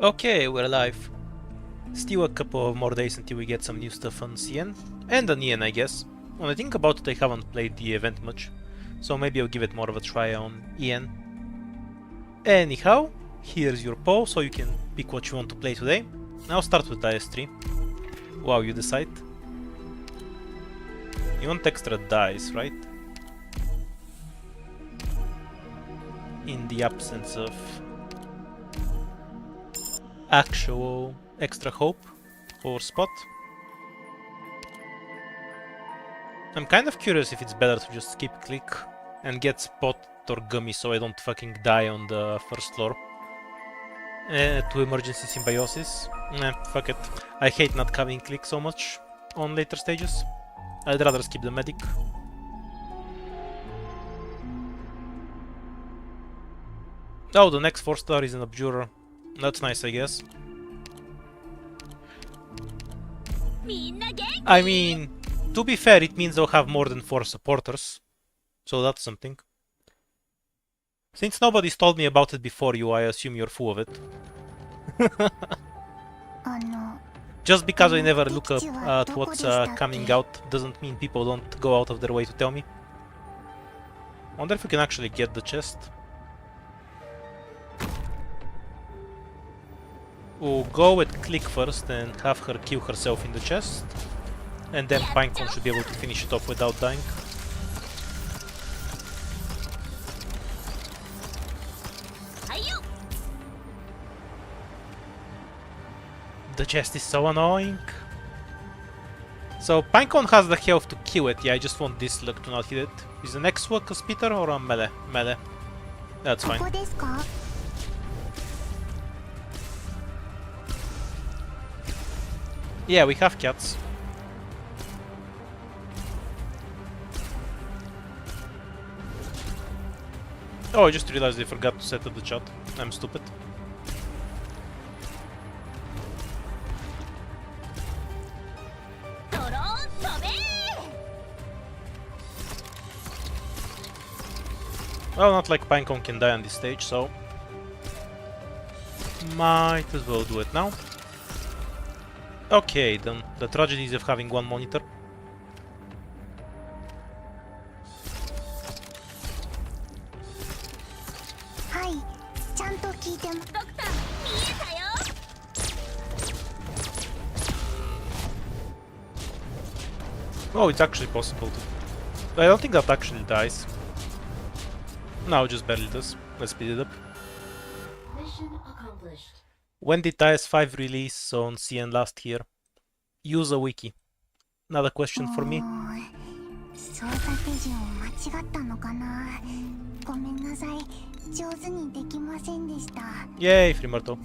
Okay, we're alive. Still a couple of more days until we get some new stuff on CN. And on EN, I guess. When I think about it, I haven't played the event much. So maybe I'll give it more of a try on EN. Anyhow, here's your poll, so you can pick what you want to play today. I'll start with Dice 3. Wow, you decide? You want extra dice, right? In the absence of actual extra hope or spot. I'm kind of curious if it's better to just skip click and get spot or gummy so I don't fucking die on the first floor. To emergency symbiosis. Fuck it. I hate not having click so much on later stages. I'd rather skip the medic. Oh, the next 4-star is an Abjurer. That's nice, I guess. I mean, to be fair, it means they'll have more than 4 supporters. So that's something. Since nobody's told me about it before you, I assume you're full of it. Just because I never look up at what's coming out doesn't mean people don't go out of their way to tell me. Wonder if we can actually get the chest. We'll go with click first and have her kill herself in the chest. And then Pinecone should be able to finish it off without dying. The chest is so annoying. So Pinecone has the health to kill it, yeah, I just want this luck to not hit it. Is the next one a spitter or a melee? Melee. That's fine. Yeah, we have cats. Oh, I just realized I forgot to set up the chat. I'm stupid. Well, not like Pinecone can die on this stage, so might as well do it now. Okay, then the tragedies of having one monitor. Oh, it's actually possible to... I don't think that actually dies. No, it just barely does. Let's speed it up. Mission accomplished. When did IS-5 release on CN last year? Use a wiki. Another question for me. Yay, Freemerto.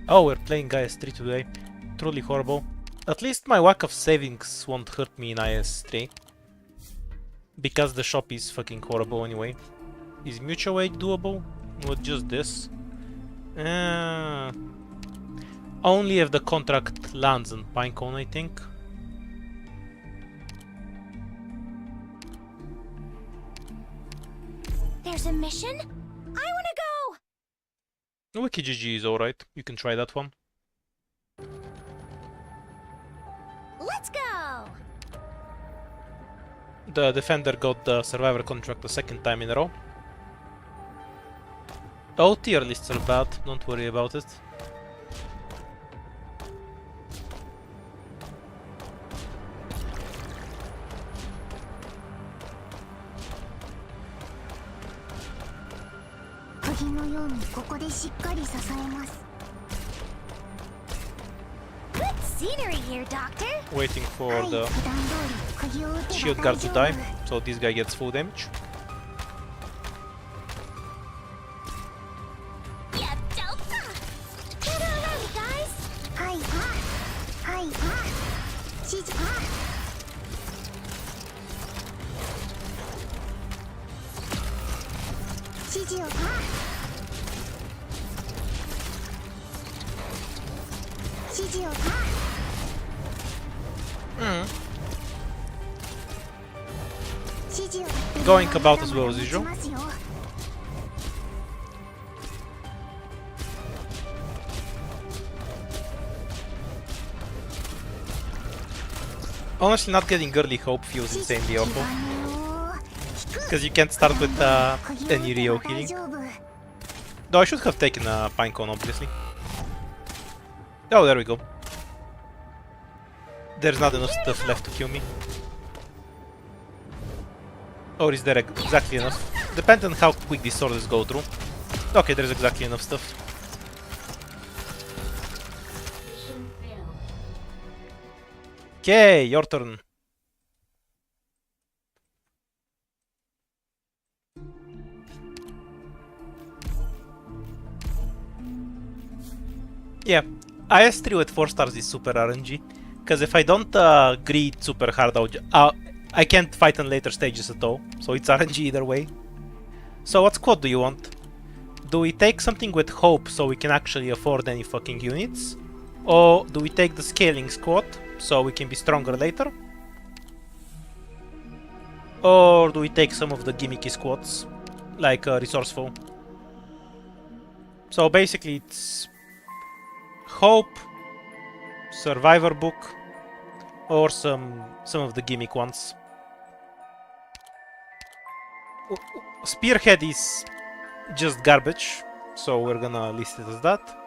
Oh, we're playing IS-3 today. Truly horrible. At least my lack of savings won't hurt me in IS-3. Because the shop is fucking horrible anyway. Is mutual aid doable? With just this? Only if the contract lands on Pinecone, I think. There's a mission? I wanna go! WikiGG is alright. You can try that one. Let's go! The Defender got the Survivor contract the second time in a row. All tier lists are bad, don't worry about it. Good scenery here, Doctor. Waiting for the shield guard to die, so this guy gets full damage. Going about as well as usual. Honestly, not getting early hope feels insanely awful. Because you can't start with any Rio healing. Though I should have taken a Pinecone, obviously. Oh, there we go. There's not enough stuff left to kill me. Or is there exactly enough? Depends on how quick these swords go through. Okay, there's exactly enough stuff. Okay, your turn. Yeah, IS3 with 4 stars is super RNG. Because if I don't greed super hard, I can't fight in later stages at all. So it's RNG either way. So what squad do you want? Do we take something with hope so we can actually afford any fucking units? Or do we take the scaling squad so we can be stronger later? Or do we take some of the gimmicky squads, like resourceful? So basically it's hope, survivor book, or some of the gimmick ones. Spearhead is just garbage, so we're gonna list it as that.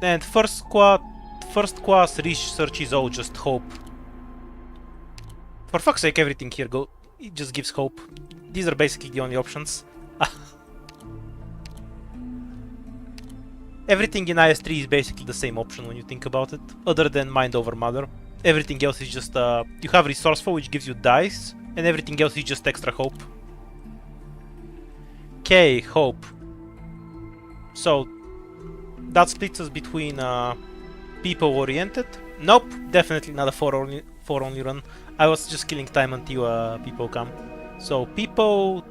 And first class research is all just hope. For fuck's sake, everything here it just gives hope. These are basically the only options. Everything in IS3 is basically the same option when you think about it, other than Mind Over Matter. Everything else is just you have Resourceful, which gives you dice, and everything else is just extra hope. Okay, hope. So that splits us between people oriented. Nope, definitely not a 4 only run. I was just killing time until people come. So people,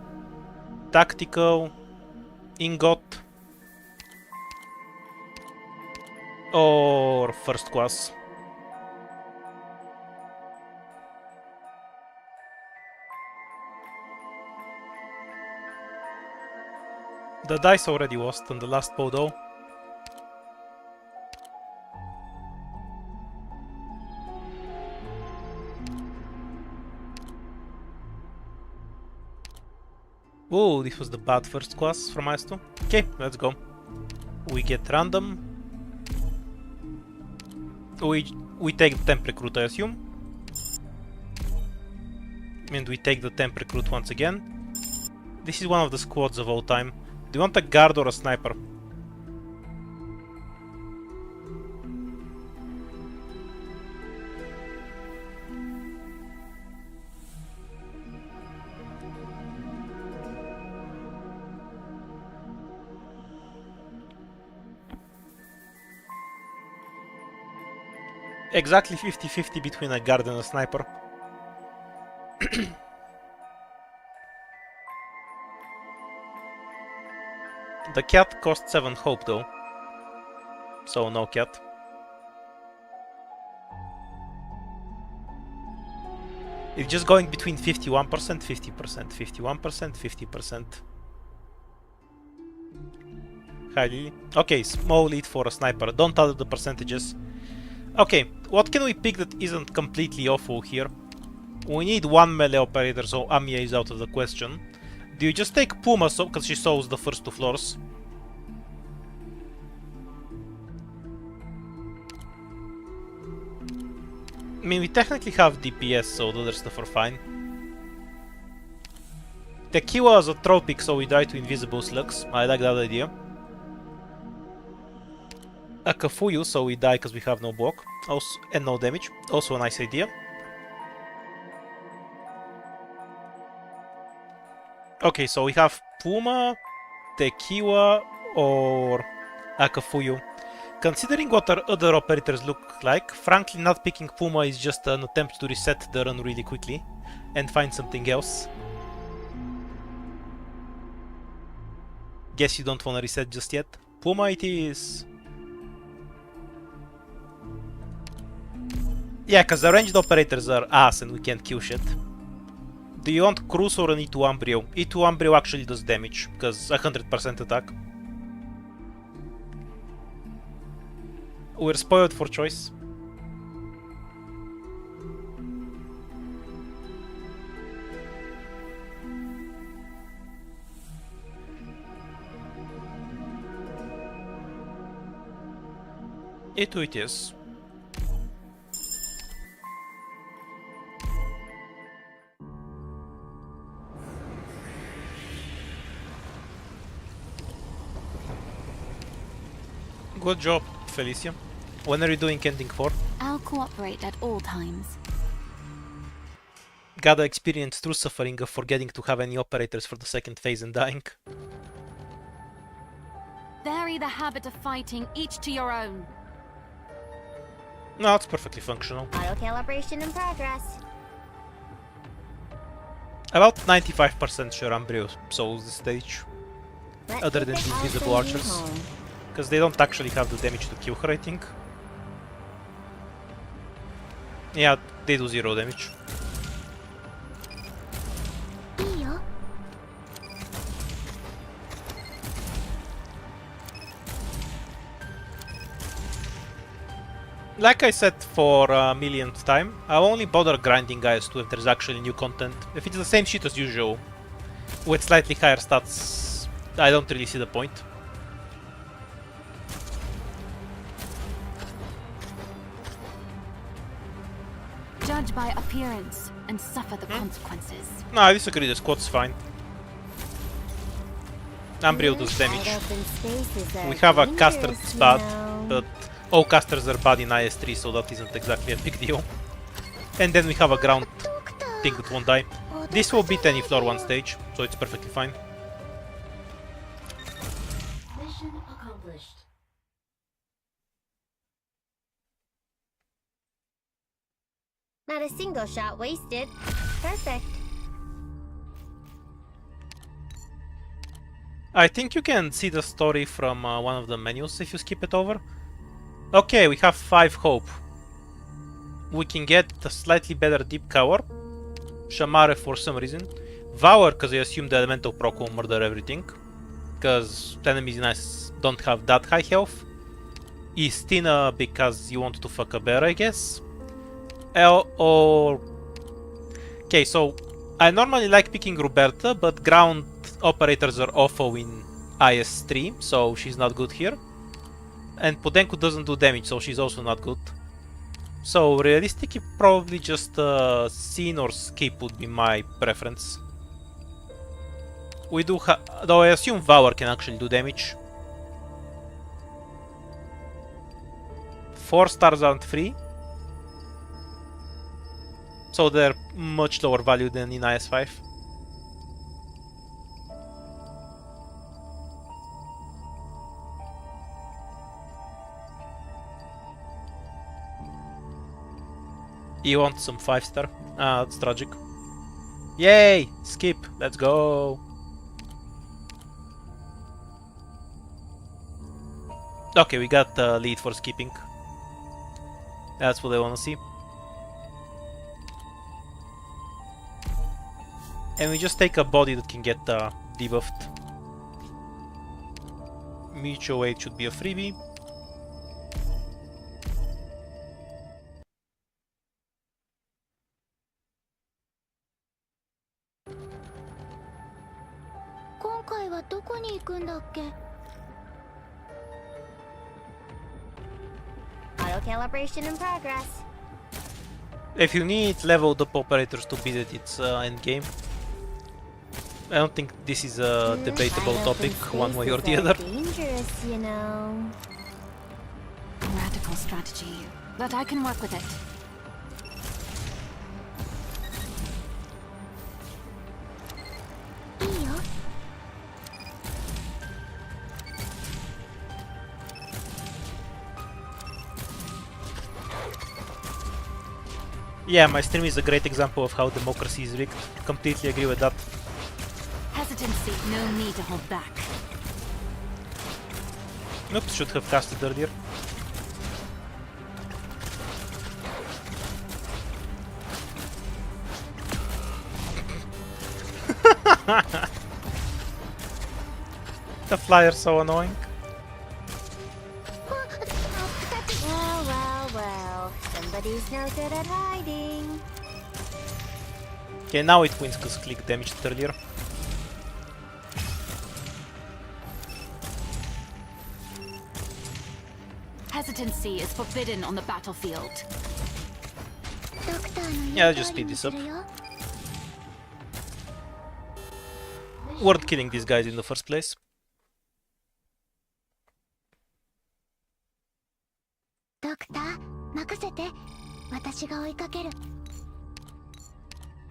tactical, ingot, or first class. The dice already lost on the last poll though. Oh, this was the bad first class from IS2. Okay, let's go. We get random. We take the temp recruit, I assume. And we take the temp recruit once again. This is one of the squads of all time. Do you want a guard or a sniper? Exactly 50-50 between a guard and a sniper. The cat costs 7 hope though, so no cat. It's just going between 51%, 50%, 51%, 50%. Highly. Okay, small lead for a sniper. Don't tell the percentages. Okay, what can we pick that isn't completely awful here? We need one melee operator, so Amiya is out of the question. Do you just take Puma because she solves the first 2 floors? I mean, we technically have DPS, so the other stuff are fine. Tequila is a tropic, so we die to invisible slugs. I like that idea. A Kafuyu, so we die because we have no block and no damage. Also a nice idea. Okay, so we have Puma, Tequila, or Akafuyu. Considering what our other operators look like, frankly not picking Puma is just an attempt to reset the run really quickly and find something else. Guess you don't want to reset just yet. Puma it is. Yeah, because the ranged operators are ass and we can't kill shit. Do you want Cruz or an E2 Umbrio? E2 Umbrio actually does damage, because 100% attack. We're spoiled for choice. It is. Good job, Felicia. When are you doing Ending 4? I'll cooperate at all times. Gotta experience true suffering of forgetting to have any operators for the second phase and dying. Vary the habit of fighting, each to your own. No, it's perfectly functional. Auto-calibration in progress. About 95% sure Ambrio souls this stage. Other than the invisible archers. Because they don't actually have the damage to kill her, I think. Yeah, they do 0 damage. Like I said for a millionth time, I'll only bother grinding IS2 if there's actually new content. If it's the same shit as usual, with slightly higher stats, I don't really see the point. Judge by appearance and suffer the consequences. No, I disagree, the squad's fine. Ambrio does damage. We have a caster that's bad, but all casters are bad in IS3, so that isn't exactly a big deal. And then we have a ground thing that won't die. This will beat any floor 1 stage, so it's perfectly fine. Mission accomplished. Not a single shot wasted. Perfect. I think you can see the story from one of the menus if you skip it over. Okay, we have 5 hope. We can get a slightly better Deep Cover. Shamare for some reason. Valor, because I assume the Elemental proc will murder everything. Because enemies in Ice don't have that high health. Istina, because you want to fuck a bear, I guess. Or... Okay, so I normally like picking Roberta, but ground operators are awful in IS3, so she's not good here. And Podenko doesn't do damage, so she's also not good. So realistically, probably just Scene or Skip would be my preference. We do though I assume Valor can actually do damage. 4 stars aren't free. So they're much lower value than in IS5. You want some 5-star? Ah, that's tragic. Yay! Skip! Let's go! Okay, we got the lead for skipping. That's what I wanna see. And we just take a body that can get debuffed. Mutual aid should be a freebie. Auto-calibration in progress. If you need leveled up operators to beat it, it's endgame. I don't think this is a debatable topic one way or the other. Dangerous, you know. Radical strategy, but I can work with it. Yeah, my stream is a great example of how democracy is rigged. Completely agree with that. Hesitancy, no need to hold back. Oops, should have casted earlier. The flyer's so annoying. Nobody's no good at hiding. Okay, now it wins because click damaged earlier. Hesitancy is forbidden on the battlefield. Yeah, I'll just speed this up. Worth killing these guys in the first place.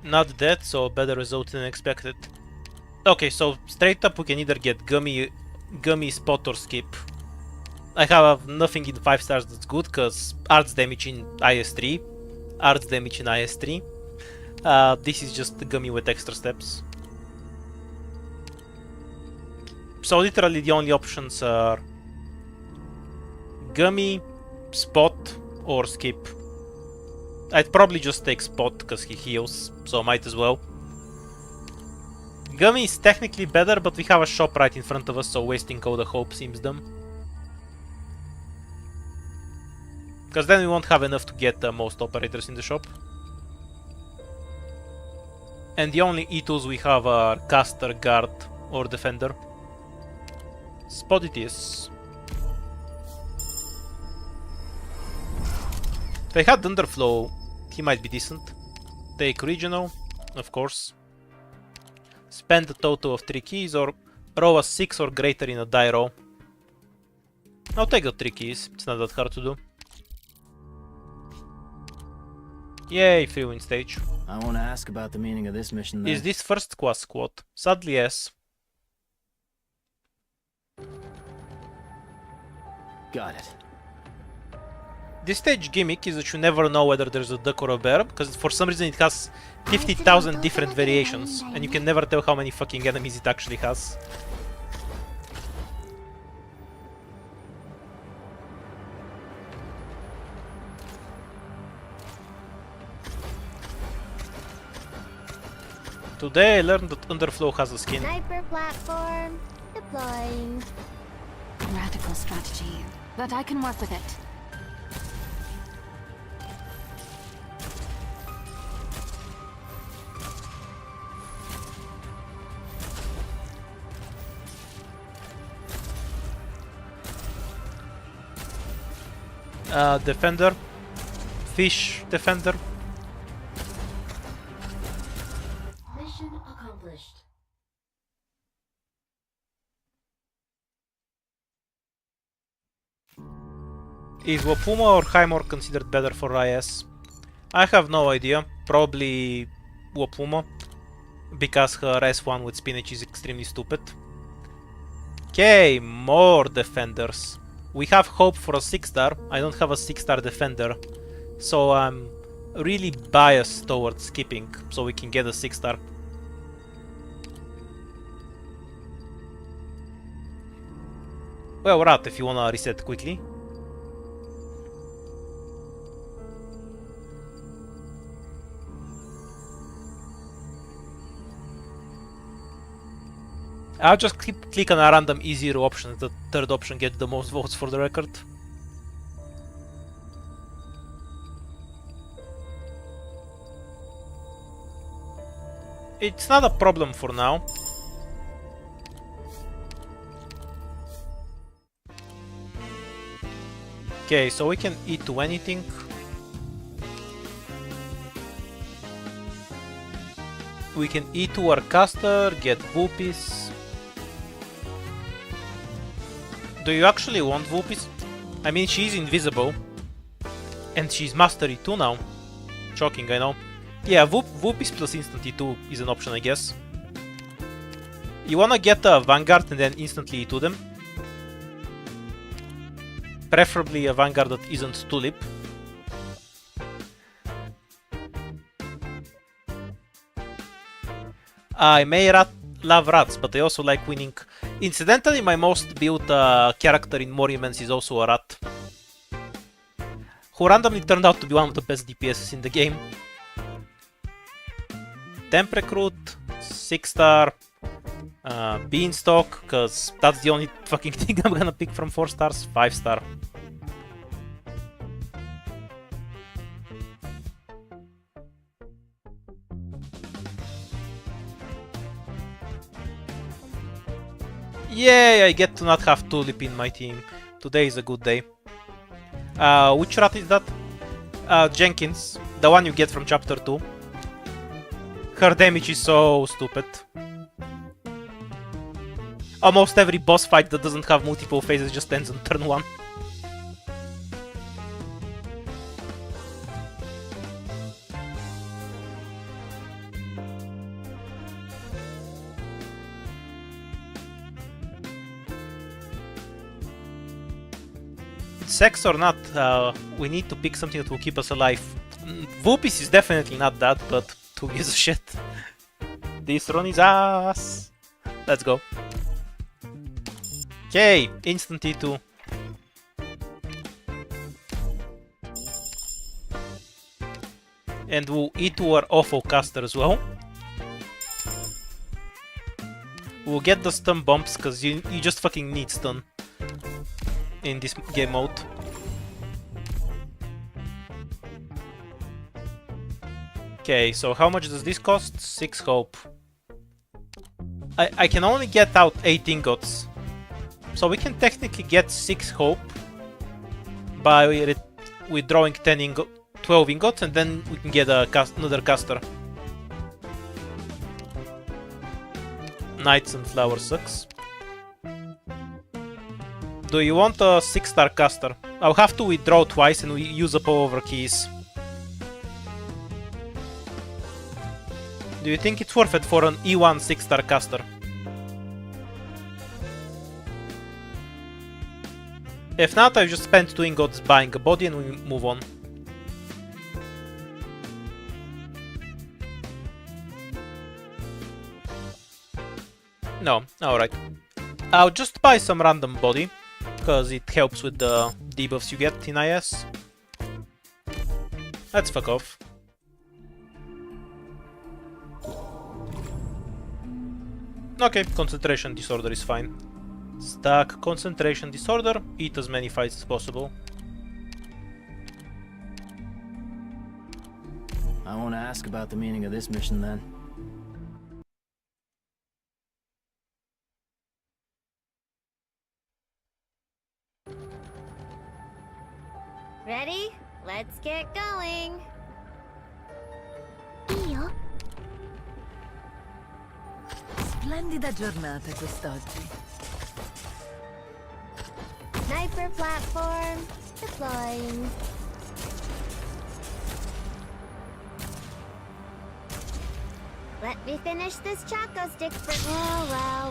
Not dead, so better result than expected. Okay, so straight up we can either get Gummy, Spot or Skip. I have nothing in 5 stars that's good, because arts damage in IS3, arts damage in IS3. This is just the Gummy with extra steps. So literally the only options are Gummy, Spot, or Skip. I'd probably just take Spot because he heals, so might as well. Gummy is technically better, but we have a shop right in front of us, so wasting Code of Hope seems dumb. Because then we won't have enough to get most operators in the shop. And the only E2s we have are Caster, Guard, or Defender. Spot it is. If I had Underflow, he might be decent. Take Regional, of course. Spend a total of 3 keys or roll a 6 or greater in a die roll. I'll take the 3 keys, it's not that hard to do. Yay, free win stage. I want to ask about the meaning of this mission then. Is this first class squad? Sadly, yes. Got it. This stage gimmick is that you never know whether there's a duck or a bear, because for some reason it has 50,000 different variations, and you can never tell how many fucking enemies it actually has. Today I learned that Underflow has a skin. Sniper platform deploying. Radical strategy, but I can work with it. Defender. Fish Defender. Mission accomplished. Is Wapuma or Highmore considered better for IS? I have no idea. Probably Wapuma, because her S1 with spinach is extremely stupid. Okay, more defenders. We have hope for a 6-star. I don't have a 6-star defender, so I'm really biased towards skipping so we can get a 6-star. Well, Rat, if you wanna reset quickly. I'll just click on a random E0 option. The third option gets the most votes for the record. It's not a problem for now. Okay, so we can E2 anything. We can E2 our caster, get Vulpes. Do you actually want Vulpes? I mean, she's invisible. And she's Mastery 2 now. Shocking, I know. Yeah, Vulpes plus instant E2 is an option, I guess. You wanna get a Vanguard and then instantly E2 them. Preferably a Vanguard that isn't Tulip. I may love rats, but I also like winning. Incidentally, my most built character in Morumens is also a rat, who randomly turned out to be one of the best DPSs in the game. Temp Recruit, 6-star, Beanstalk, cause that's the only fucking thing I'm gonna pick from 4 stars, 5-star. Yay, I get to not have Tulip in my team. Today is a good day. Which rat is that? Jenkins, the one you get from chapter 2. Her damage is so stupid. Almost every boss fight that doesn't have multiple phases just ends on turn 1. Sex or not, we need to pick something that will keep us alive. Vulpes is definitely not that, but who gives a shit? This run is ass! Let's go. Okay, instant T2. And we'll E2 our awful caster as well. We'll get the stun bumps, cause you just fucking need stun in this game mode. Okay, so how much does this cost? 6 hope. I can only get out 8 ingots. So we can technically get 6 hope by withdrawing 12 ingots, and then we can get another caster. Knights and Flower sucks. Do you want a 6-star caster? I'll have to withdraw twice and we use up all of our keys. Do you think it's worth it for an E1 6-star caster? If not, I've just spent 2 ingots buying a body and we move on. No, alright. I'll just buy some random body, because it helps with the debuffs you get in IS. Let's fuck off. Okay, concentration disorder is fine. Stack concentration disorder, eat as many fights as possible. I won't ask about the meaning of this mission then. Ready? Let's get going. Io? Splendida giornata quest'oggi. Sniper platform deploying. Let me finish this Choco Stick for.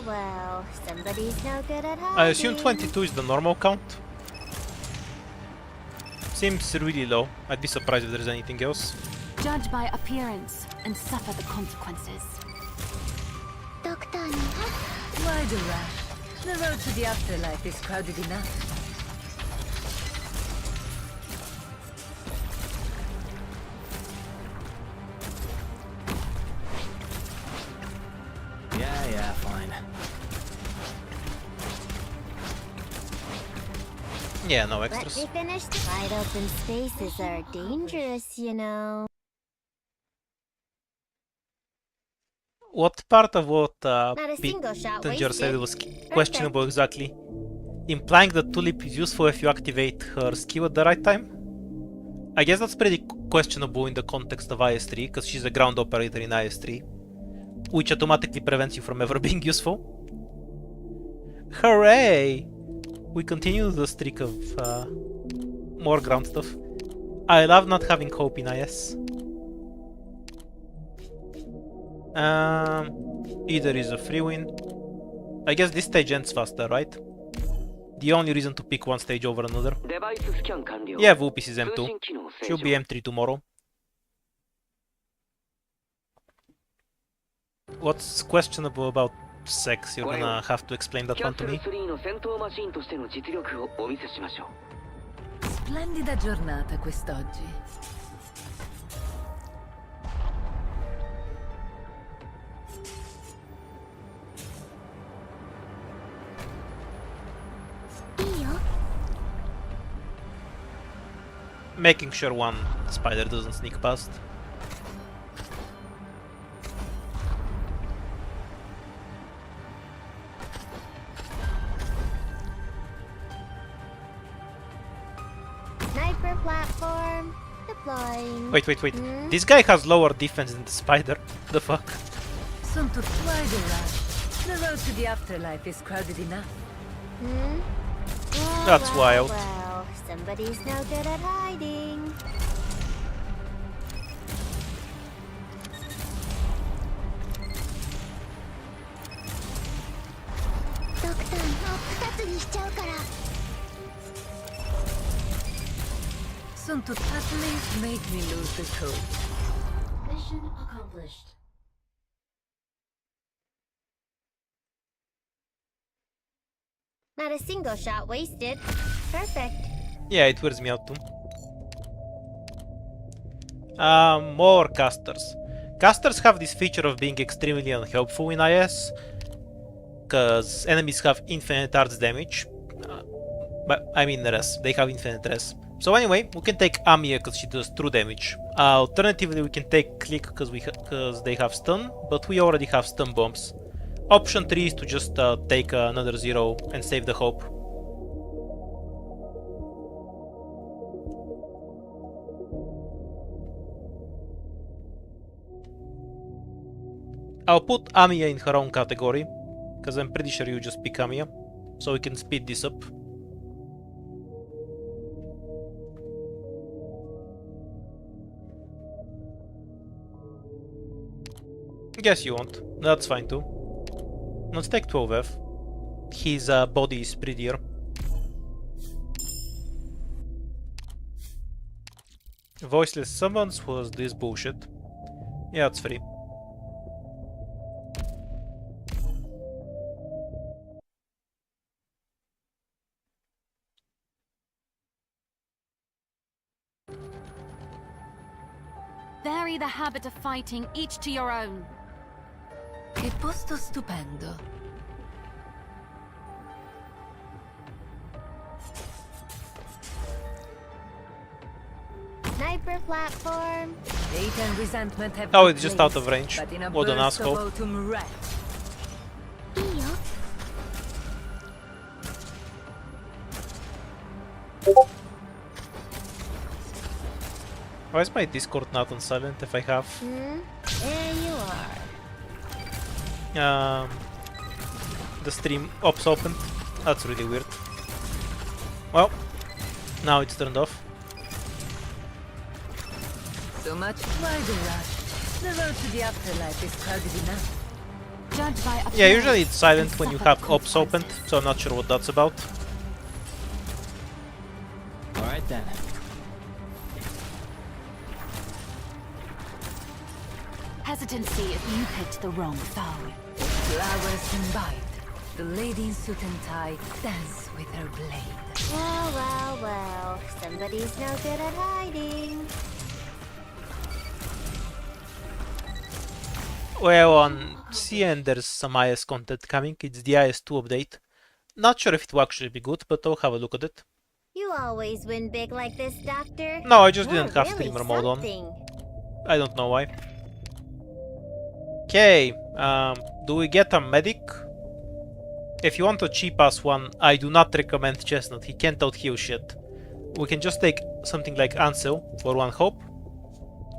Well. Somebody's no good at hiding. I assume 22 is the normal count. Seems really low. I'd be surprised if there's anything else. Judge by appearance and suffer the consequences. Doctor, Why the rush? The road to the afterlife is crowded enough. Yeah, fine. Yeah, no let extras. me finish. Wide open spaces are dangerous, you know. What part of what Not a Pete single shot Tanger said wasted. was questionable exactly? Implying that Tulip is useful if you activate her skill at the right time? I guess that's pretty questionable in the context of IS-3, because she's a ground operator in IS-3, which automatically prevents you from ever being useful. Hooray! We continue the streak of more ground stuff. I love not having hope in IS. Either is a free win. I guess this stage ends faster, right? The only reason to pick one stage over another. Yeah, Vulpes is M2. She'll be M3 tomorrow. What's questionable about sex? You're gonna have to explain that one to me. Splendida giornata quest'oggi. Io? Making sure one spider doesn't sneak past. platform. Deploying. Wait. Hmm? This guy has lower defense than the spider. The fuck? Soon to fly the rush. The road to the afterlife is crowded enough. Hmm? Well, That's well, wild. Well, somebody's no good at hiding. Soon to at least make me lose the code. Mission accomplished. Not a single shot wasted. Perfect. Yeah, it wears me out too. More casters. Casters have this feature of being extremely unhelpful in IS, because enemies have infinite arts damage. But I mean res, they have infinite res. So anyway, we can take Amiya because she does true damage. Alternatively, we can take Click because they have stun, but we already have stun bombs. Option 3 is to just take another 0 and save the hope. I'll put Amiya in her own category, because I'm pretty sure you just pick Amiya, so we can speed this up. Guess you won't. That's fine too. Let's take 12F. His body is prettier. Voiceless summons was this bullshit. Yeah, it's free. Vary the habit of fighting, each to your own. Che posto stupendo. Sniper platform. Hate and resentment have Oh, no it's just place, out of range. but in a What an burst of asshole. autumn wrath. Why is my Discord not on silent if I have There you are. the stream ops opened? That's really weird. Well, now it's turned off. So much why the rush. The road to the afterlife is crowded enough. Judge by appearance Yeah, usually it's silent and when you suffer have the ops opened, consequences. so I'm not sure what that's about. Alright then. Hesitancy if you picked the wrong foe. Flowers imbibe. The lady in suit and tie dance with her blade. Well. Somebody's no good at hiding. Well, on CN there's some IS content coming. It's the IS2 update. Not sure if it will actually be good, but I'll have a look at it. You always win big like this, Doctor. No, I just You're didn't have really streamer mode on. something. I don't know why. Okay, do we get a medic? If you want a cheap ass one, I do not recommend Chestnut. He can't out heal shit. We can just take something like Ansel for 1 hope.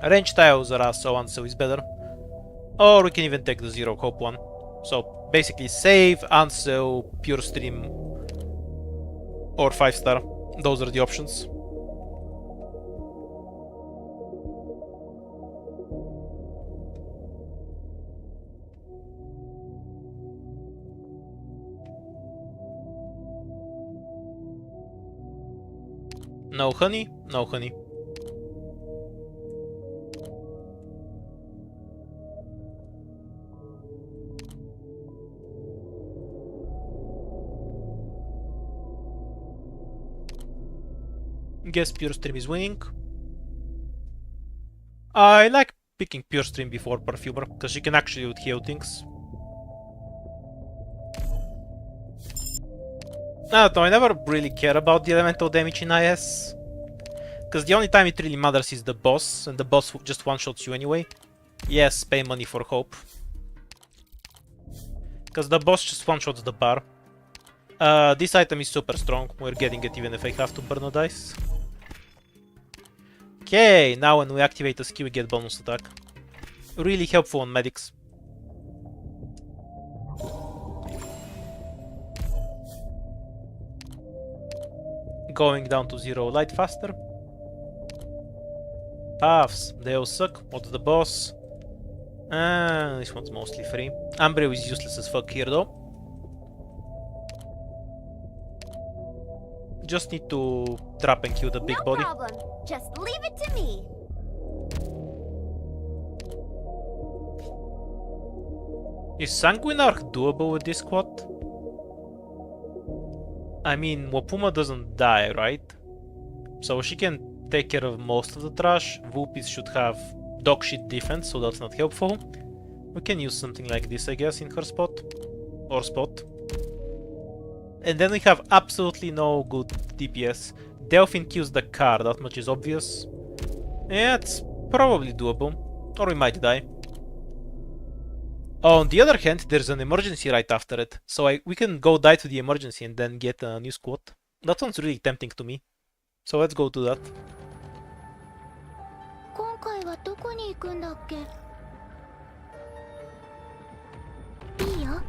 Range tiles are ass, so Ansel is better. Or we can even take the 0 hope one. So basically save, Ansel, pure stream, or 5-star. Those are the options. No honey? No honey. Guess Pure Stream is winning. I like picking Pure Stream before Perfumer, because she can actually heal things. I don't know, I never really care about the elemental damage in IS. Because the only time it really matters is the boss, and the boss just one-shots you anyway. Yes, pay money for hope. Because the boss just one-shots the bar. This item is super strong, we're getting it even if I have to burn a dice. Okay, now when we activate the skill we get bonus attack. Really helpful on medics. Going down to 0 light faster. Paths, they all suck. What's the boss? This one's mostly free. Ambreo is useless as fuck here though. Just need to trap and kill the big No body. problem. Just leave it to me. Is Sanguine Arc doable with this squad? I mean, Wapuma doesn't die, right? So she can take care of most of the trash. Vulpes should have dogshit defense, so that's not helpful. We can use something like this, I guess, in her spot. Or spot. And then we have absolutely no good DPS. Delphine kills the car, that much is obvious. Yeah, it's probably doable. Or we might die. On the other hand, there's an emergency right after it. So we can go die to the emergency and then get a new squad. That sounds really tempting to me. So let's go do that. 今回はどこに行くんだっけ？いいよ。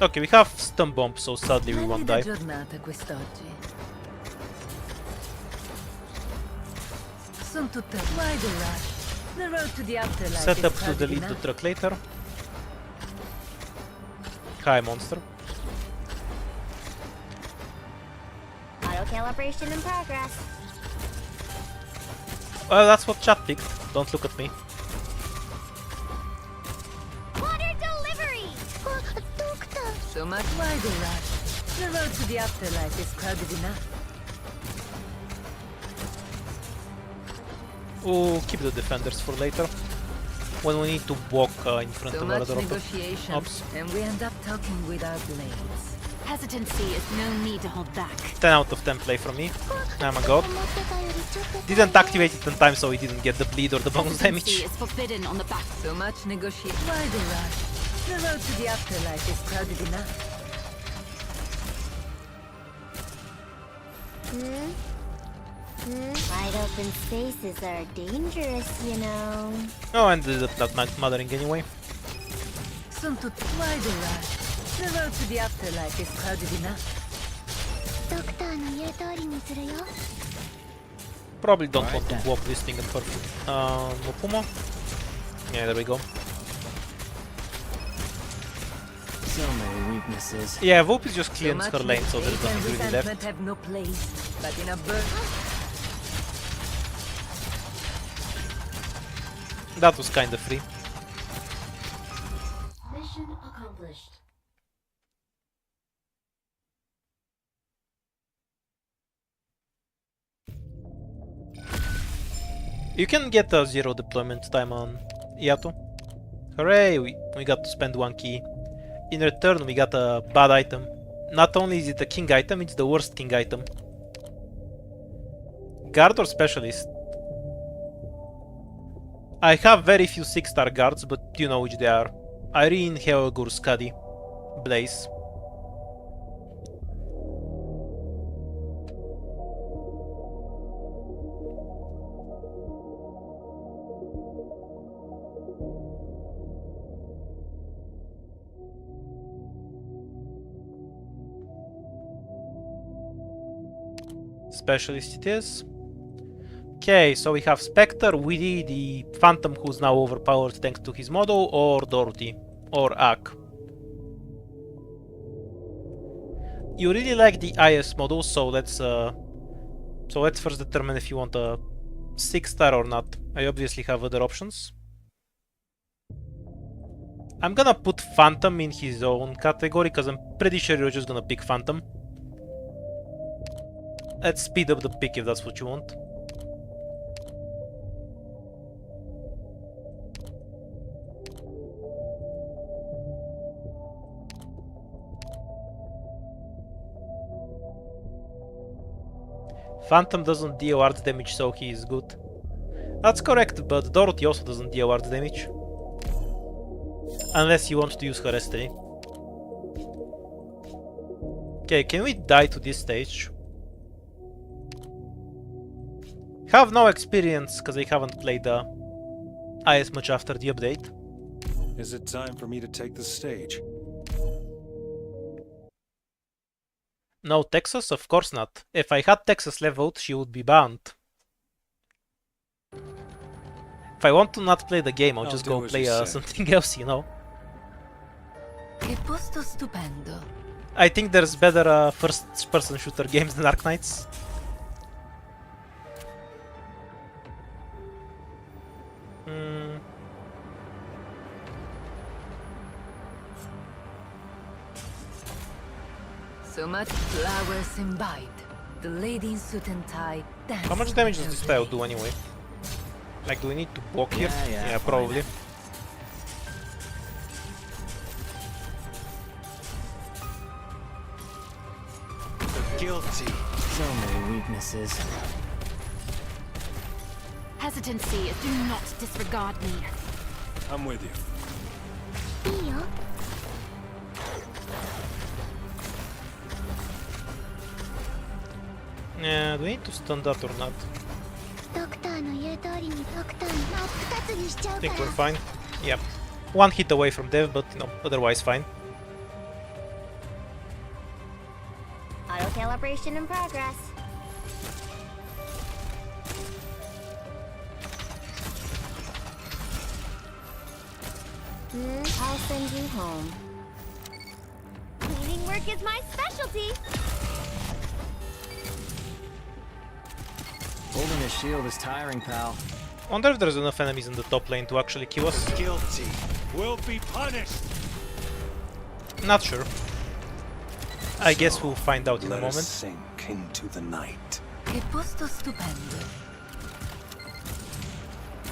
Okay, we have stun bomb, so sadly we won't die. Giornata quest'oggi. Sono tutte wide rush. The road to the afterlife Set is up to crowded delete the enough. truck later. Hi, monster. Auto calibration in progress. Well, that's what chat picked. Don't look at me. Water delivery. Doctor. So much wide rush. The road to the afterlife is crowded enough. We'll keep the defenders for later. When we need to walk in front So of our much other negotiation, ops. and we end up talking with our blades. Hesitancy is no need to hold back. 10 out of 10 play from me. I'm a god. Didn't activate it in time, so he didn't get the bleed or the bonus Hesitancy damage. is forbidden on the back. So much negotiation. Wide rush. The road to the afterlife is crowded enough. Wide open spaces are dangerous, you know. Oh, and the not mothering anyway. Sono tutte wide rush. The road to the afterlife is crowded enough. ドクターの言う通りにするよ。 Probably don't want to walk this thing in perfect. Mopuma? Yeah, there we go. So many weaknesses. Yeah, Vulpes just So cleans much her lane, so there's mistake and nothing really left. resentment have no place, but in a burst. That was kinda free. Mission accomplished. You can get a 0 deployment time on Yato. Hooray! We got to spend 1 key. In return, we got a bad item. Not only is it a king item, it's the worst king item. Guard or specialist? I have very few 6-star guards, but you know which they are. Irene, Helgur, Skadi, Blaze. Specialist it is. Okay, so we have Spectre, Witty, the Phantom who's now overpowered thanks to his model, or Dorothy, or Ak. You really like the IS model, so let's first determine if you want a 6-star or not. I obviously have other options. I'm gonna put Phantom in his own category because I'm pretty sure you're just gonna pick Phantom. Let's speed up the pick if that's what you want. Phantom doesn't deal arts damage, so he is good. That's correct, but Dorothy also doesn't deal arts damage. Unless you want to use her ST. Okay, can we die to this stage? Have no experience because I haven't played IS much after the update. Is it time for me to take the stage? No Texas? Of course not. If I had Texas leveled, she would be banned. If I want to not play the game, I'll just do go as play you say. something else, you know? Che posto stupendo. I think there's better first-person shooter games than Ark Knights. So much flowers imbibe. The lady in suit and tie dance. How much damage does this style do anyway? Like, do we need to block here? Yeah, fine. Probably. The guilty. So many weaknesses. Hesitancy. Do not disregard me. I'm with you. いいよ。 Yeah, do we need to stun that or not? ドクターの言う通りにドクターの真っ二つにしちゃ I うか think ら we're fine. Yeah. One hit away from dev, but you know, otherwise fine. Auto calibration in progress. I'll send you home. Cleaning work is my specialty. Holding a shield is tiring, pal. Wonder if there's enough enemies in the top lane to actually kill us. The guilty will be punished. Not sure. I guess we'll find out in a Let us moment. sink into the night. Che posto stupendo.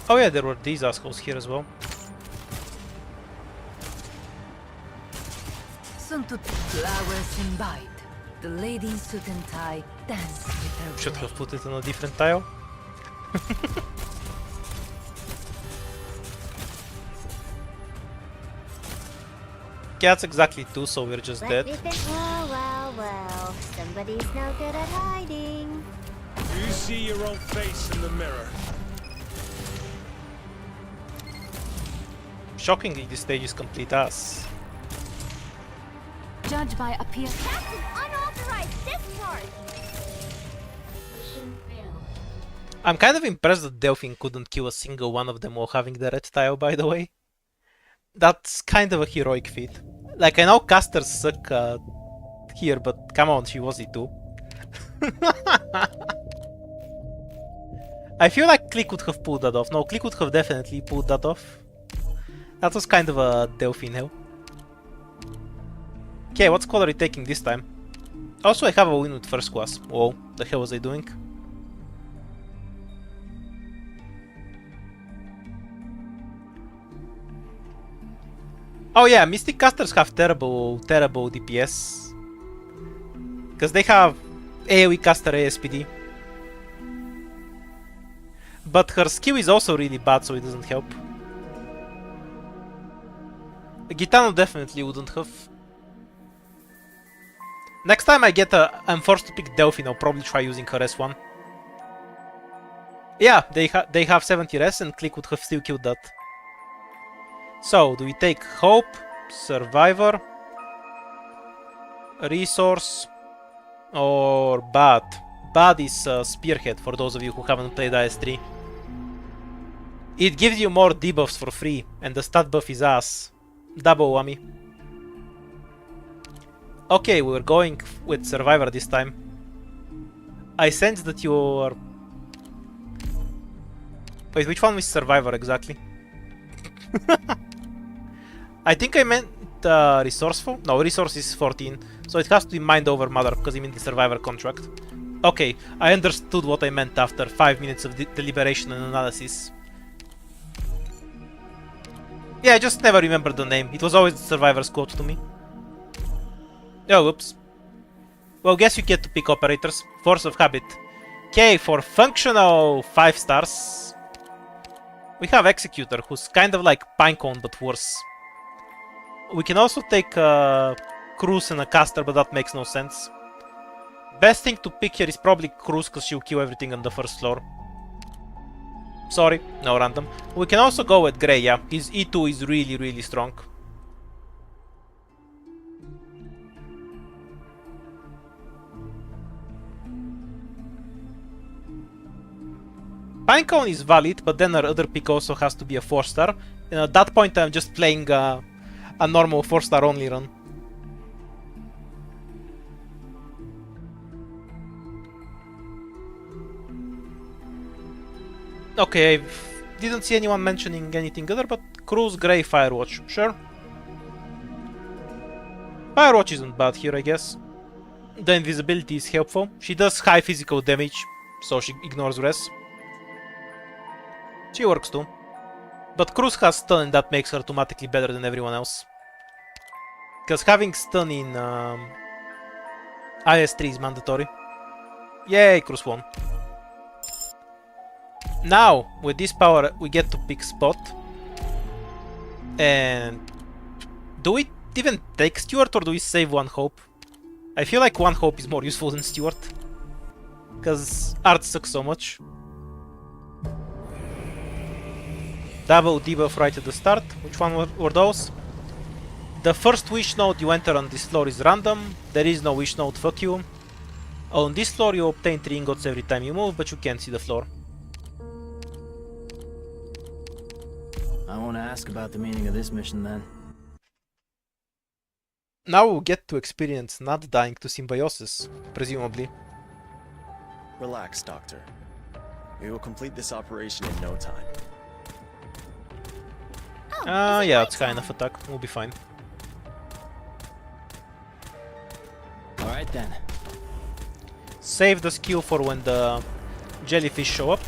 Oh yeah, there were these assholes here as well. Sono tutti flowers imbibe. The lady in suit and tie dance with her Should blade. have put it on a different tile. Okay, that's exactly 2, so we're just dead. Well, well, well. Somebody's no good at hiding. You see your own face in the mirror. Shockingly, this stage is complete ass. Judge by appearance. That's an unauthorized discharge. I'm kind of impressed that Delphine couldn't kill a single one of them while having the red tile, by the way. That's kind of a heroic feat. Like, I know casters suck here, but come on, she was it too. I feel like Click would have pulled that off. No, Click would have definitely pulled that off. That was kind of a Delphine hell. Okay, what squad are we taking this time? Also, I have a win with first class. Whoa, the hell was I doing? Oh yeah, Mystic casters have terrible DPS. Because they have AoE caster ASPD. But her skill is also really bad, so it doesn't help. Gitano definitely wouldn't have. Next time I'm forced to pick Delphine, I'll probably try using her S1. Yeah, they have 70 res and Click would have still killed that. So, do we take Hope, Survivor, Resource, or Bad? Bad is Spearhead, for those of you who haven't played IS-3. It gives you more debuffs for free, and the stat buff is ass. Double whammy. Okay, we're going with Survivor this time. I sense that you're... Wait, which one was Survivor exactly? I think I meant Resourceful? No, Resource is 14, so it has to be Mind Over Matter, because I'm in the Survivor contract. Okay, I understood what I meant after 5 minutes of deliberation and analysis. Yeah, I just never remembered the name. It was always the Survivor's quote to me. Oh, oops. Well, guess you get to pick operators. Force of Habit. Okay, for functional 5 stars, we have Executor, who's kind of like Pinecone but worse. We can also take Cruz and a caster, but that makes no sense. Best thing to pick here is probably Cruz, because she'll kill everything on the first floor. Sorry, no random. We can also go with Grey, yeah. His E2 is really, really strong. Pinecone is valid, but then our other pick also has to be a 4-star. And at that point I'm just playing a normal 4-star only run. Okay, I didn't see anyone mentioning anything other, but Cruz, Grey, Firewatch, sure. Firewatch isn't bad here, I guess. The invisibility is helpful. She does high physical damage, so she ignores res. She works too. But Cruz has stun and that makes her automatically better than everyone else. Because having stun in IS-3 is mandatory. Yay, Cruz won. Now, with this power, we get to pick Spot. And do we even take Stewart or do we save one hope? I feel like one hope is more useful than Stewart. Because art sucks so much. Double debuff right at the start. Which one were those? The first wish node you enter on this floor is random. There is no wish node, fuck you. On this floor you obtain 3 ingots every time you move, but you can't see the floor. I want to ask about the meaning of this mission then. Now we'll get to experience not dying to symbiosis, presumably. Relax, Doctor. We will complete this operation in no time. Yeah, it's kind of attack. We'll be fine. Alright then. Save the skill for when the jellyfish show up.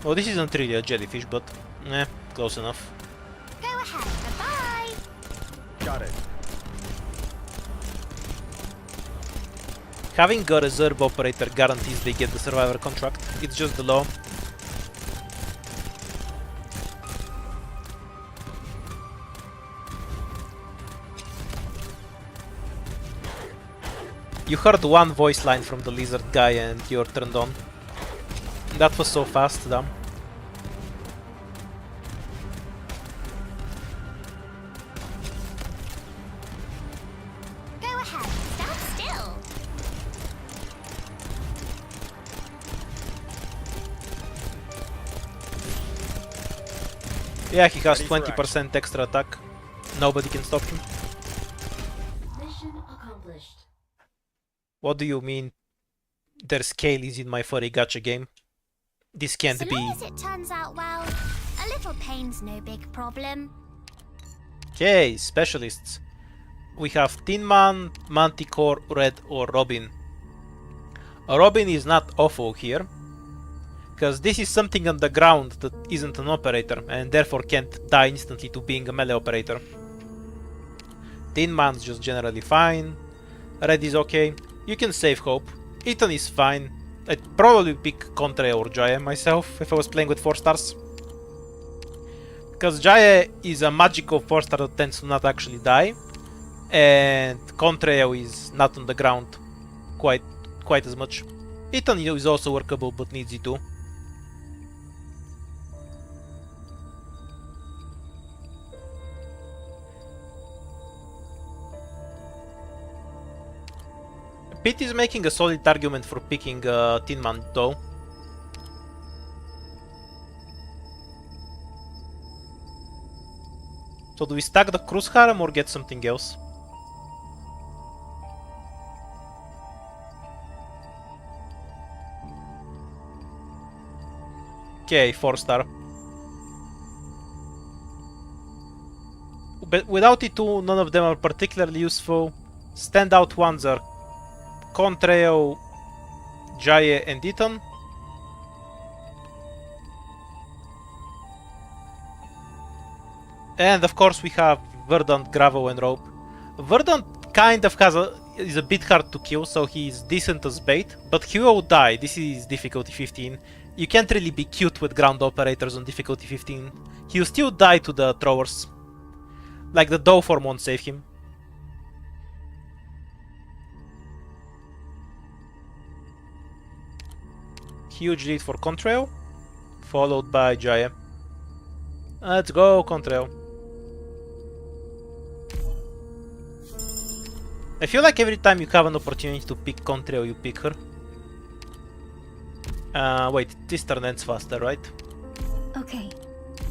Well, this isn't really a jellyfish, but close enough. Go ahead. Bye-bye. Got it. Having a reserve operator guarantees they get the survivor contract. It's just the law. You heard one voice line from the lizard guy and you're turned on. That was so fast, damn. Go ahead. Stand still. Yeah, he has Ready for 20% extra attack. Nobody can stop him. Mission accomplished. What do you mean? Their scale is in my furry gacha game. This can't So be. long as it turns out well, a little pain's no big problem. Okay, specialists. We have Tin Man, Manticore, Red, or Robin. Robin is not awful here, because this is something on the ground that isn't an operator, and therefore can't die instantly to being a melee operator. Tin Man's just generally fine. Red is okay. You can save Hope. Ethan is fine. I'd probably pick Contre or Jaya myself if I was playing with 4 stars. Because Jaya is a magical 4 star that tends to not actually die. And Contrail is not on the ground quite as much. Ethan is also workable but needs E2. Pete is making a solid argument for picking Tin Man though. So do we stack the Cruz Harem or get something else? Okay, 4 star. But without E2, none of them are particularly useful. Standout ones are Contrail, Jaya, and Ethan. And of course we have Verdant, Gravel, and Rope. Verdant kind of is a bit hard to kill, so he's decent as bait, but he will die. This is difficulty 15. You can't really be cute with ground operators on difficulty 15. He'll still die to the throwers. Like the Doe form won't save him. Huge lead for Contrail, followed by Jaya. Let's go, Contrail. I feel like every time you have an opportunity to pick Contrail, you pick her. Wait, this turn ends faster, right? Okay,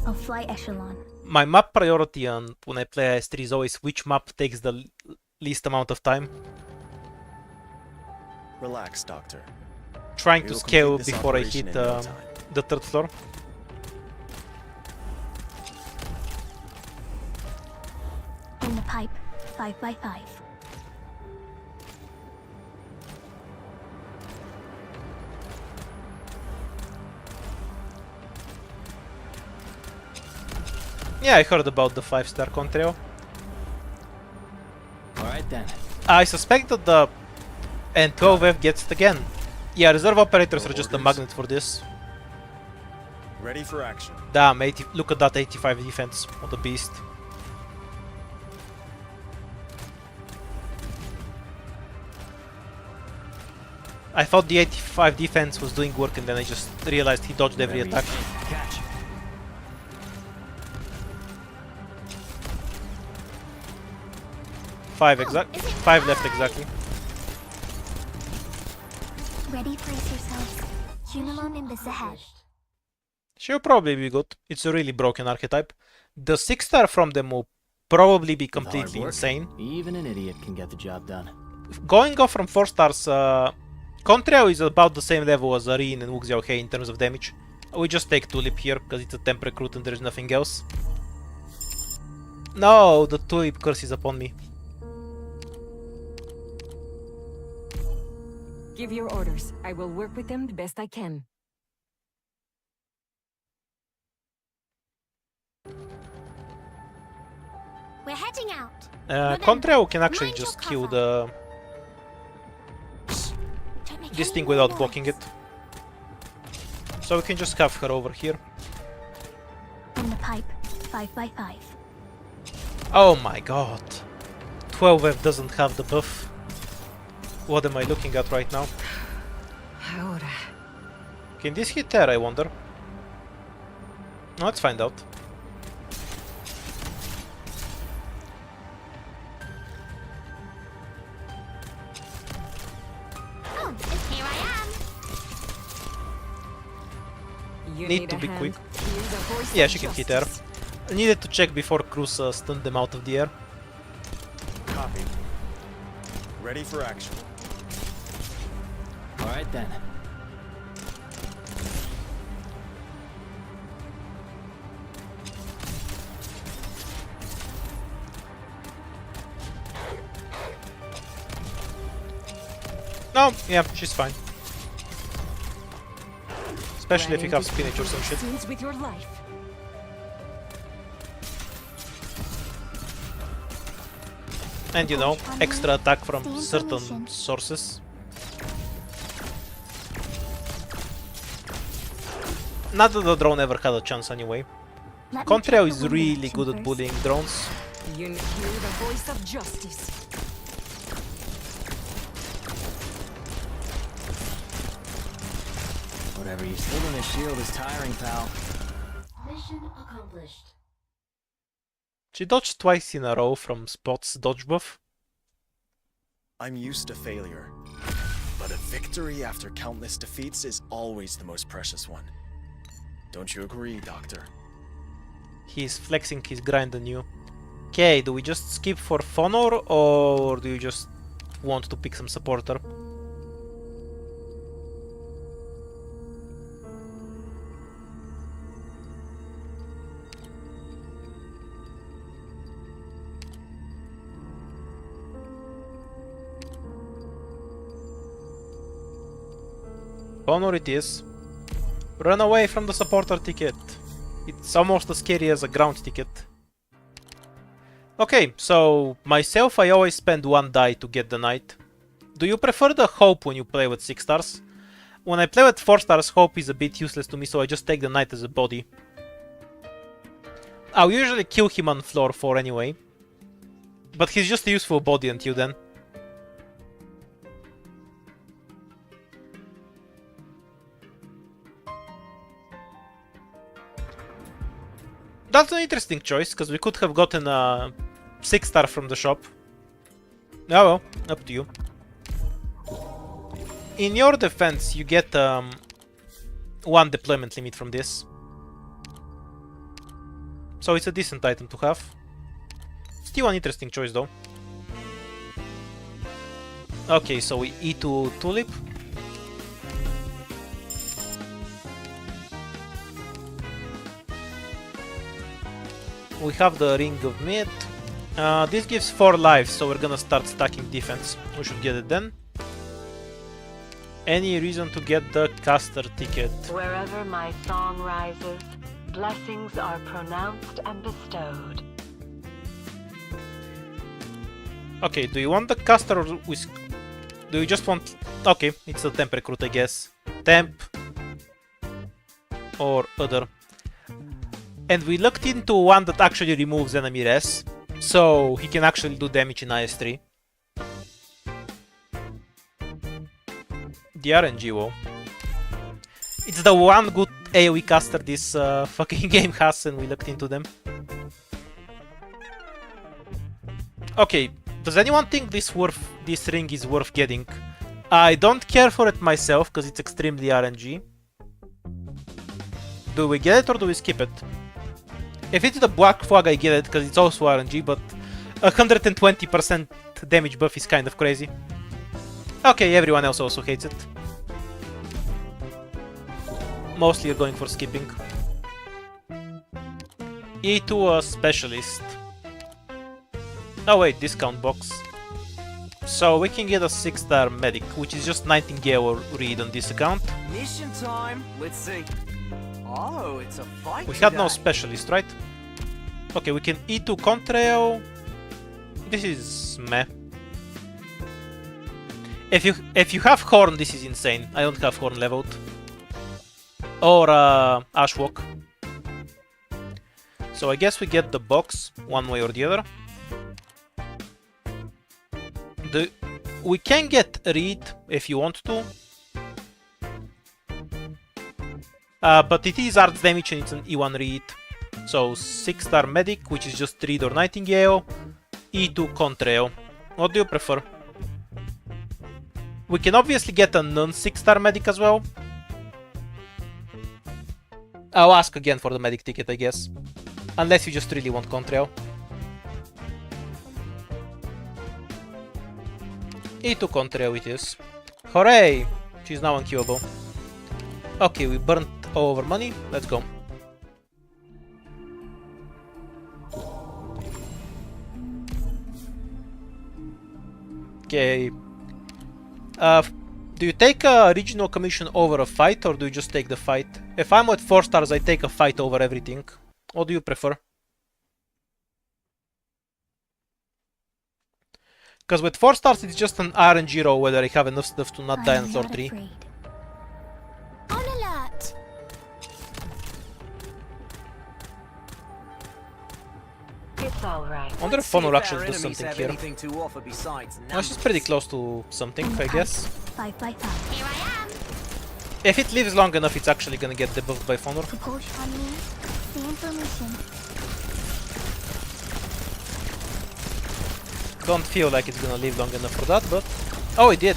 I'll fly Echelon. My map priority when I play IS-3 is always which map takes the least amount of time. Relax, Doctor. Trying We to will scale complete this before I operation hit in no time. the third floor. In the pipe, 5x5. Yeah, I heard about the 5-star Contrail. Alright then. I suspect that the N12F gets it again. Yeah, reserve operators are just a magnet for this. Ready for action. Damn, look at that 85 defense. What a beast. I thought the 85 defense was doing work and then I just realized he dodged every attack. Catch. Five left exactly. Ready, brace yourselves. Junilon Nimbus ahead. She'll probably be good. It's a really broken archetype. The 6-star from them will probably be With hard completely work, insane. Even an idiot can get the job done. Going off from 4 stars, Contrail is about the same level as Areen and Wuxiao Hei in terms of damage. We just take Tulip here because it's a temp recruit and there's nothing else. No, the Tulip curse is upon me. Give your orders. I will work with them the best I can. We're heading out. Contrail can actually mind your just kill cover. Don't make this any thing more without noise. blocking it. So we can just have her over here. In the pipe, 5x5. Oh my god. 12F doesn't have the buff. What am I looking at right now? Ahora. Can this hit her, I wonder? Let's find out. Oh, here I am. You Need to a be hand. quick. Hear the voice Yeah, of she can hit her. justice. I needed to check before Cruz stunned them out of the air. Copy. Ready for action. Alright then. No, yeah, she's fine. Especially if you have Planning to spinach or some shit. scenes with your life. And you know, extra attack from Stay in certain formation. sources. Not that the drone ever had a chance anyway. Let me Contrail check is the wind really direction good at first. bullying drones. You hear the voice of justice. Whatever you say. Holding a shield is tiring, pal. Mission accomplished. She dodged twice in a row from Spot's dodge buff. I'm used to failure. But a victory after countless defeats is always the most precious one. Don't you agree, Doctor? He's flexing his grind on you. Okay, do we just skip for Fonor or do you just want to pick some supporter? Honor it is. Run away from the supporter ticket. It's almost as scary as a ground ticket. Okay, so myself I always spend 1 die to get the knight. Do you prefer the hope when you play with 6 stars? When I play with 4 stars, hope is a bit useless to me, so I just take the knight as a body. I'll usually kill him on floor 4 anyway. But he's just a useful body until then. That's an interesting choice, because we could have gotten a 6-star from the shop. Oh well, up to you. In your defense, you get 1 deployment limit from this. So it's a decent item to have. Still an interesting choice though. Okay, so we E2 Tulip. We have the Ring of Myth. This gives 4 lives, so we're gonna start stacking defense. We should get it then. Any reason to get the caster ticket? Wherever my song rises, blessings are pronounced and bestowed. Okay, do you want the caster or do you just want... Okay, it's a temp recruit, I guess. Temp or other. And we looked into one that actually removes enemy res, so he can actually do damage in IS-3. The RNG WoW. It's the one good AoE caster this fucking game has, and we looked into them. Okay, does anyone think this ring is worth getting? I don't care for it myself, because it's extremely RNG. Do we get it or do we skip it? If it's the Black Flag, I get it, because it's also RNG, but 120% damage buff is kind of crazy. Okay, everyone else also hates it. Mostly you're going for skipping. E2 a specialist. Oh wait, discount box. So we can get a 6-star medic, which is just Nightingale read on this account. Mission time. Let's see. Oh, it's a fight. We had no today. specialist, right? Okay, we can E2 Contrail. This is meh. If you have Horn, this is insane. I don't have Horn leveled. Or Ashwalk. So I guess we get the box one way or the other. We can get Reed if you want to. But it is arts damage and it's an E1 Reed. So 6-star medic, which is just Reed or Nightingale. E2 Contrail. What do you prefer? We can obviously get a non-6-star medic as well. I'll ask again for the medic ticket, I guess. Unless you just really want Contrail. E2 Contrail it is. Hooray! She's now unkillable. Okay, we burnt all our money. Let's go. Okay. Do you take a regional commission over a fight, or do you just take the fight? If I'm at 4 stars, I take a fight over everything. What do you prefer? Because with 4 stars, it's just an RNG roll whether I have enough stuff to not die on floor 3. On alert! It's alright. I wonder if Fonor actually does something here. Well, she's pretty close to something, I guess. 5x5. Here I am. If it lives long enough, it's actually gonna get debuffed by Fonor. Propulsion on me. The information. Don't feel like it's gonna live long enough for that, but... Oh, it did!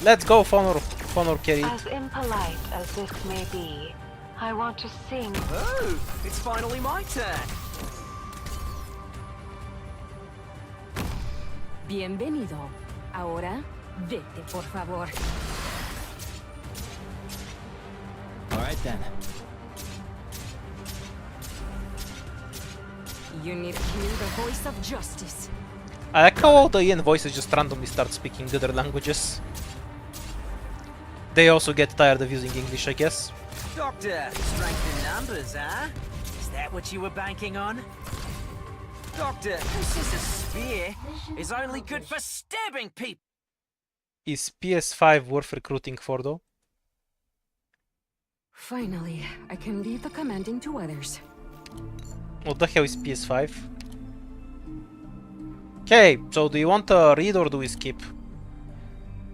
Let's go, Fonor! Fonor carried. As impolite as this may be, I want to sing. Oh, it's finally my turn. Bienvenido. Ahora, vete, por favor. All right then. You need to hear the voice of justice. I like how all the Ian voices just randomly start speaking other languages. They also get tired of using English, I guess. Doctor, strength in numbers, huh? Is that what you were banking on? Doctor, this is a spear. Is only good for stabbing people. Is PS5 worth recruiting for, though? Finally, I can leave the commanding to others. What the hell is PS5? Okay, so do you want a read or do we skip?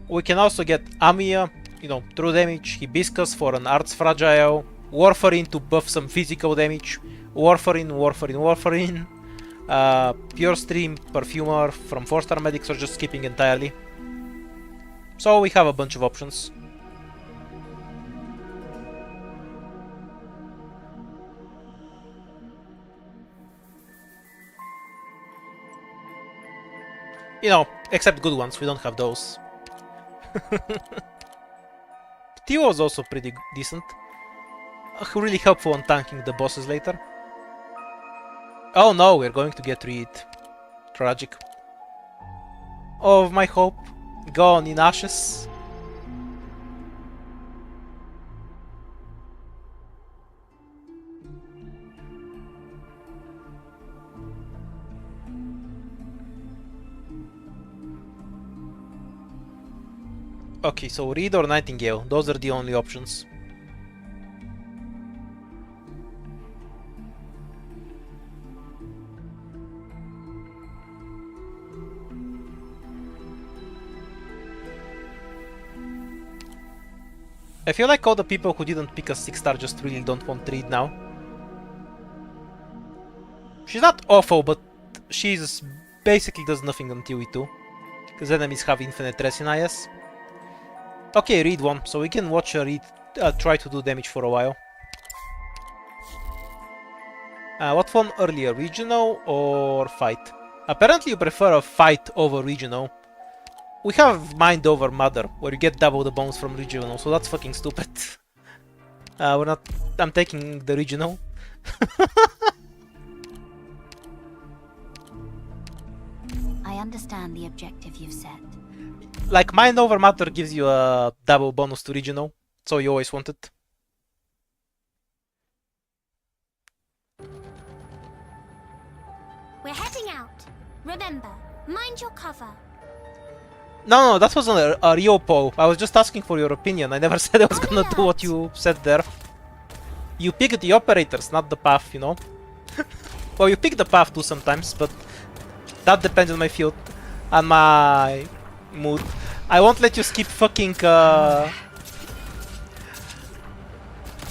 We can also get Amiya, you know, true damage, Hibiscus for an Arts Fragile, Warfarin to buff some physical damage, Warfarin, Pure Stream, Perfumer from 4-star medics, or just skipping entirely. So we have a bunch of options. You know, except good ones, we don't have those. Tio was also pretty decent. Really helpful on tanking the bosses later. Oh no, we're going to get Reed. Tragic. All of my hope gone in ashes. Okay, so Reed or Nightingale, those are the only options. I feel like all the people who didn't pick a 6-star just really don't want Reed now. She's not awful, but she's basically does nothing until E2. Because enemies have infinite res in IS. Okay, Reed won, so we can watch Reed try to do damage for a while. What won earlier, regional or fight? Apparently you prefer a fight over regional. We have Mind over Mother, where you get double the bones from regional, so that's fucking stupid. We're not... I'm taking the regional. I understand the objective you've set. Like, Mind over Matter gives you a double bonus to regional, so you always want it. We're heading out. Remember, mind your cover. No, that wasn't a real poll. I was just asking for your opinion. I never said I was gonna do what you said there. You pick the operators, not the path, you know? Well, you pick the path too sometimes, but that depends on my field and my mood. I won't let you skip fucking...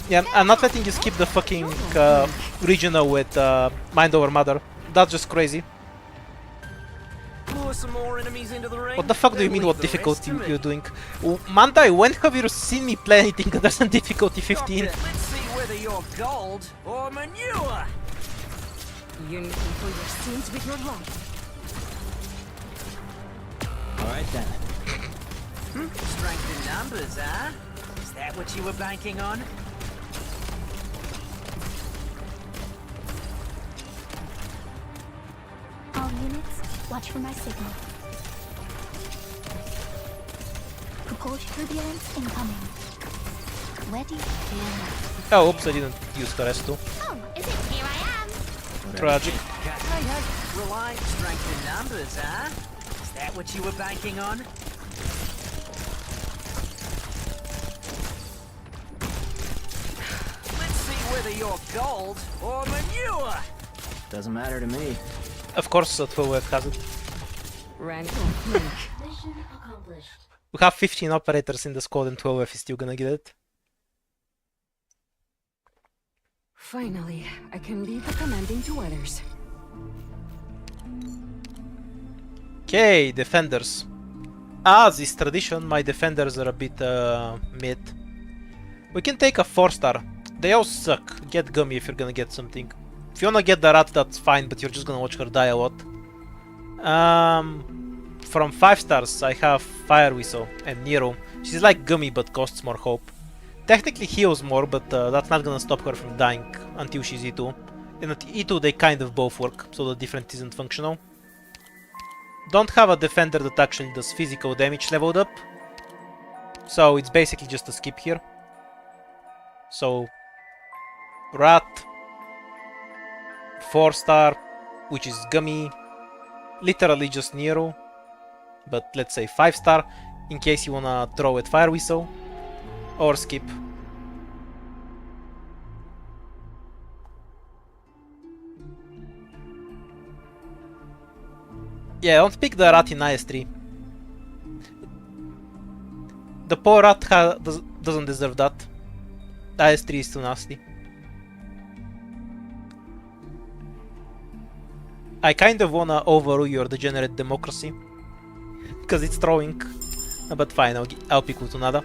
Yeah, I'm not letting you skip the fucking regional with Mind over Mother. That's just crazy. Some more enemies into the ring. What the fuck do you mean what difficulty you're doing? Mandai, when have you seen me play anything other than difficulty 15? Let's see whether you're gold or manure. You need to for your sins with your life. Alright then. Strength in numbers, huh? Is that what you were banking on? All units, watch for my signal. Propulsion turbulence incoming. Ready? Oh, oops, I didn't use the rest too. Oh, is it? Here I am. Tragic. Relying strength in numbers, huh? Is that what you were banking on? Let's see whether you're gold or manure. Doesn't matter to me. Of course, 12F has it. Random link. We have 15 operators in the squad and 12F is still gonna get it. Finally, I can leave the commanding to others. Okay, defenders. As is tradition, my defenders are a bit mid. We can take a 4-star. They all suck. Get Gummy if you're gonna get something. If you wanna get the rat, that's fine, but you're just gonna watch her die a lot. From 5 stars, I have Fire Whistle and Nero. She's like Gummy, but costs more hope. Technically heals more, but that's not gonna stop her from dying until she's E2. And at E2 they kind of both work, so the difference isn't functional. Don't have a defender that actually does physical damage leveled up. So it's basically just a skip here. So... Rat... 4-star, which is Gummy. Literally just Nero. But let's say 5-star, in case you wanna throw at Fire Whistle. Or skip. Yeah, don't pick the rat in IS3. The poor rat doesn't deserve that. IS-3 is too nasty. I kind of wanna overrule your degenerate democracy. Because it's throwing. But fine, I'll pick Utunada.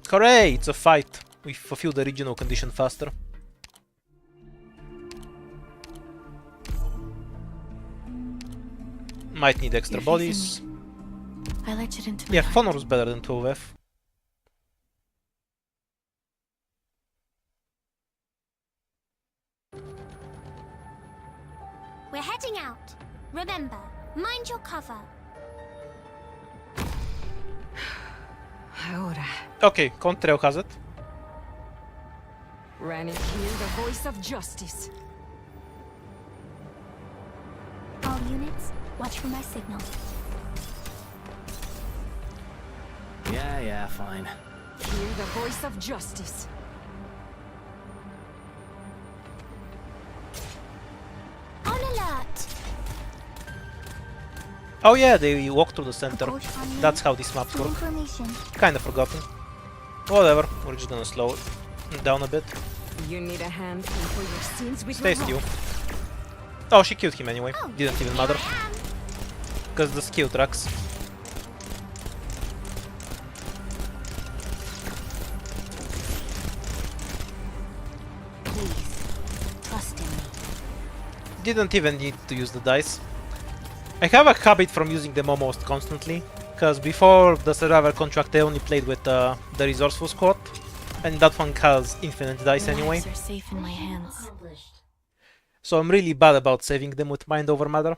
Hooray! It's a fight. We fulfill the regional condition faster. Might need extra bodies. I let you into Yeah, Honor's better than 12F. We're heading out. Remember, mind your cover. Ahora. Okay, Contreo has it. Rannick, hear the voice of justice. All units, watch for my signal. Yeah, fine. Hear the voice of justice. On alert! Oh yeah, they walk through the center. Approach on That's how these maps Good work. information. Kinda forgotten. Whatever, we're just gonna slow it down a bit. You need a hand for your sins with Stay your still. rock. Oh, she killed him anyway. Oh, Didn't even here matter. I am. Because the skill tracks. Please, trust in me. Didn't even need to use the dice. I have a habit from using them almost constantly. Because before the survivor contract I only played with the resourceful squad. And that one has infinite dice Your anyway. lives are safe in my hands. So I'm really bad about saving them with mind over matter.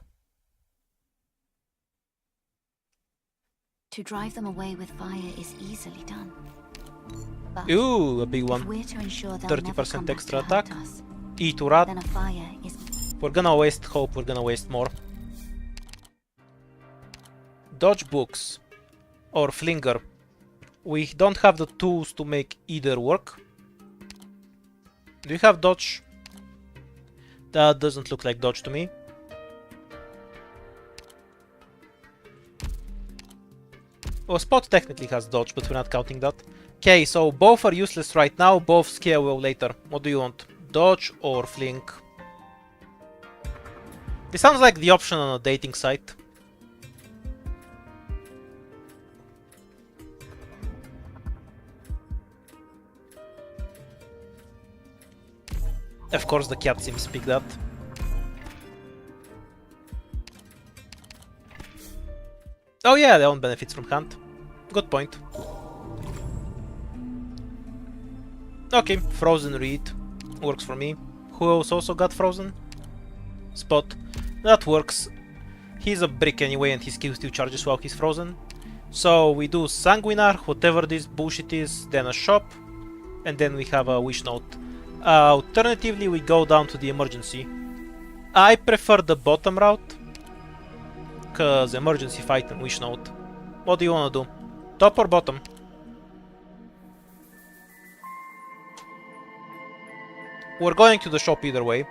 To drive them away with fire is easily done. But Ooh, a big if one. we're to ensure they'll 30% never come back extra to hurt attack. us, E to rat. then a fire is... We're gonna waste hope, we're gonna waste more. Dodge books. Or flinger. We don't have the tools to make either work. Do you have dodge? That doesn't look like dodge to me. Well, Spot technically has dodge, but we're not counting that. Okay, so both are useless right now, both scale well later. What do you want? Dodge or fling? This sounds like the option on a dating site. Of course the cat sims pick that. Oh yeah, they own benefits from hunt. Good point. Okay, Frozen Reed. Works for me. Who else also got Frozen? Spot. That works. He's a brick anyway and his skill still charges while he's frozen. So we do Sanguinar, whatever this bullshit is, then a shop, and then we have a wish note. Alternatively, we go down to the emergency. I prefer the bottom route, cause emergency fight and wish note. What do you wanna do? Top or bottom? We're going to the shop either way.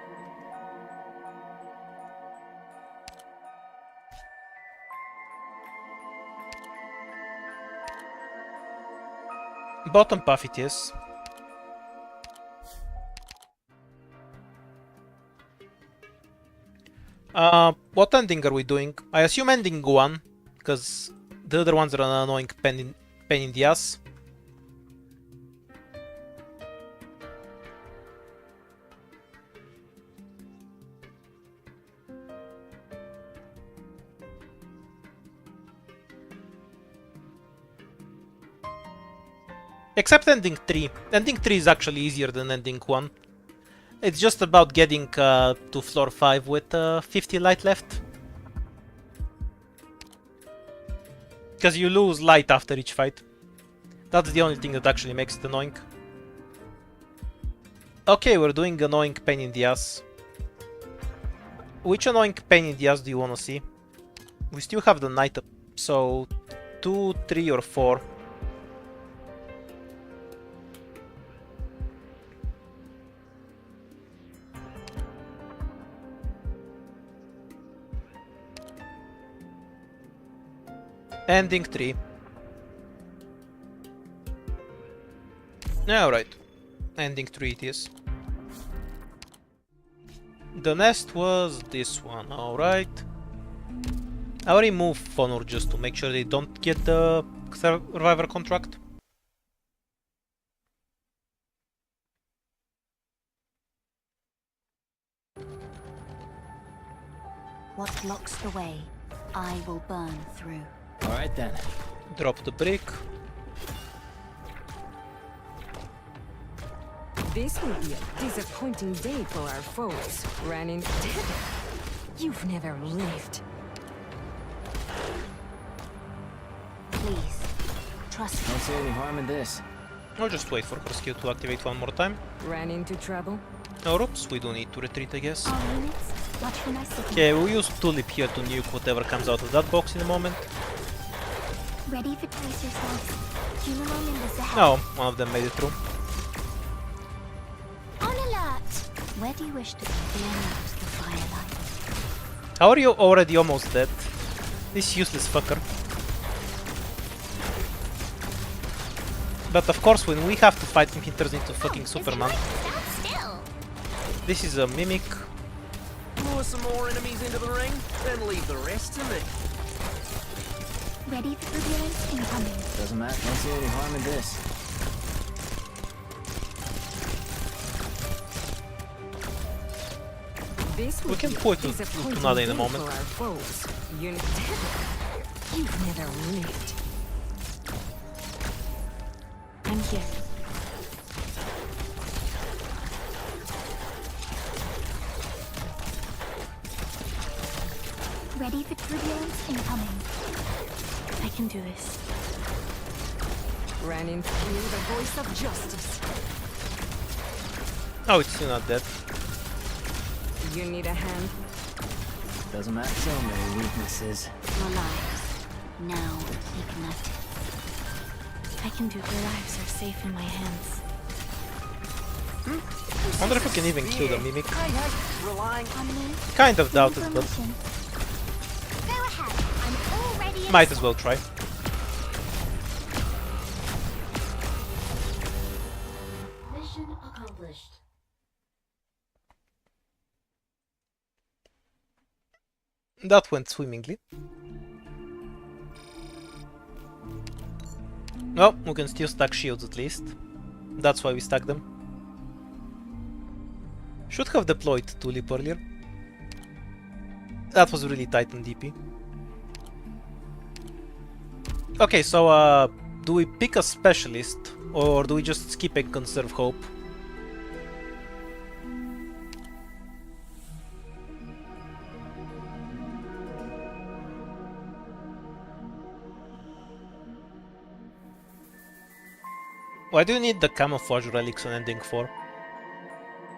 Bottom path it is. What ending are we doing? I assume ending 1, because the other ones are an annoying pain in the ass. Except ending 3. Ending 3 is actually easier than ending 1. It's just about getting to floor 5 with 50 light left. Because you lose light after each fight. That's the only thing that actually makes it annoying. Okay, we're doing annoying pain in the ass. Which annoying pain in the ass do you want to see? We still have the knight up, so 2, 3 or 4. Ending 3. Alright. Ending 3 it is. The nest was this one, alright. I already moved Fonor just to make sure they don't get the survivor contract. What blocks the way, I will burn through. Alright then. Drop the brick. This will be a disappointing day for our foes. Ran into tether. You've never lived. Please, trust me. Don't see any harm in this. I'll just wait for her skill to activate one more time. Ran into trouble. Or oops, we do need to retreat, I guess. All units, watch for my signal. Okay, we'll use Tulip here to nuke whatever comes out of that box in a moment. Ready to brace yourselves. Junimon in this ahead. No, one of them made it through. On alert! Where do you wish to be? Fear not the firelight. How are you already almost dead? This useless fucker. But of course, when we have to fight him, he turns into fucking Superman. Stand still. This is a mimic. Lure some more enemies into the ring, then leave the rest to me. Ready for turbulence incoming. Doesn't matter. Don't see any harm in this. This will We can be a point to disappointing Nada in a day moment. for our foes. You've never lived. I'm here. Ready for turbulence incoming. I can do this. Ran into you, the voice of justice. Oh, it's still not dead. You need a hand? Doesn't matter. So many weaknesses. Your lives, now ignited. I can do. Your lives are safe in my hands. I wonder if we can even kill the mimic. Hey, relying On me. Kind of doubt it, but Information. Go ahead. I'm already in. might as well try. Mission accomplished. That went swimmingly. Well, we can still stack shields at least. That's why we stack them. Should have deployed Tulip earlier. That was really tight on DP. Okay, so do we pick a specialist or do we just skip and conserve hope? Why do you need the camouflage relics on ending 4?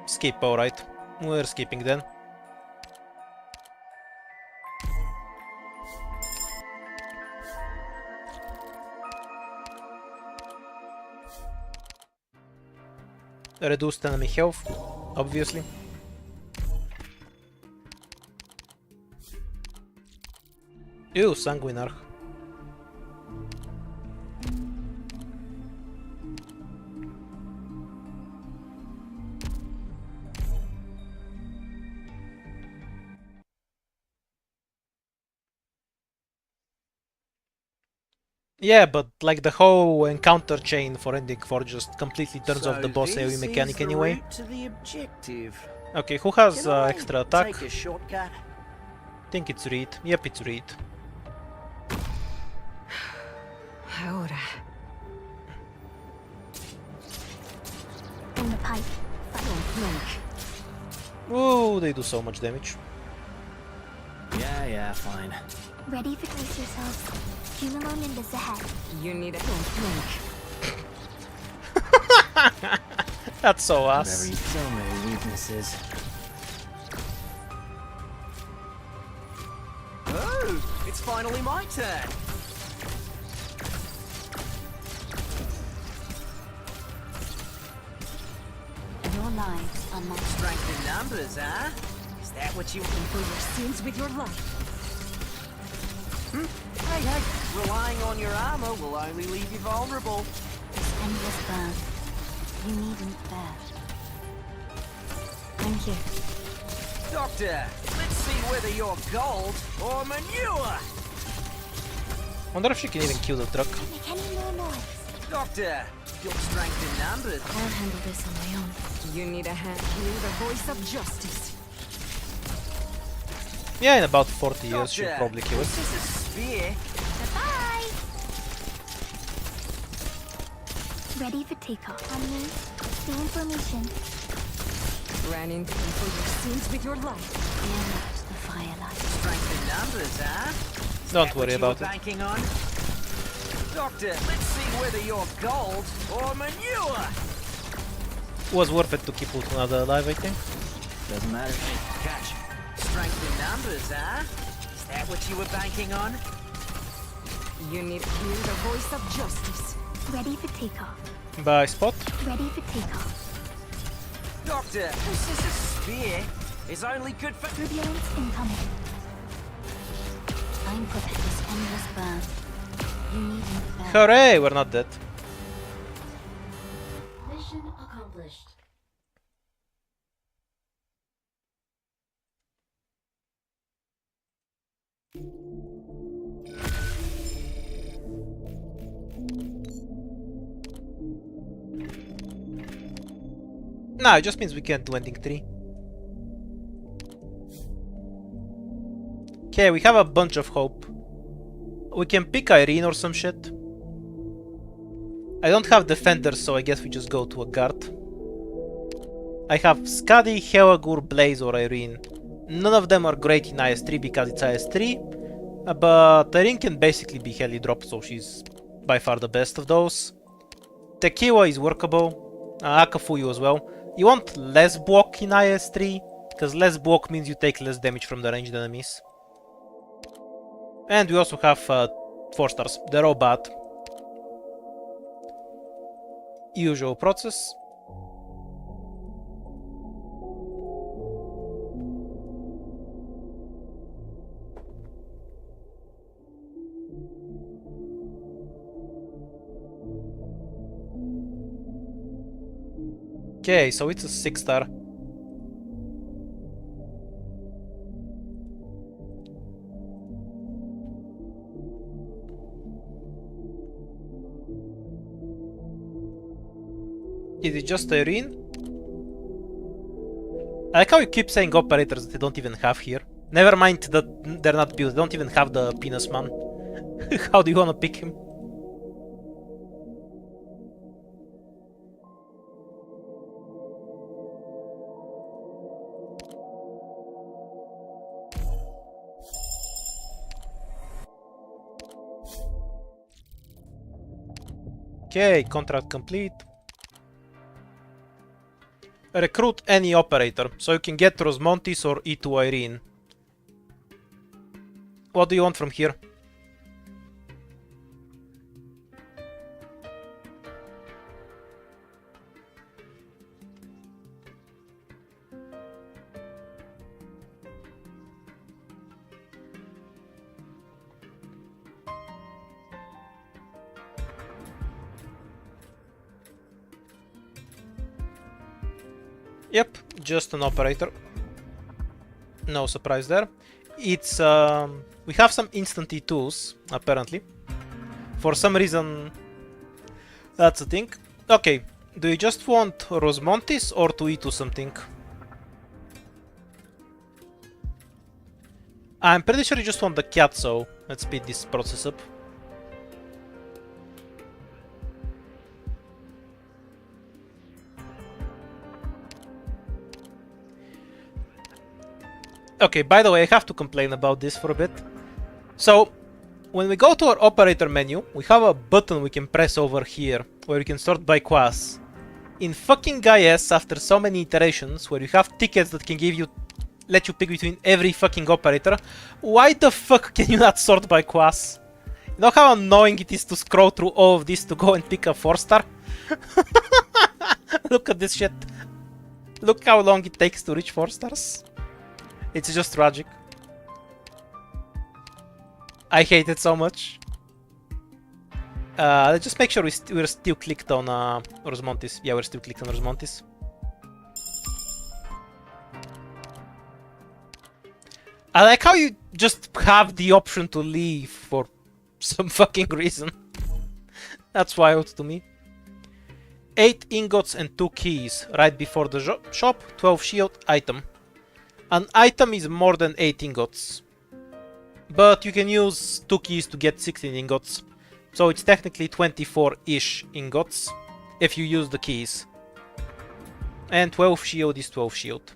Skip, alright. We're skipping then. Reduced enemy health, obviously. Ew, Sanguinarch. Yeah, but like the whole encounter chain for ending 4 just completely turns off the boss AoE mechanic anyway. To the objective. Okay, who has Can I extra attack? Take a shortcut. Think it's Reed. Yep, it's Reed. Ahora. In the pipe. Don't blink. Ooh, they do so much damage. Yeah, fine. Ready for brace yourselves. Junimon in this ahead. You need a don't blink. That's so us. So many weaknesses. Oh, it's finally my turn. Your lives are not Strength in numbers, huh? Is that what you For your sins with your life. Hey, relying on your armor will only leave you vulnerable. this endless burn. You needn't bear. I'm here. Doctor, let's see whether you're gold or manure! Wonder if she can even kill the truck. Make any more noise. Doctor, your strength in numbers. I'll handle this on my own. You need a hand here, the voice of justice. Yeah, in about 40 years she'll Doctor, probably kill it. this is a spear. Bye. Ready for takeoff. On me. Stay in formation. Running for your sins with your life. Fear not the firelight. Strength in numbers, huh? Is Don't that worry what you about were it. banking on? Doctor, let's see whether you're gold or manure! It was worth it to keep Ultranada alive, I think. Doesn't matter. Catch. Strength in numbers, huh? Is that what you were banking on? You need to hear the voice of justice. Ready for takeoff. Bye, Spot. Ready for takeoff. Doctor, this is a spear. Is only good for... Turbulence incoming. I'm prepared this endless burn. You needn't bear. Hooray, we're not dead. Mission accomplished. Nah, it just means we can't do ending 3. Okay, we have a bunch of hope. We can pick Irene or some shit. I don't have defenders, so I guess we just go to a guard. I have Skadi, Helagur, Blaze or Irene. None of them are great in IS-3 because it's IS-3. But Irene can basically be heli drop, so she's by far the best of those. Tequila is workable. Akafuyu as well. You want less block in IS-3, because less block means you take less damage from the ranged enemies. And we also have 4 stars. They're all bad. Usual process. Okay, so it's a 6 star. Is it just Irene? I like how you keep saying operators that they don't even have here. Never mind that they're not built, they don't even have the penis man. How do you wanna pick him? Okay, contract complete. Recruit any operator, so you can get Rosmontis or E2 Irene. What do you want from here? Yep, just an operator. No surprise there. It's we have some instant E2s, apparently. For some reason, that's a thing. Okay, do you just want Rosmontis or to E2 something? I'm pretty sure you just want the cat, so let's speed this process up. Okay, by the way, I have to complain about this for a bit. So, when we go to our operator menu, we have a button we can press over here, where we can sort by class. In fucking IS, after so many iterations, where you have tickets that can let you pick between every fucking operator, why the fuck can you not sort by class? You know how annoying it is to scroll through all of this to go and pick a 4-star? Look at this shit. Look how long it takes to reach 4 stars. It's just tragic. I hate it so much. Let's just make sure we're still clicked on Rosmontis. Yeah, we're still clicked on Rosmontis. I like how you just have the option to leave for some fucking reason. That's wild to me. 8 ingots and 2 keys right before the shop. 12 shield, item. An item is more than 8 ingots. But you can use 2 keys to get 16 ingots. So it's technically 24-ish ingots if you use the keys. And 12 shield is 12 shield.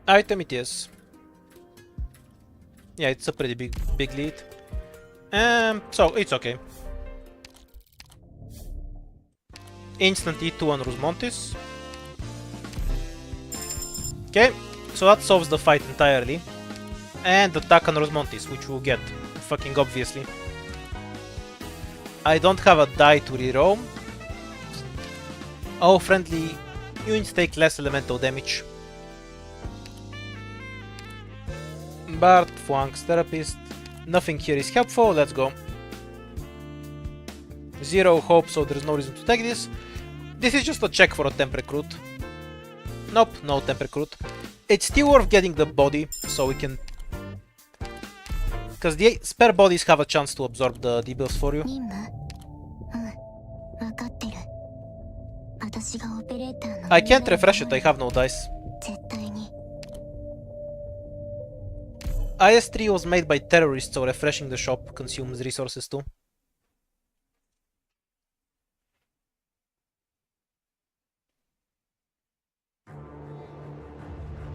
Item it is. Yeah, it's a pretty big lead. So it's okay. Instant E2 on Rosmontis. Okay, so that solves the fight entirely. And attack on Rosmontis, which we'll get, fucking obviously. I don't have a die to reroam. Oh, friendly units take less elemental damage. Bard, Flanks, Therapist. Nothing here is helpful, let's go. 0 hope, so there's no reason to take this. This is just a check for a temp recruit. Nope, no temp recruit. It's still worth getting the body, so we can... because the spare bodies have a chance to absorb the debuffs for you. I can't refresh it, I have no dice. IS-3 was made by terrorists, so refreshing the shop consumes resources too.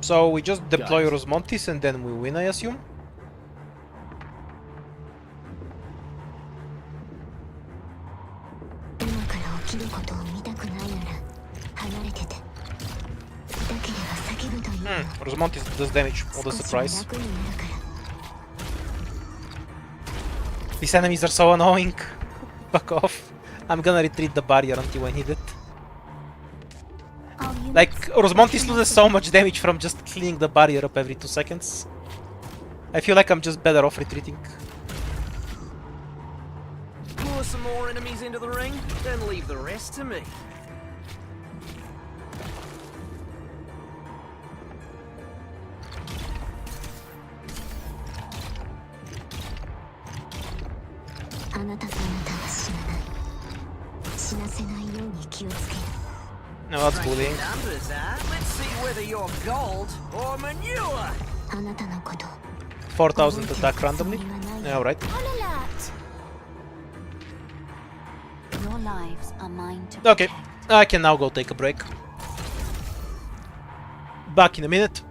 So we just deploy Rosmontis and then we win, I assume? Rosmontis does damage, what a surprise. These enemies are so annoying. Fuck off. I'm gonna retreat the barrier until I need it. Like, Rosmontis loses so much damage from just cleaning the barrier up every 2 seconds. I feel like I'm just better off retreating. Pour some more enemies into the ring, then leave the rest to me. No, that's bullying. Numbers, huh? Let's see whether you're gold or manure. 4000 attack randomly? Yeah, alright. Your lives are mine to Okay, I can now go take a break. Back in a minute.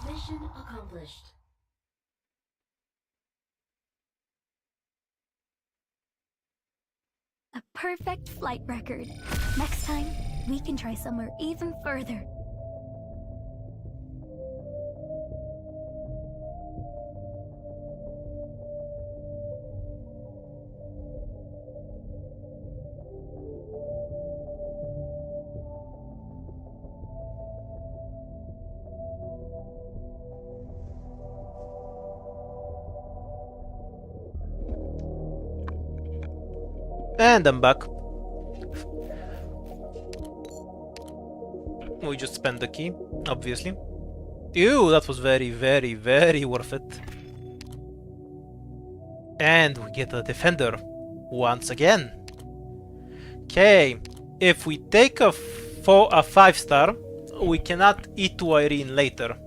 Mission accomplished. A perfect flight record. Next time, we can try somewhere even further. And I'm back. We just spent the key, obviously. Ew, that was very, very, very worth it. And we get a defender once again. Okay, if we take a 5-star, we cannot E2 Irene later.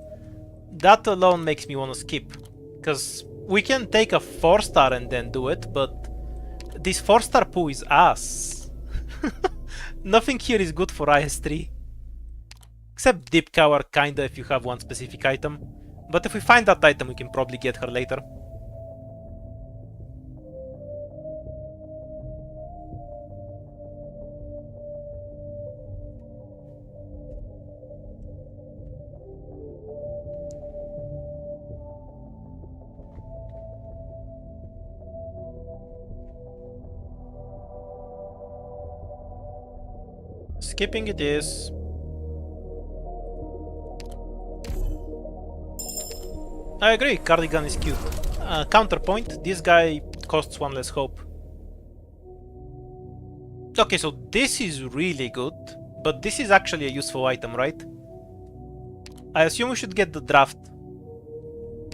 That alone makes me want to skip, because we can take a 4-star and then do it, but this 4-star poo is ass. Nothing here is good for IS3. Except Deep Cower, kinda, if you have one specific item. But if we find that item, we can probably get her later. Skipping it is. I agree, Cardigan is cute. Counterpoint, this guy costs 1 less hope. Okay, so this is really good, but this is actually a useful item, right? I assume we should get the draft.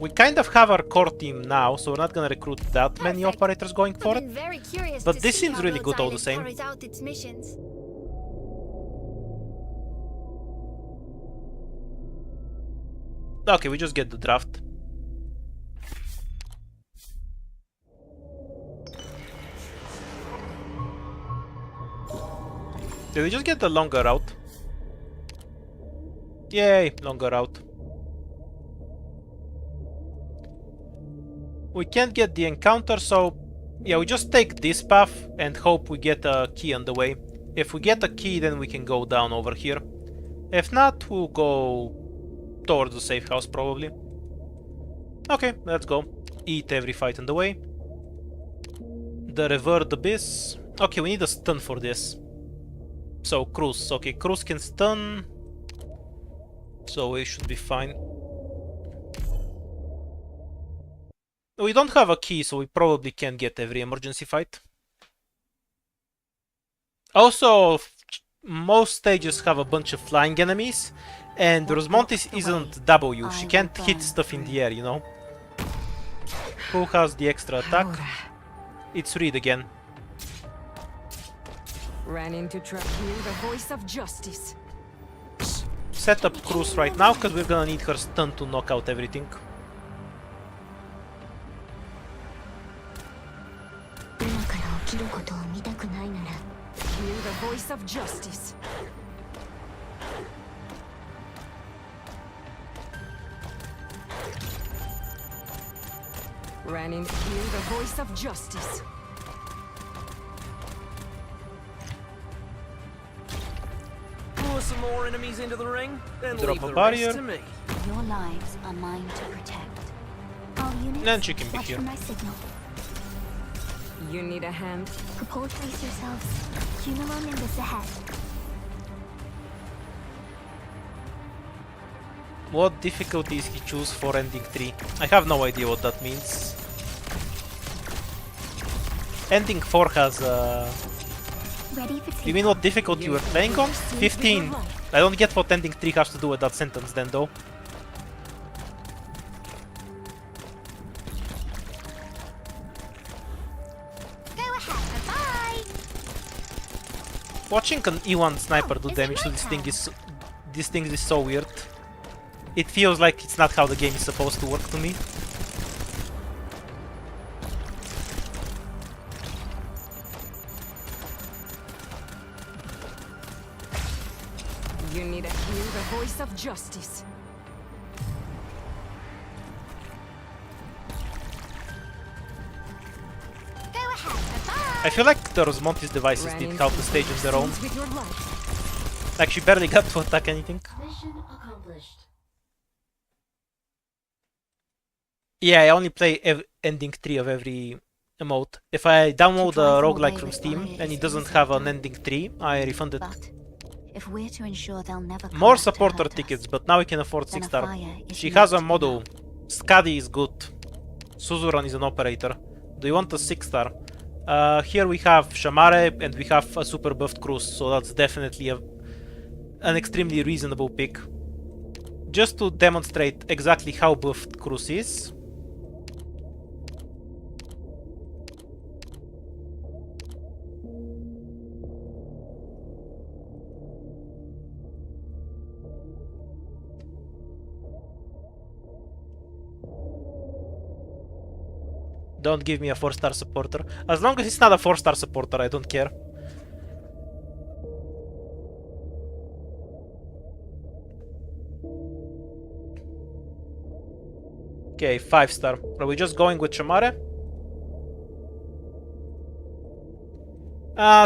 We kind of have our core team now, so we're not gonna recruit that many operators going for it. But this seems really good all the same. Okay, we just get the draft. Did we just get the longer route? Yay, longer route. We can't get the encounter, so yeah, we just take this path and hope we get a key on the way. If we get a key, then we can go down over here. If not, we'll go towards the safe house, probably. Okay, let's go. Eat every fight on the way. The Revered Abyss. Okay, we need a stun for this. So, Cruz. Okay, Cruz can stun. So we should be fine. We don't have a key, so we probably can't get every emergency fight. Also, most stages have a bunch of flying enemies, and Rosmontis isn't W. She can't hit stuff in the air, you know? Who has the extra attack? It's Reed again. Ran into trap. Hear the voice of justice. Set up Cruz right now, because we're gonna need her stun to knock out everything. Hear the voice of justice. Ran in. Hear the voice of justice. Lure some more enemies into the ring, then Drop leave a the barrier. rest to me. Your lives are mine to protect. All units, Then she can be watch here. for my signal. You need a hand. Propel, brace yourselves. Cumulon Nimbus ahead. What difficulties he choose for ending 3? I have no idea what that means. Ending 4 has Ready for Do you mean what difficulty you were playing on? 15. I don't get what ending 3 has to do with that sentence then though. Go ahead, bye. Watching an E1 sniper do damage to this thing is so weird. It feels like it's not how the game is supposed to work to me. You need to hear the voice of justice. Go ahead, bye. I feel like the Rosmontis devices Ran did into half the stage on their own. with your life. Like she barely got to attack anything. Mission accomplished. Yeah, I only play ending 3 of every emote. If I download a roguelike from Steam and it doesn't have an ending 3, I refund it. But if we're to ensure they'll never come More back to supporter hurt us, tickets, but now we can afford then a 6-star. fire is She not has a enough. model. Skadi is good. Suzuran is an operator. Do you want a 6-star? Here we have Shamare and we have a super buffed Cruz, so that's definitely an extremely reasonable pick. Just to demonstrate exactly how buffed Cruz is. Don't give me a 4-star supporter. As long as it's not a 4-star supporter, I don't care. Okay, 5-star. Are we just going with Shamare?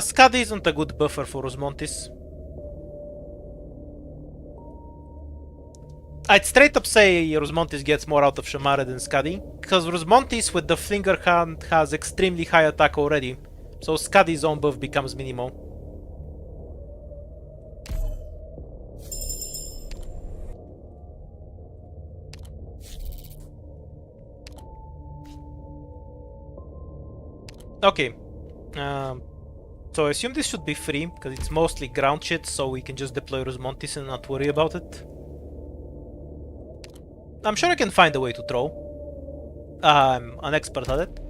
Skadi isn't a good buffer for Osmontis. I'd straight up say Rosmontis gets more out of Shamare than Skadi, because Rosmontis with the Flinger Hand has extremely high attack already, so Skadi's own buff becomes minimal. Okay, so I assume this should be free, because it's mostly ground shit, so we can just deploy Rosmontis and not worry about it. I'm sure I can find a way to throw. I'm an expert at it.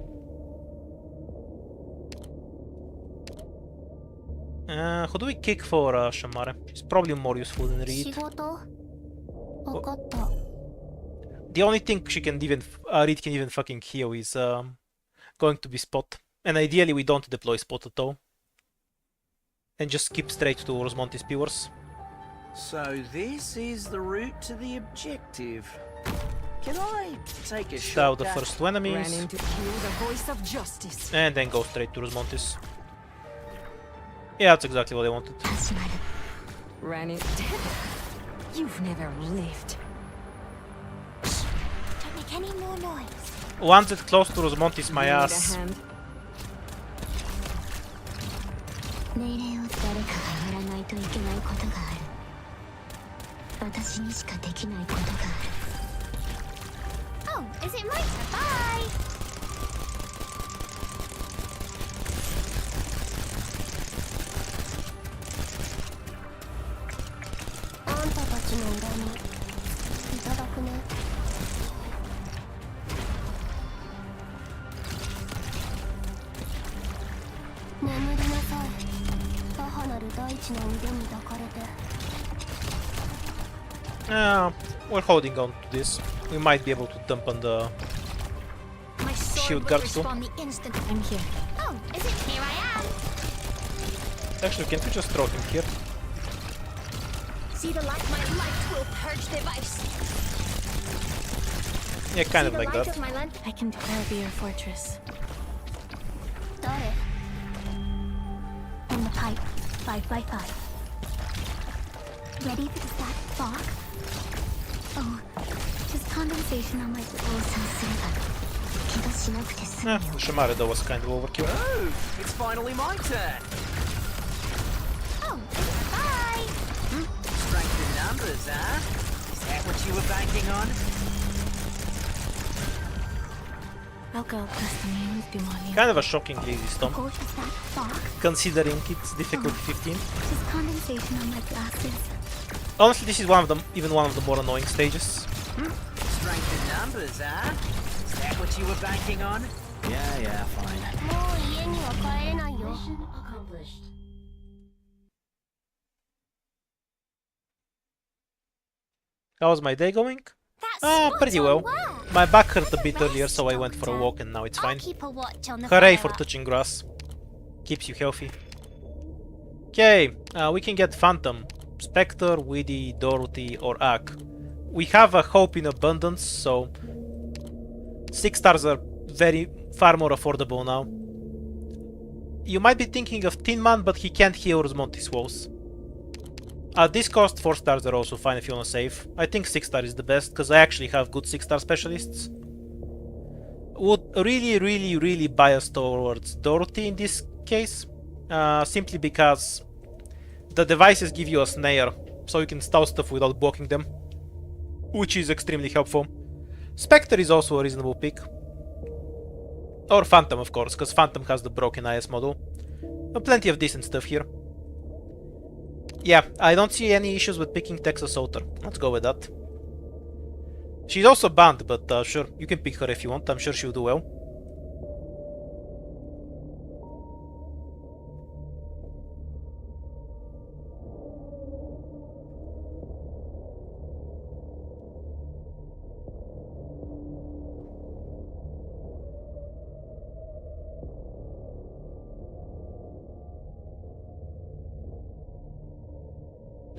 Who do we kick for Shamare? It's probably more useful than Reed. 仕事わかった。 The only thing she can even Reed can even fucking heal is going to be Spot. And ideally we don't deploy Spot at all. And just skip straight to Rosmontis Pewers. So this is the route to the objective. Can I take a Style shot? the first two Ran enemies. in to hear the voice of justice. And then go straight to Rosmontis. Yeah, that's exactly what I wanted. 始まる。 Ran in. You've never lived. Don't make any more noise. Once it's close to Rosmontis, my Need a ass. hand? 命令を誰かがやらないといけないことがある。私にしかできないことがある。 Oh, is it my turn? Bye! あんたたちの恨みいただくね。眠りなさい。母なる大地の腕に抱かれて。 We're holding on to this. We might be able to dump on the My sword Shield will guards too. respond the instant I'm here. Oh, is it here I am? Actually, can't we just throw him here? See the light, my light will purge the vice. Yeah, kind of See the like light that. of my lamp? I can declare be your fortress. 誰 On the pipe, 5x5. Ready for the stack fog? Oh, just condensation on my... 応戦すれば怪我しなくて済むよ。 Shamare though was kind of overkill. Oh, it's finally my turn. Oh, bye! Strength in numbers, huh? Is that what you were banking on? I'll go plus the names demonian. Kind of a shockingly easy stomp, Go to stack fog? considering its difficulty 15. Just condensation on my glasses. Honestly, this is one of the even one of the more annoying stages. Strength in numbers, huh? Is that what you were banking on? Yeah, fine. もう家には帰れないよ。 How was my day going? That's Pretty well. My back hurt a bit earlier, so I went for a walk and now it's I'll fine. keep a watch on the Hooray fire for up. touching grass. Keeps you healthy. Okay, we can get Phantom, Spectre, Weedy, Dorothy, or Ak. We have a Hope in abundance, so 6 stars are far more affordable now. You might be thinking of Tin Man, but he can't heal Rosmontis woes. At this cost, 4 stars are also fine if you wanna save. I think 6 star is the best, because I actually have good 6 star specialists. Would really bias towards Dorothy in this case, simply because the devices give you a snare, so you can stall stuff without blocking them, which is extremely helpful. Spectre is also a reasonable pick. Or Phantom, of course, because Phantom has the broken IS model. Plenty of decent stuff here. Yeah, I don't see any issues with picking Texas Otter. Let's go with that. She's also banned, but sure, you can pick her if you want. I'm sure she'll do well.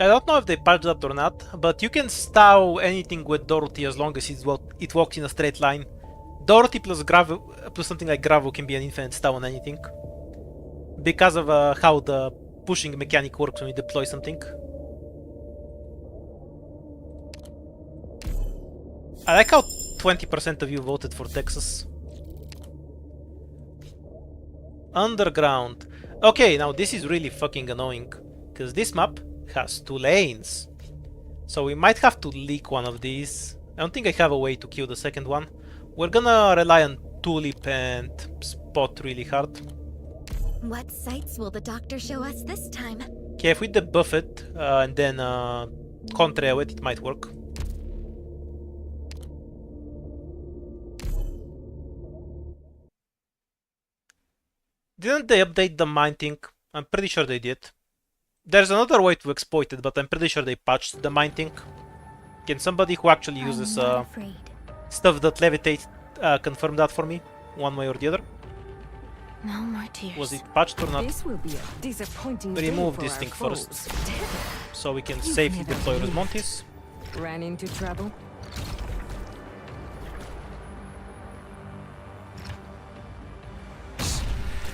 I don't know if they patched that or not, but you can stow anything with Dorothy as long as it walks in a straight line. Dorothy plus plus something like Gravu can be an infinite stow on anything. Because of how the pushing mechanic works when you deploy something. I like how 20% of you voted for Texas. Underground. Okay, now this is really fucking annoying. Because this map has 2 lanes. So we might have to leak one of these. I don't think I have a way to kill the second one. We're gonna rely on Tulip and Spot really hard. What sights will the doctor show us this time? Okay, if we debuff it and then contra it, it might work. Didn't they update the mine thing? I'm pretty sure they did. There's another way to exploit it, but I'm pretty sure they patched the mine thing. Can somebody who actually uses stuff that levitate confirm that for me? One way or the other? No more tears. Was it patched or not? This will be a disappointing day Remove for this our thing foes. first. So we can safely deploy Rosmontis. Ran into trouble.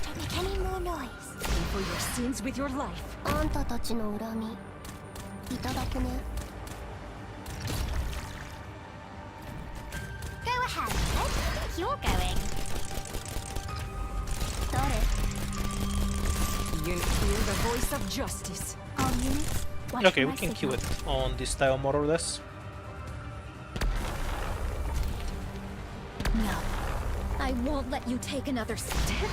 Don't make any more noise. Pay for your sins with your life. あんたたちの恨みいただくね。Go ahead. I think you're going. 誰 You hear the voice of justice. All units, watch Okay, my we can kill signal. it on this tile more or less. No. I won't let you take another step.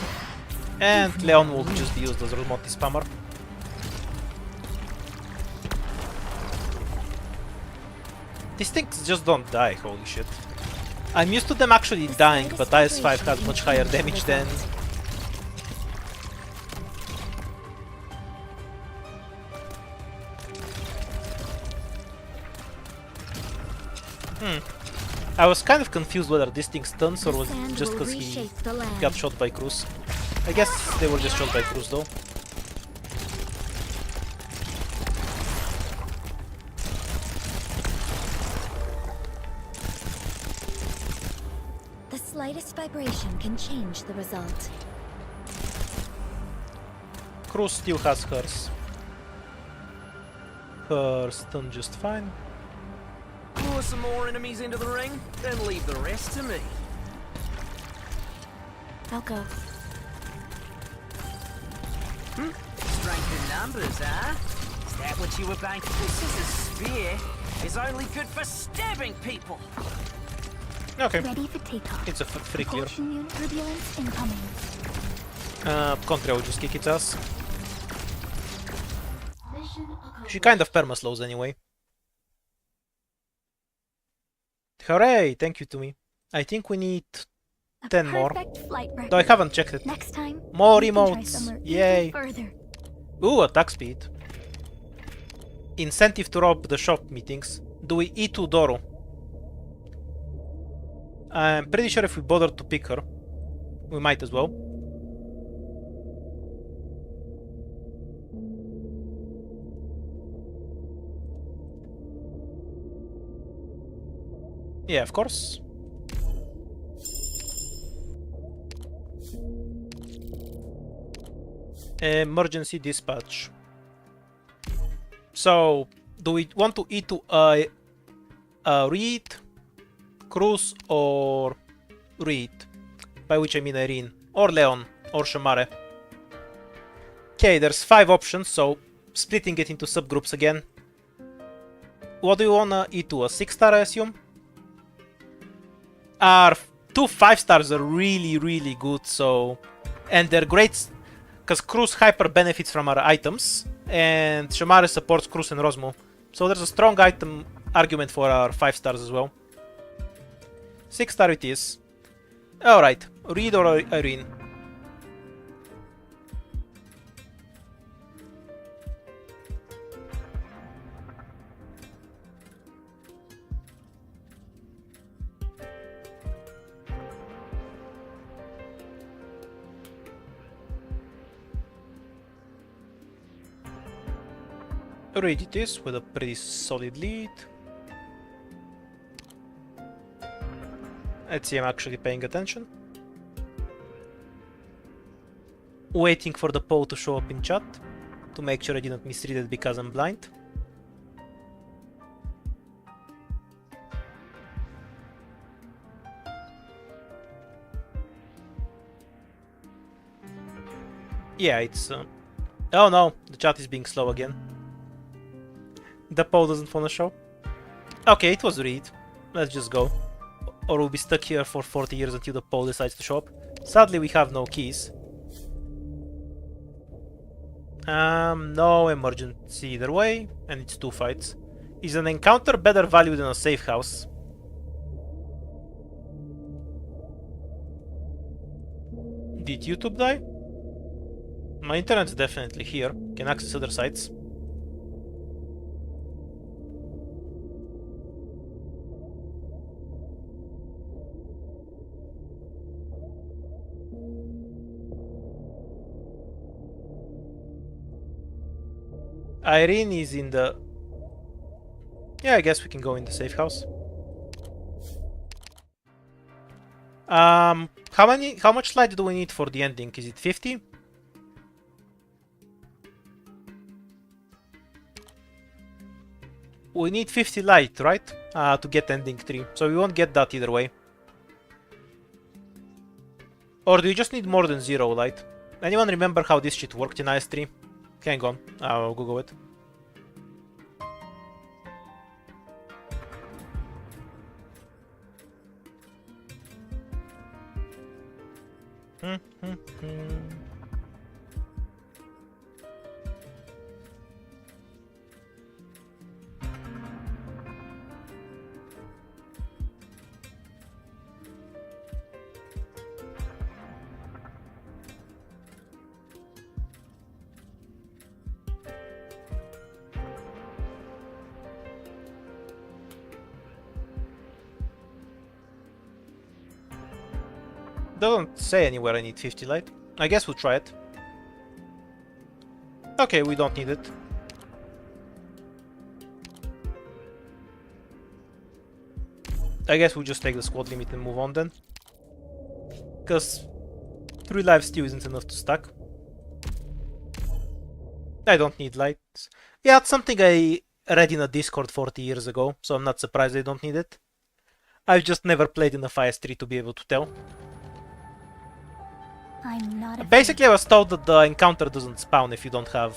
And Leon will just be used as Rosmontis spammer. These things just don't die, holy shit. I'm used to them actually dying, but IS-5 has much higher damage than... I was kind of confused whether this thing stuns or was it just because he got shot by Cruz. I guess they were just shot by Cruz though. The slightest vibration can change the result. Cruz still has hers. Her stun just fine. Lure some more enemies into the ring, then leave the rest to me. I'll go. Strength in numbers, huh? Is that what you were banking? This is a spear. Is only good for stabbing people. Okay, Ready for takeoff. it's a free clear. Propulsion unit turbulence incoming. Contra will just kick its ass. She kind of perma-slows anyway. Hooray! Thank you to me. I think we need A 10 more. perfect flight record. Though I haven't checked it. Next time, More we can try emotes. somewhere Yay. even further. Ooh, attack speed. Incentive to rob the shop meetings. Do we E2 Doru? I'm pretty sure if we bother to pick her, we might as well. Yeah, of course. Emergency dispatch. So, do we want to E2 Reed, Cruz, or Reed? By which I mean Irene, or Leon, or Shamare. Okay, there's 5 options, so splitting it into subgroups again. What do you wanna E2? A 6-star, I assume? Our 2 5-stars are really good, so... And they're great, because Cruz hyper benefits from our items, and Shamare supports Cruz and Rosmo. So there's a strong item argument for our 5-stars as well. 6-star it is. Alright, Reed or Irene? Read it is with a pretty solid lead. Let's see, I'm actually paying attention. Waiting for the poll to show up in chat to make sure I didn't misread it because I'm blind. Yeah, it's... Oh no, the chat is being slow again. The poll doesn't wanna show. Okay, it was read. Let's just go. Or we'll be stuck here for 40 years until the poll decides to show up. Sadly, we have no keys. No emergency either way, and it's 2 fights. Is an encounter better value than a safe house? Did YouTube die? My internet's definitely here. Can access other sites. Irene is in the... Yeah, I guess we can go in the safe house. How much light do we need for the ending? Is it 50? We need 50 light, right? To get ending 3. So we won't get that either way. Or do you just need more than 0 light? Anyone remember how this shit worked in IS3? Hang on, I'll Google it. Doesn't say anywhere I need 50 light. I guess we'll try it. Okay, we don't need it. I guess we'll just take the squad limit and move on then. Because 3 lives still isn't enough to stack. I don't need lights. Yeah, it's something I read in a Discord 40 years ago, so I'm not surprised I don't need it. I've just never played enough IS3 to be able to tell. I'm not Basically, I was told that the encounter doesn't spawn if you don't have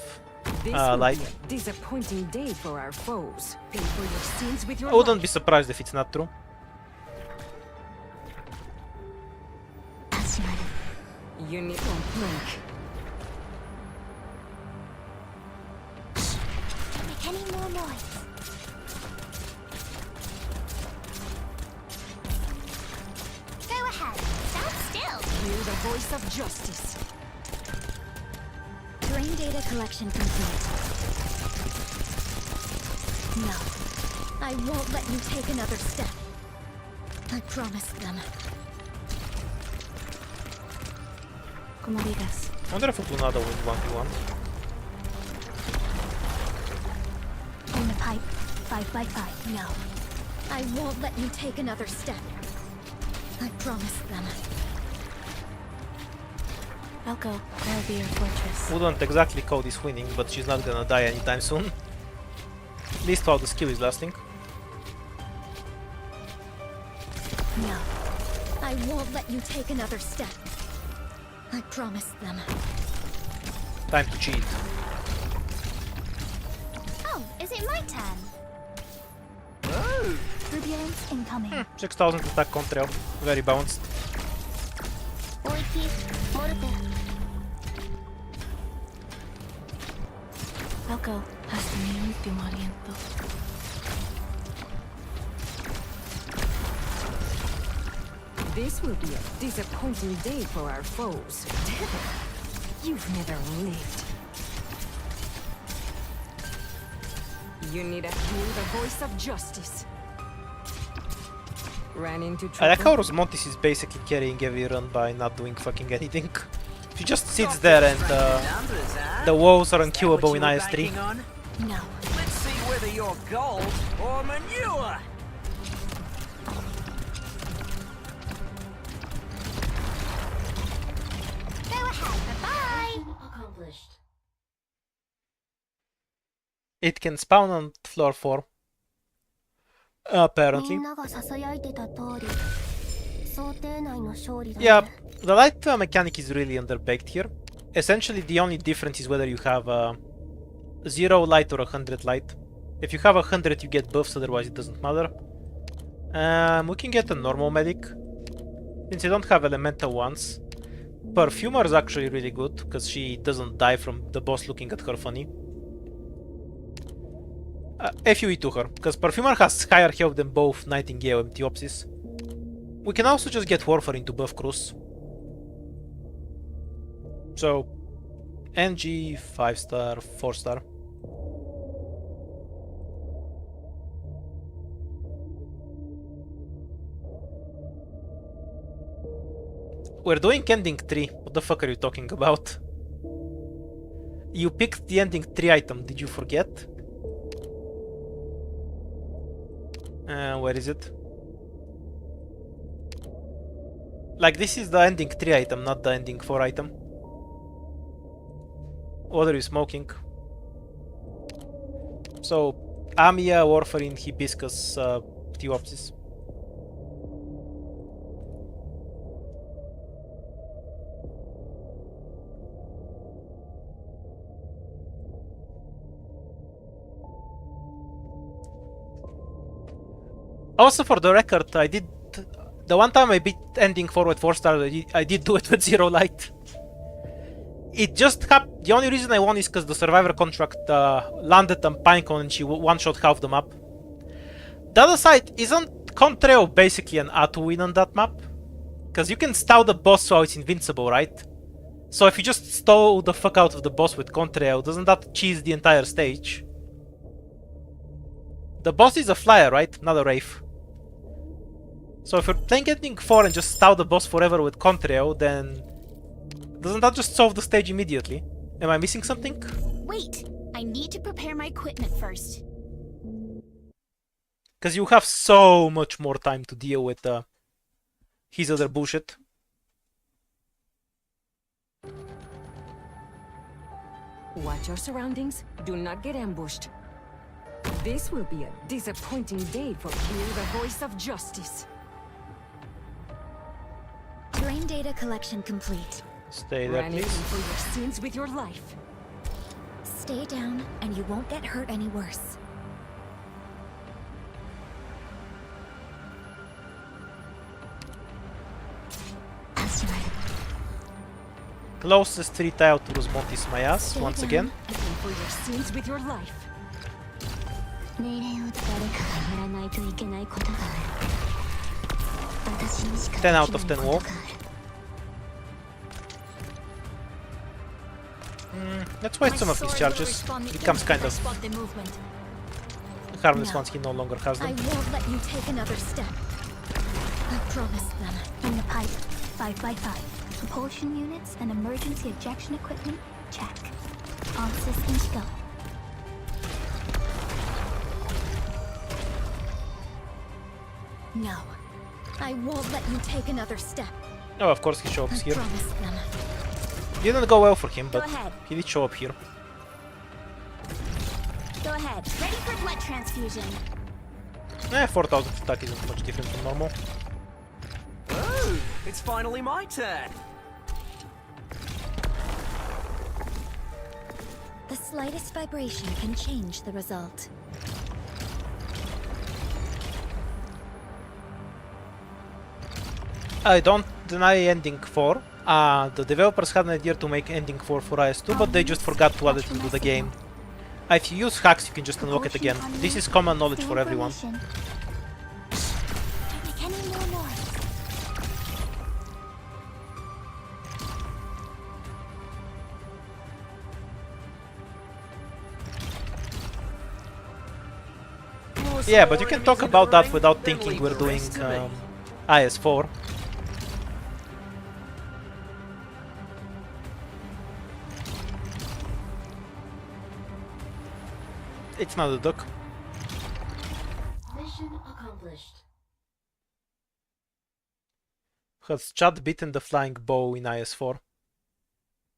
light. This will be a disappointing day for our foes. Pay for your sins with your I wouldn't life. be surprised if it's not true. You need to blink. Don't make any more noise. Go ahead. Stand still. Hear the voice of justice. Terrain data collection complete. No, I won't let you take another step. I promised them. Como digas. I wonder if Lunada wins 1v1. In the pipe, 5x5. No, I won't let you take another step. I promised them. I'll go. I'll be your fortress. Wouldn't exactly call this winning, but she's not gonna die anytime soon. At least while the skill is lasting. No, I won't let you take another step. I promised them. Time to cheat. Oh, is it my turn? Turbulence incoming. 6000 attack control. Very balanced. Oiki, morte. I'll go. Hasta mi último aliento. This will be a disappointing day for our foes. You've never lived. You need to hear the voice of justice. Ran into I like trouble. how Rosmontis is basically carrying every run by not doing fucking anything. She just sits there and the walls are unkillable in IS3. No, whether you're gold or manure. Go ahead, bye-bye! It can spawn on floor 4. Apparently. みんなが囁いてた通り、想定内の勝利だね。 Yeah, the light mechanic is really underbaked here. Essentially, the only difference is whether you have 0 light or 100 light. If you have 100, you get buffs, otherwise it doesn't matter. We can get a normal medic. Since you don't have elemental ones. Perfumer is actually really good, because she doesn't die from the boss looking at her funny. FUE to her, because Perfumer has higher health than both Nightingale and Theopsis. We can also just get Warfarin to buff Cruz. So, NG 5-star, 4-star. We're doing ending 3. What the fuck are you talking about? You picked the ending 3 item, did you forget? Where is it? Like, this is the ending 3 item, not the ending 4 item. What are you smoking? So, Amiya, Warfarin, Hibiscus, Theopsis. Also, for the record, I did... The one time I beat ending 4 with 4-star, I did do it with 0 light. It just happened... The only reason I won is because the Survivor contract landed on Pinecone and she one-shot half the map. The other side, isn't Contrail basically an A to win on that map? Because you can stall the boss so it's invincible, right? So if you just stall the fuck out of the boss with Contrail, doesn't that cheese the entire stage? The boss is a flyer, right? Not a Wraith. So if you're playing ending 4 and just stall the boss forever with Contrail, then... Doesn't that just solve the stage immediately? Am I missing something? Wait, I need to prepare my equipment first. Because you have so much more time to deal with his other bullshit. Watch your surroundings. Do not get ambushed. This will be a disappointing day for Hear the Voice of Justice. Terrain data collection complete. Stay there, Ransom please. for your sins with your life. Stay down, and you won't get hurt any worse. Closest 3 tile to Rosemont is my ass, Stay once down. again. Ransom for your sins with your life. 命令を誰かがやらないといけないことがある。私にしかできない10 out of 10 wall. ことがある。 Let's waste some of these charges. Becomes kind of harmless once he no longer has I them. won't let you take another step. I promised them. In the pipe, 5x5. Propulsion units and emergency ejection equipment, check. All systems go. No, I won't let you take another step. Oh, of course he shows I up here. promised them. Didn't go well for him, Go but ahead. he did show up here. Go ahead. Ready for blood transfusion. 4,000 attack isn't much different from normal. Oh, it's finally my turn. The slightest vibration can change the result. I don't deny ending 4. The developers had an idea to make ending 4 for IS2, but they just forgot to add it into the game. If you use hacks, you can just unlock it again. This is common knowledge for everyone. Don't make any more noise. Yeah, but you can talk about that without thinking we're doing IS4. It's not a duck. Mission accomplished. Has Chad beaten the flying bow in IS4?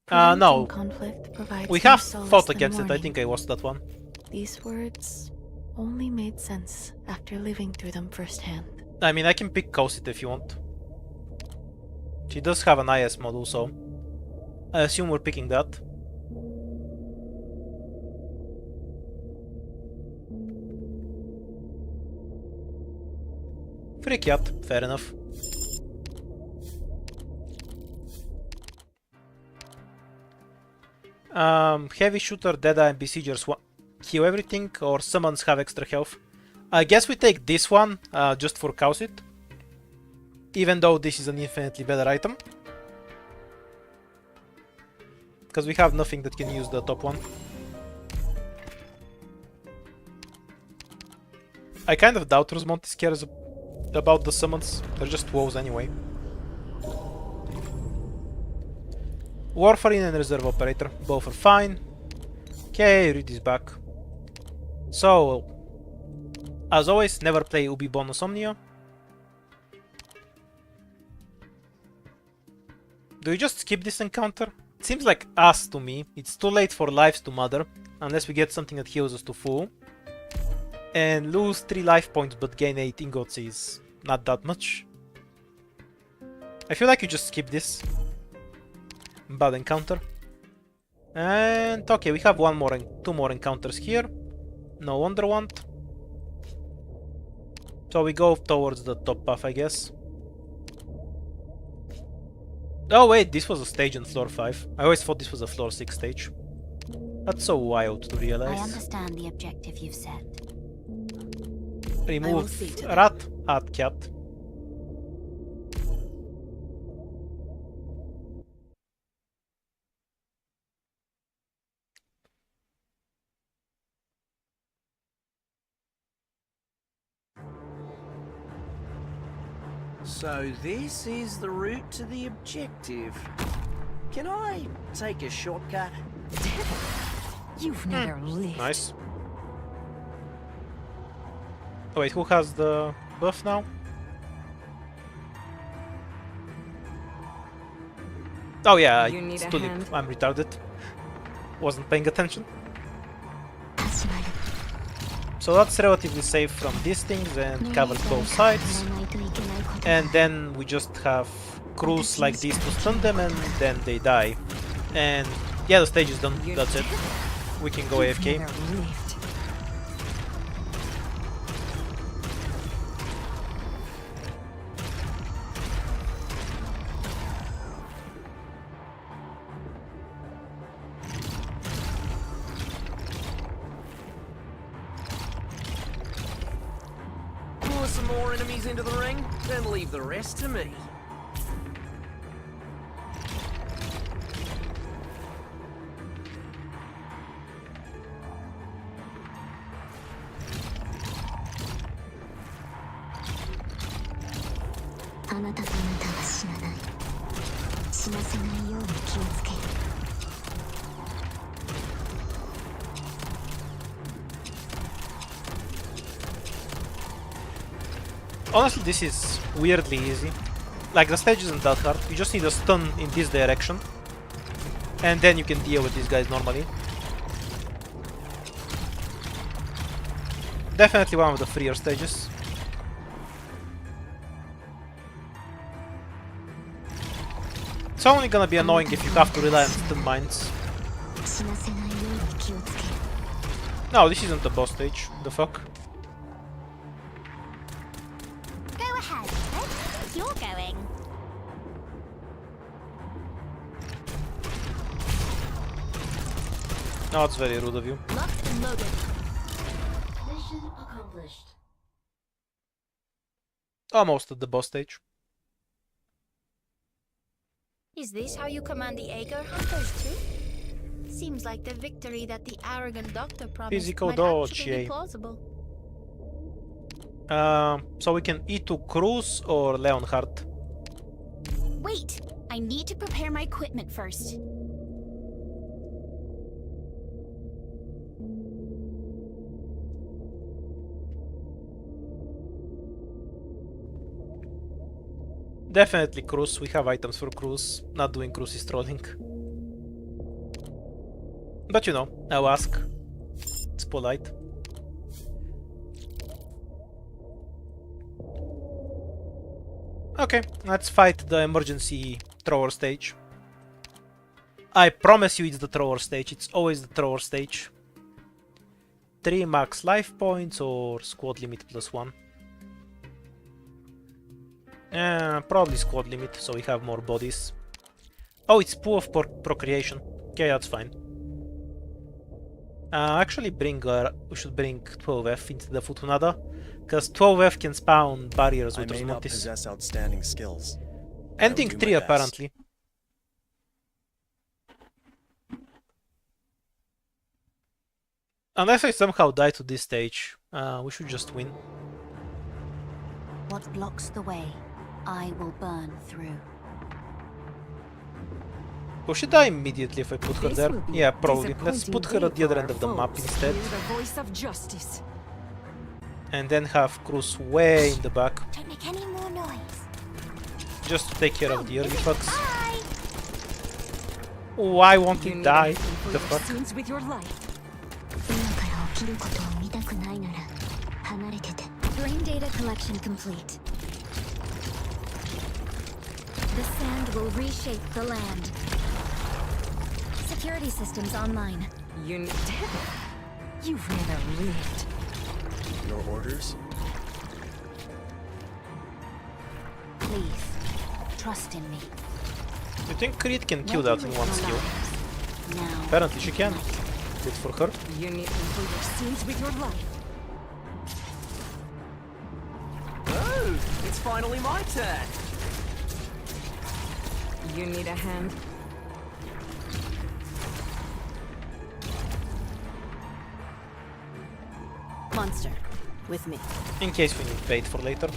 Preventing no. conflict provides We more have solace fought than against it. I warning. think I lost that one. These words only made sense after living through them firsthand. I mean, I can pick Kausit if you want. She does have an IS model, so I assume we're picking that. Freak yacht, fair enough. Heavy shooter, Deadeye, and Besiegers heal everything, or summons have extra health. I guess we take this one just for Kausit, even though this is an infinitely better item, because we have nothing that can use the top one. I kind of doubt Rusmontis cares about the summons, they're just woes anyway. Warfarin and Reserve Operator, both are fine. Okay, Reed is back. So, as always, never play Ubi bonus Omnia. Do you just skip this encounter? It seems like us to me. It's too late for lives to mother, unless we get something that heals us to full. And lose 3 life points but gain 8 ingots is not that much. I feel like you just skip this. Bad encounter. And okay, we have 2 more encounters here. No Wonderwand. So we go towards the top path, I guess. Oh wait, this was a stage on floor 5. I always thought this was a floor 6 stage. That's so wild to I realize. understand the objective you've set. Remove see to rat, add cat. So this is the route to the objective. Can I take a shortcut? You've never lived. Nice. Oh, wait, who has the buff now? Oh yeah, You need it's a Tulip. hand? I'm retarded. Wasn't paying attention. So that's relatively safe from these things and covers both sides. And then we just have crews like these to stun them and then they die. And yeah, the stage is done. That's it. We can go AFK. Never lived. Pour some more enemies into the ring, then leave the rest to me. Honestly, this is weirdly easy. Like, the stage isn't that hard. You just need a stun in this direction. And then you can deal with these guys normally. Definitely one of the freer stages. It's only gonna be annoying if you have to rely on stun mines. No, this isn't the boss stage. The fuck? Go ahead. Where do you think you're going? No, it's very rude of you. Locked and loaded. Mission accomplished. Almost at the boss stage. Is this how you command the Aegir hunters too? Seems like the victory that the arrogant doctor promised Physical might dodge, actually be yay. plausible. So we can E2 Cruz or Leonhardt. Wait! I need to prepare my equipment first. Definitely Cruz. We have items for Cruz. Not doing Cruz is trolling. But you know, I'll ask. It's polite. Okay, let's fight the emergency thrower stage. I promise you it's the thrower stage. It's always the thrower stage. 3 max life points or squad limit +1. Probably squad limit, so we have more bodies. Oh, it's pool of procreation. Okay, that's fine. Actually, we should bring 12F into the Futunada, because 12F can spawn barriers with I may not Osmotis. possess outstanding skills. Ending do 3 my best. apparently. Unless I somehow die to this stage, we should just win. What blocks the way, I will burn through. Will she die immediately if I put her This there? will be Yeah, a probably. Let's disappointing put her day at the other for end our of the map foes. instead. Hear the voice of justice. And then have Cruz way in the back. Don't make any more noise. Just to take care of the early fucks. Bye! Why won't You he need die? anything for The your fuck? sins with your life. 今から起きることを見たくないなら離れてて。Brain data collection complete. The sand will reshape the land. Security systems online. You rather lived. Your orders? Please, trust in me. You think Creed can kill Let that me in one risk skill? lives. Now, Apparently she can. Good for her. You need to for your sins with your life. Oh, it's finally my turn. You need a hand. monster, with me. In case we need bait for later.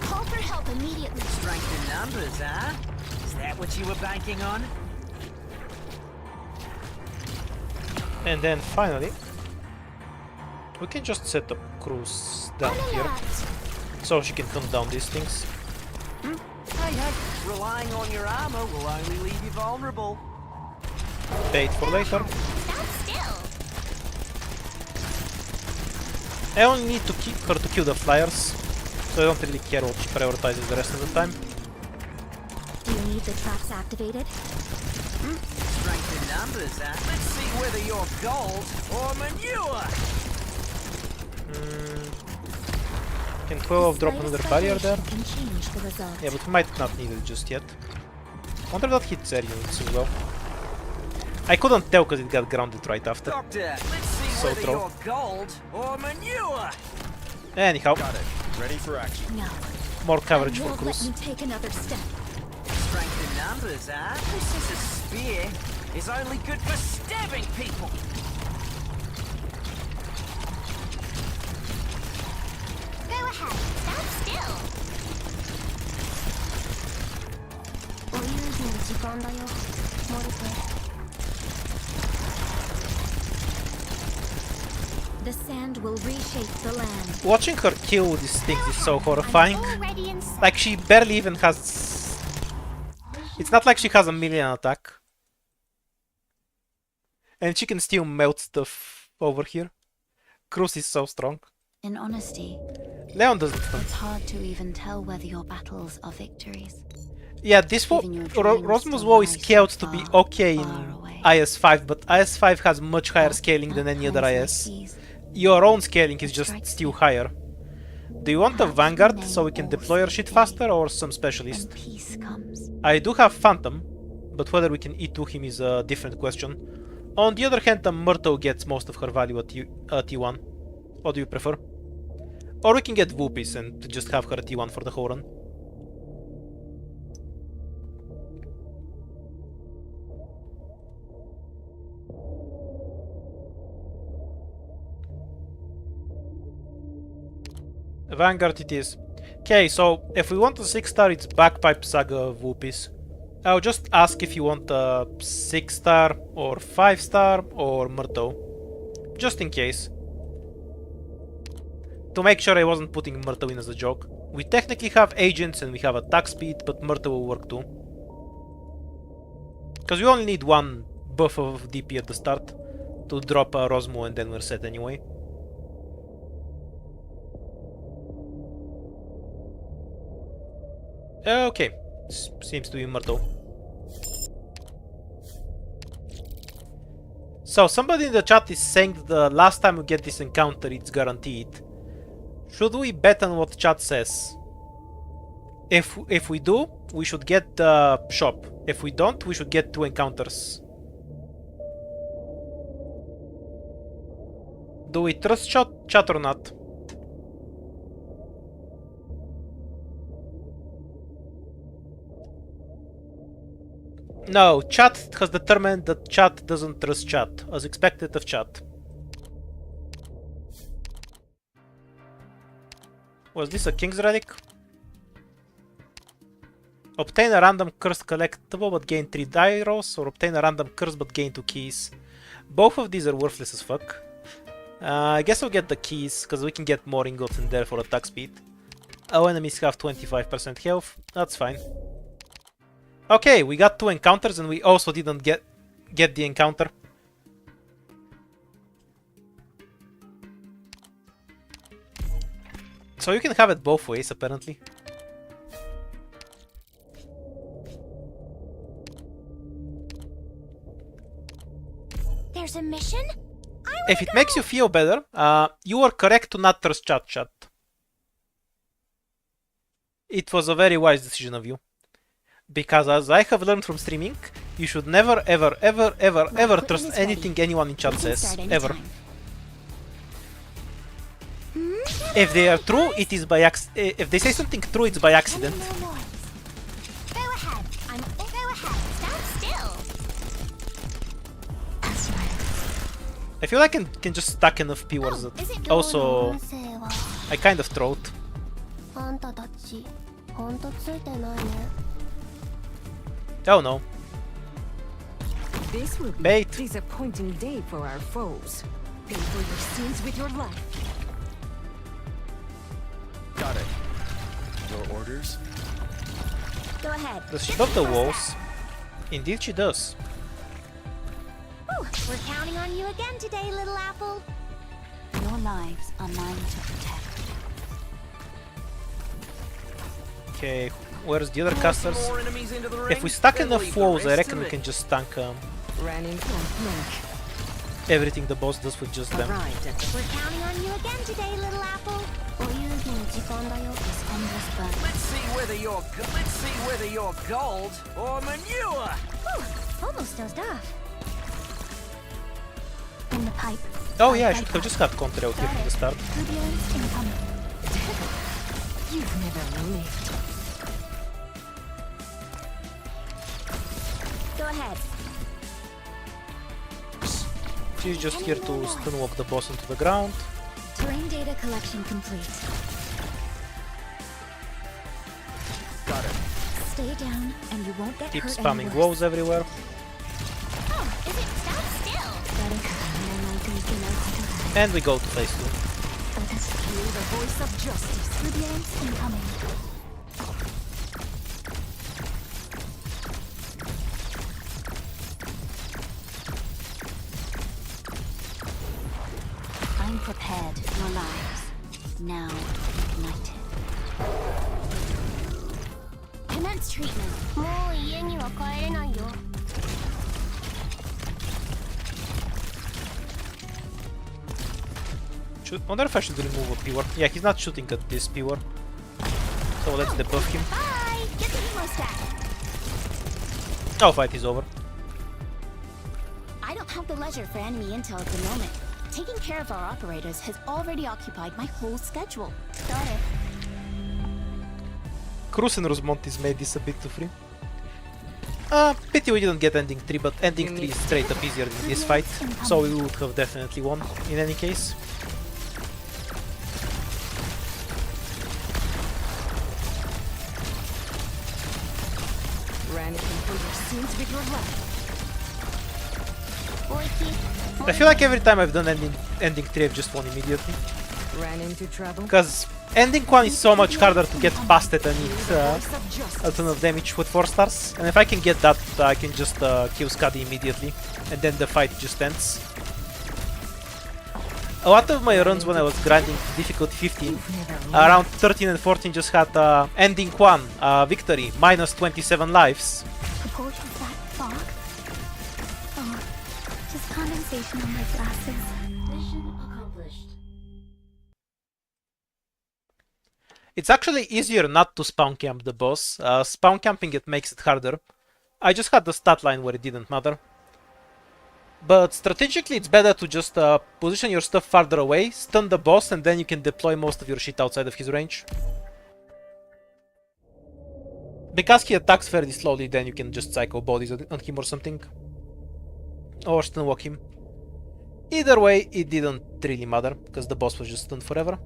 Call for help immediately. Strength in numbers, huh? Is that what you were banking on? And then finally, we can just set up Cruz down here, so she can hunt down these things. Hey, hey, relying on your armor will only leave you vulnerable. Bait for later. Stand still. I only need to keep her to kill the flyers, so I don't really care what she prioritizes the rest of the time. Do you need the traps activated? Strength in numbers, huh? Let's see whether you're gold or manure. Can 12 drop Slightest another barrier there? vibration can change the result. Yeah, but we might not need it just yet. Wonder if that hits air units as well. I couldn't tell because it got grounded right after. Doctor, let's see So whether throw. you're gold or manure. Anyhow, Got it. Ready for action. No. more coverage for Won't let Cruz. me take another step. Strength in numbers, huh? This is a spear. Is only good for stabbing people. Go ahead. Stand still. お遊戯の時間だよ、モルテ。The sand will reshape the land. Watching her kill these things is so horrifying. Already in sight. Like, she barely even has... It's not like she has a million attack. And she can still melt stuff over here. Cruz is so strong. In honesty, Leon doesn't. it's hard to even tell whether your battles are victories. Yeah, this wall, Even your dreams Rosmus still wall is lie so scaled to be far, okay in far away. IS-5, but IS-5 has much higher scaling than any other IS. Your own scaling is just still higher. Do you want a Vanguard so we can deploy our shit faster, or some specialist? When peace comes. I do have Phantom, but whether we can E2 him is a different question. On the other hand, the Myrtle gets most of her value at T1. What do you prefer? Or we can get Whoopies and just have her at T1 for the whole run. Vanguard it is. Okay, so if we want a 6-star, it's Bagpipe Saga Whoopies. I'll just ask if you want a 6-star or 5-star or Myrtle. Just in case. to make sure I wasn't putting Myrtle in as a joke. We technically have agents and we have attack speed, but Myrtle will work too. Because we only need one buff of DP at the start to drop Rosmo and then we're set anyway. Okay, seems to be Myrtle. So somebody in the chat is saying that the last time we get this encounter it's guaranteed. Should we bet on what chat says? If we do, we should get the shop. If we don't, we should get 2 encounters. Do we trust chat or not? No, chat has determined that chat doesn't trust chat, as expected of chat. Was this a King's Relic? Obtain a random cursed collectible but gain 3 die rolls, or obtain a random curse but gain 2 keys. Both of these are worthless as fuck. I guess I'll get the keys, because we can get more ingots in there for attack speed. Our enemies have 25% health, that's fine. Okay, we got 2 encounters and we also didn't get the encounter. So you can have it both ways, apparently. There's a mission? If it makes you feel better, you are correct to not trust chat. It was a very wise decision of you. Because as I have learned from streaming, you should never ever trust anything anyone in chat says. Ever. If they are true, it is by accident. If they say something true, it's by accident. Go ahead. Go ahead. Stand still. I feel like I can just stack enough P-words that also I kind of throw it. Oh no. This will be Bait. a disappointing day for our foes. Pay for your sins with your life. Got it. Your orders? Go ahead. Does she love the walls? Indeed she does. Ooh, we're counting on you again today, little apple. Your lives are mine to protect. Okay, where's the other casters? If we stack enough walls, I reckon we can just tank everything the boss does with just them. We're counting on you again today, little apple. Let's see whether you're gold or manure. Whew, almost dozed off. In the pipe. Oh yeah, I should have just had Contra out here from the start. Turbulence incoming. You've never lived. Go ahead. She's just here to stunwalk the boss into the ground. Terrain data collection complete. Got it. Stay down and you won't get Keep hurt spamming any worse. walls everywhere. Oh, is it stand still? And we go to phase 2. Hear the voice of justice. Turbulence incoming. I'm prepared. Your lives now ignited. Commence treatment. もう家には帰れないよ。Wonder if I should remove a P-word. Yeah, he's not shooting at this P-word. So let's debuff him. Bye. Get the hemostat. Our fight is over. I don't have the leisure for enemy intel at the moment. Taking care of our operators has already occupied my whole schedule. Got it. Cruz and Rosmontis made this a bit too free. Pity we didn't get ending 3, but ending 3 is straight up easier than this fight, so we would have definitely won in any case. I feel like every time I've done ending 3 I've just won immediately. Ran into trouble? Because ending one is so much harder to get past it and it a ton of damage with 4 stars. And if I can get that, I can just kill Skadi immediately. And then the fight just ends. A lot of my runs when I was grinding difficulty 15, around 13 and 14 just had ending 1, victory, minus 27 lives. Propulsion's that fog? Oh, just condensation on my glasses. Mission accomplished. It's actually easier not to spawn camp the boss. Spawn camping it makes it harder. I just had the stat line where it didn't matter. But strategically it's better to just position your stuff farther away, stun the boss, and then you can deploy most of your shit outside of his range. Because he attacks fairly slowly, then you can just psycho bodies on him or something. Or stun walk him. Either way, it didn't really matter, because the boss was just stunned forever.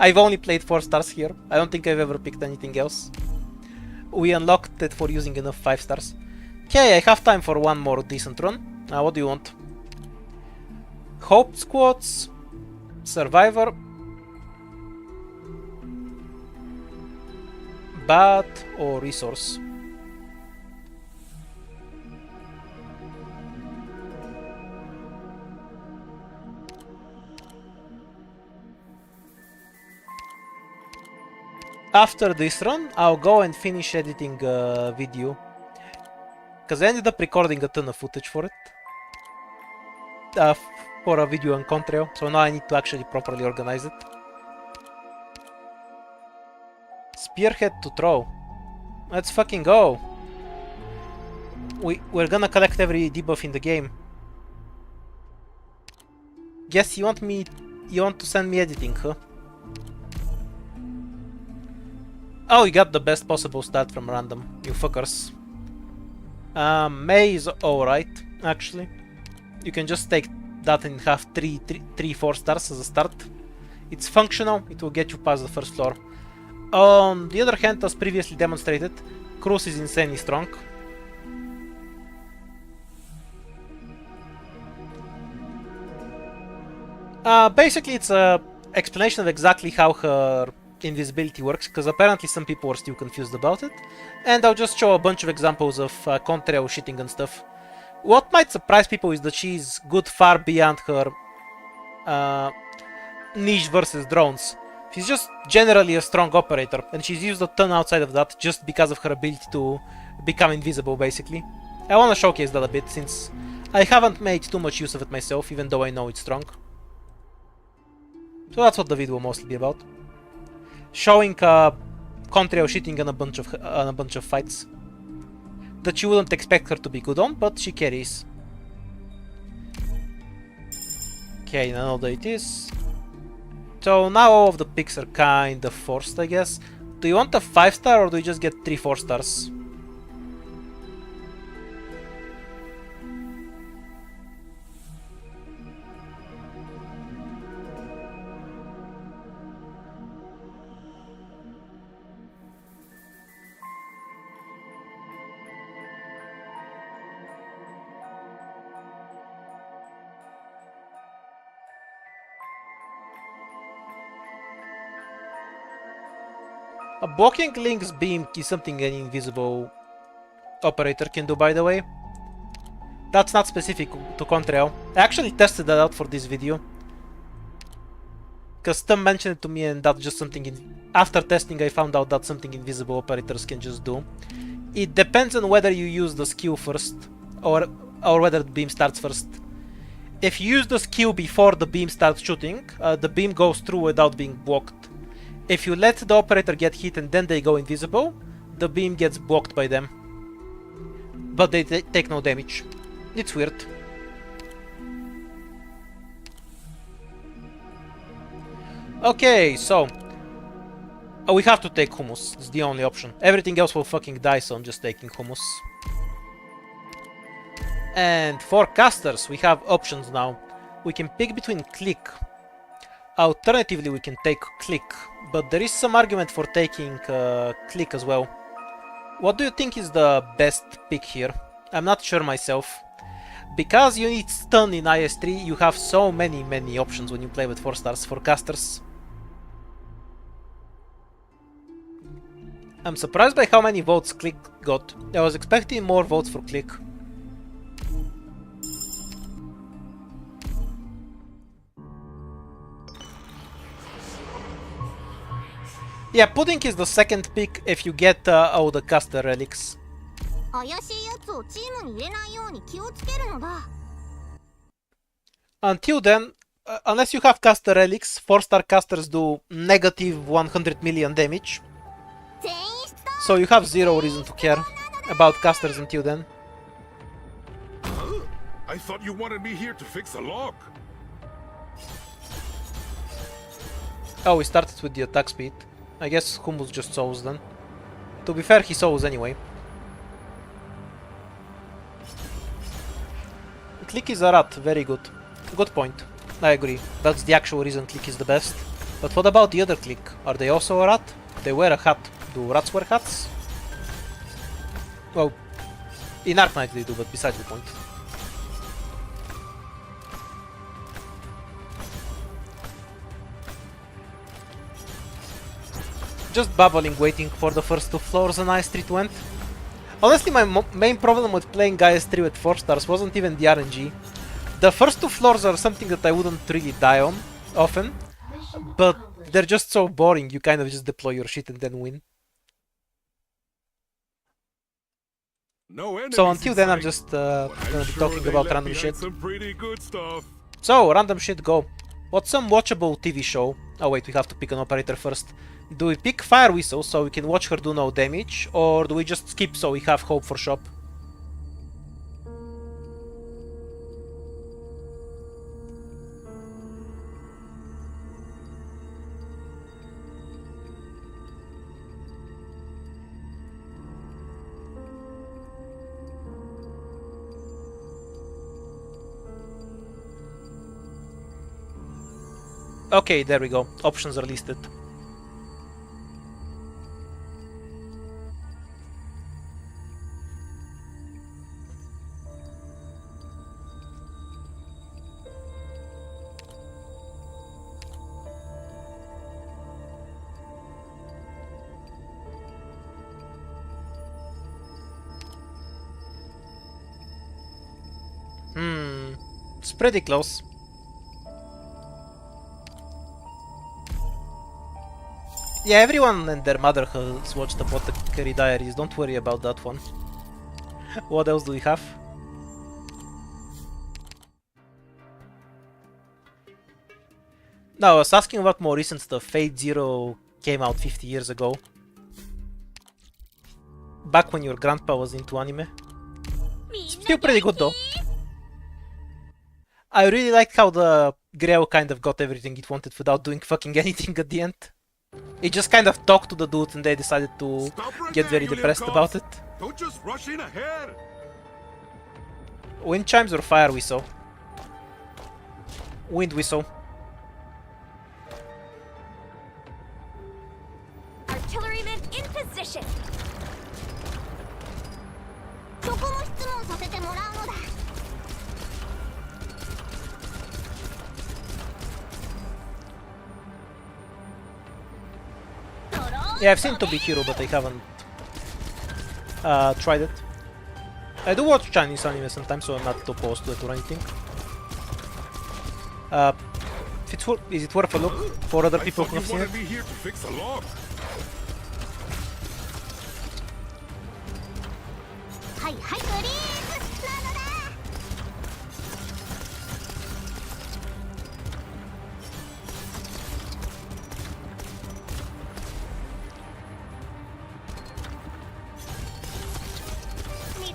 I've only played 4 stars here. I don't think I've ever picked anything else. We unlocked it for using enough 5 stars. Okay, I have time for one more decent run. What do you want? Hope squads, Survivor, Bat, or Resource? After this run, I'll go and finish editing a video. Because I ended up recording a ton of footage for it. For a video on Contrail, so now I need to actually properly organize it. Spearhead to throw. Let's fucking go. We're gonna collect every debuff in the game. Guess you want to send me editing, huh? Oh, you got the best possible stat from random, you fuckers. May is alright, actually. You can just take that and have 4 stars as a start. It's functional, it will get you past the first floor. On the other hand, as previously demonstrated, Cruz is insanely strong. Basically, it's a explanation of exactly how her invisibility works, because apparently some people are still confused about it, and I'll just show a bunch of examples of Contrail shitting and stuff. What might surprise people is that she's good far beyond her niche versus drones. She's just generally a strong operator, and she's used a ton outside of that just because of her ability to become invisible, basically. I want to showcase that a bit, since I haven't made too much use of it myself, even though I know it's strong. So that's what the video will mostly be about. Showing Contrail shitting on a bunch of fights that you wouldn't expect her to be good on, but she carries. Okay, now that it is. So now all of the picks are kind of forced, I guess. Do you want a 5-star or do you just get 3 4-stars? Blocking Link's beam is something an invisible operator can do, by the way. That's not specific to Contrail. I actually tested that out for this video, because Tom mentioned it to me, and that's just something after testing I found out that's something invisible operators can just do. It depends on whether you use the skill first or whether the beam starts first. If you use the skill before the beam starts shooting, the beam goes through without being blocked. If you let the operator get hit and then they go invisible, the beam gets blocked by them. But they take no damage. It's weird. Okay, so we have to take Hummus. It's the only option. Everything else will fucking die, so I'm just taking Hummus. And for casters, we have options now. We can pick between Click. Alternatively, we can take Click, but there is some argument for taking Click as well. What do you think is the best pick here? I'm not sure myself. Because you need stun in IS3, you have so many options when you play with 4 stars for casters. I'm surprised by how many votes Click got. I was expecting more votes for Click. Yeah, Pudding is the second pick if you get all the caster relics. 怪しいやつをチームに入れないように気をつけるのだ。 Until then, unless you have caster relics, 4-star casters do negative 100 million damage. 全員出動。 So you have zero reason to care about casters until then. I thought you wanted me here to fix a lock. Oh, we started with the attack speed. I guess Hummus just souls then. To be fair, he souls anyway. Click is a rat, very good. Good point. I agree. That's the actual reason Click is the best. But what about the other Click? Are they also a rat? They wear a hat. Do rats wear hats? Well, in Arknight they do, but besides the point. Just babbling, waiting for the first 2 floors on IS-3 to end. Honestly, my main problem with playing IS-3 with 4 stars wasn't even the RNG. The first 2 floors are something that I wouldn't really die on often, but they're just so boring, you kind of just deploy your shit and then win. So until then, I'm just gonna be talking about random shit. So, random shit, go. What's some watchable TV show? Oh wait, we have to pick an operator first. Do we pick Fire Whistle so we can watch her do no damage, or do we just skip so we have hope for shop? Okay, there we go. Options are listed. It's pretty close. Yeah, everyone and their mother has watched Apothecary Diaries, don't worry about that one. What else do we have? No, I was asking about more recent stuff. Fate Zero came out 50 years ago. Back when your grandpa was into anime. Still pretty good though. I really liked how the Grail kind of got everything it wanted without doing fucking anything at the end. It just kind of talked to the dudes and they decided to get very depressed about it. Don't just rush in ahead. Wind chimes or fire whistle? Wind whistle. Artillerymen in position. そこも質問させてもらうのだ。 Yeah, I've seen To Be Hero, but I haven't tried it. I do watch Chinese anime sometimes, so I'm not opposed to it or anything. Is it worth a look for other people who have seen it?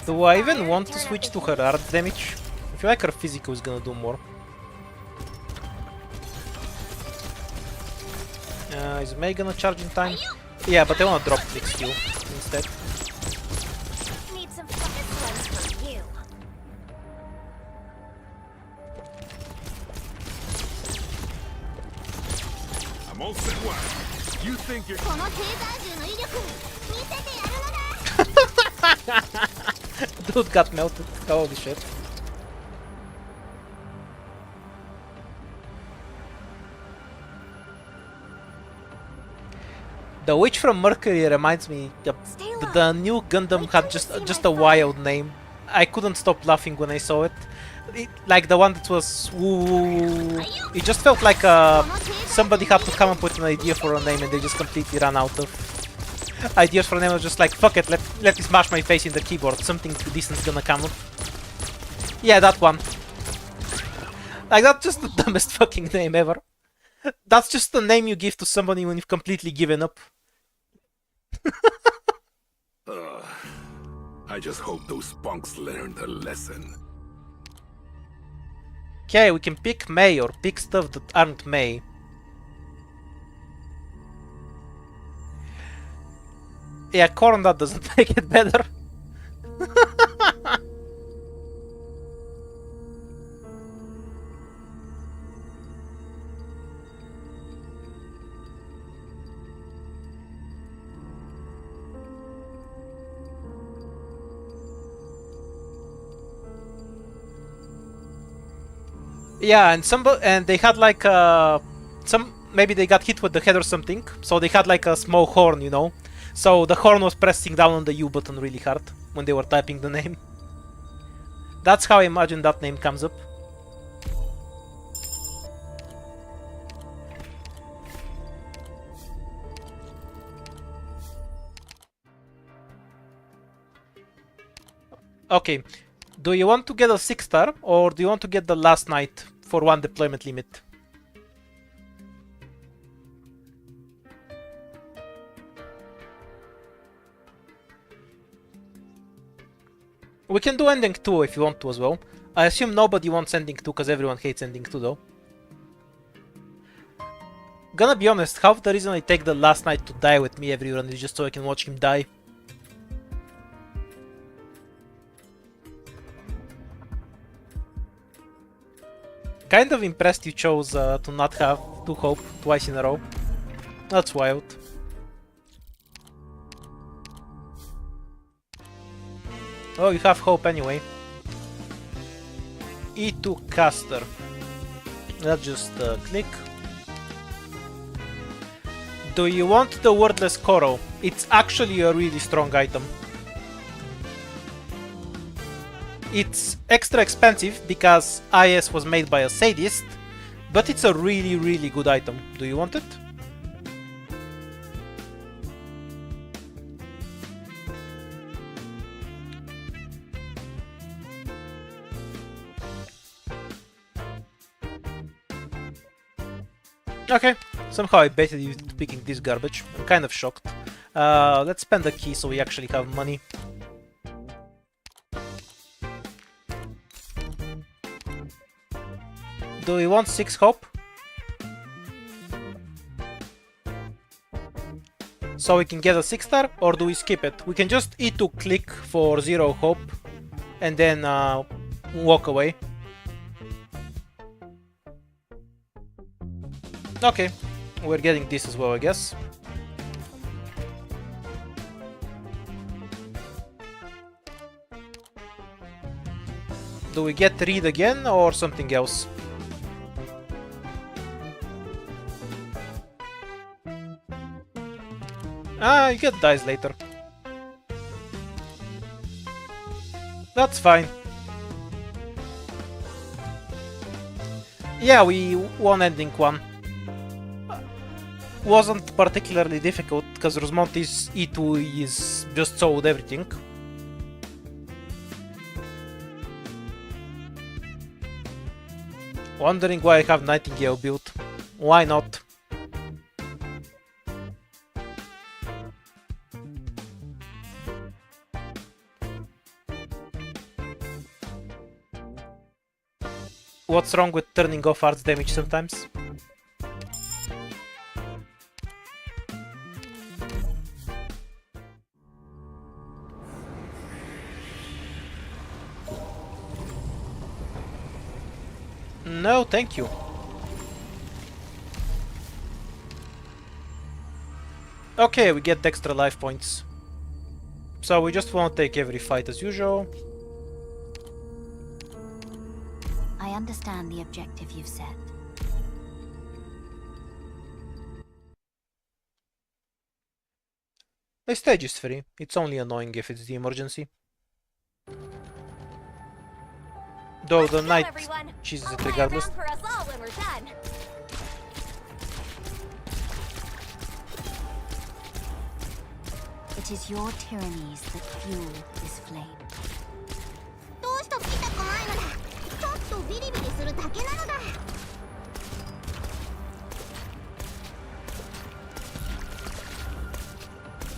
Do I even want to switch to her art damage? I feel like her physical is gonna do more. Is Mei gonna charge in time? Yeah, but I wanna drop click skill instead. Need some focus ones from you. I'm all set wide. You think you're... このテーザー銃の威力見せてやるのだ。Dude got melted. Holy shit. The witch from Mercury reminds me. The new Gundam had just a wild name. I couldn't stop laughing when I saw it. Like the one that was woo. It just felt like somebody had to come up with an idea for a name and they just completely ran out of ideas for a name. I was just like, fuck it, let me smash my face in the keyboard. Something decent's gonna come up. Yeah, that one. Like, that's just the dumbest fucking name ever. That's just the name you give to somebody when you've completely given up. I just hope those punks learned a lesson. Okay, we can pick May or pick stuff that aren't May. Yeah, corn, that doesn't make it better. Yeah, and they had like maybe they got hit with the head or something, so they had like a small horn, you know. So the horn was pressing down on the U button really hard when they were typing the name. That's how I imagine that name comes up. Okay, do you want to get a 6-star or do you want to get the last night for 1 deployment limit? We can do ending 2 if you want to as well. I assume nobody wants ending 2 because everyone hates ending 2 though. Gonna be honest, half the reason I take the last night to die with me every run is just so I can watch him die. Kind of impressed you chose to not have 2 hope twice in a row. That's wild. Oh, you have hope anyway. E2 caster. Let's just click. Do you want the wordless Koro? It's actually a really strong item. It's extra expensive because IS was made by a sadist, but it's a really, really good item. Do you want it? Okay, somehow I baited you into picking this garbage. I'm kind of shocked. Let's spend the key so we actually have money. Do we want 6 hope? So we can get a 6-star, or do we skip it? We can just E2 click for 0 hope and then walk away. Okay, we're getting this as well, I guess. Do we get read again or something else? Ah, you get dice later. That's fine. Yeah, we won ending 1. Wasn't particularly difficult because Rosmonti's E2 is just sold everything. Wondering why I have Nightingale built. Why not? What's wrong with turning off arts damage sometimes? No, thank you. Okay, we get extra life points. So we just won't take every fight as usual. understand the objective you've set. The stage is free. It's only annoying if it's the emergency. Though the knight cheeses it regardless. For us all when we're done. It is your tyrannies that fuel this flame. どうしても痛くないのだ。ちょっとビリビリするだけなのだ。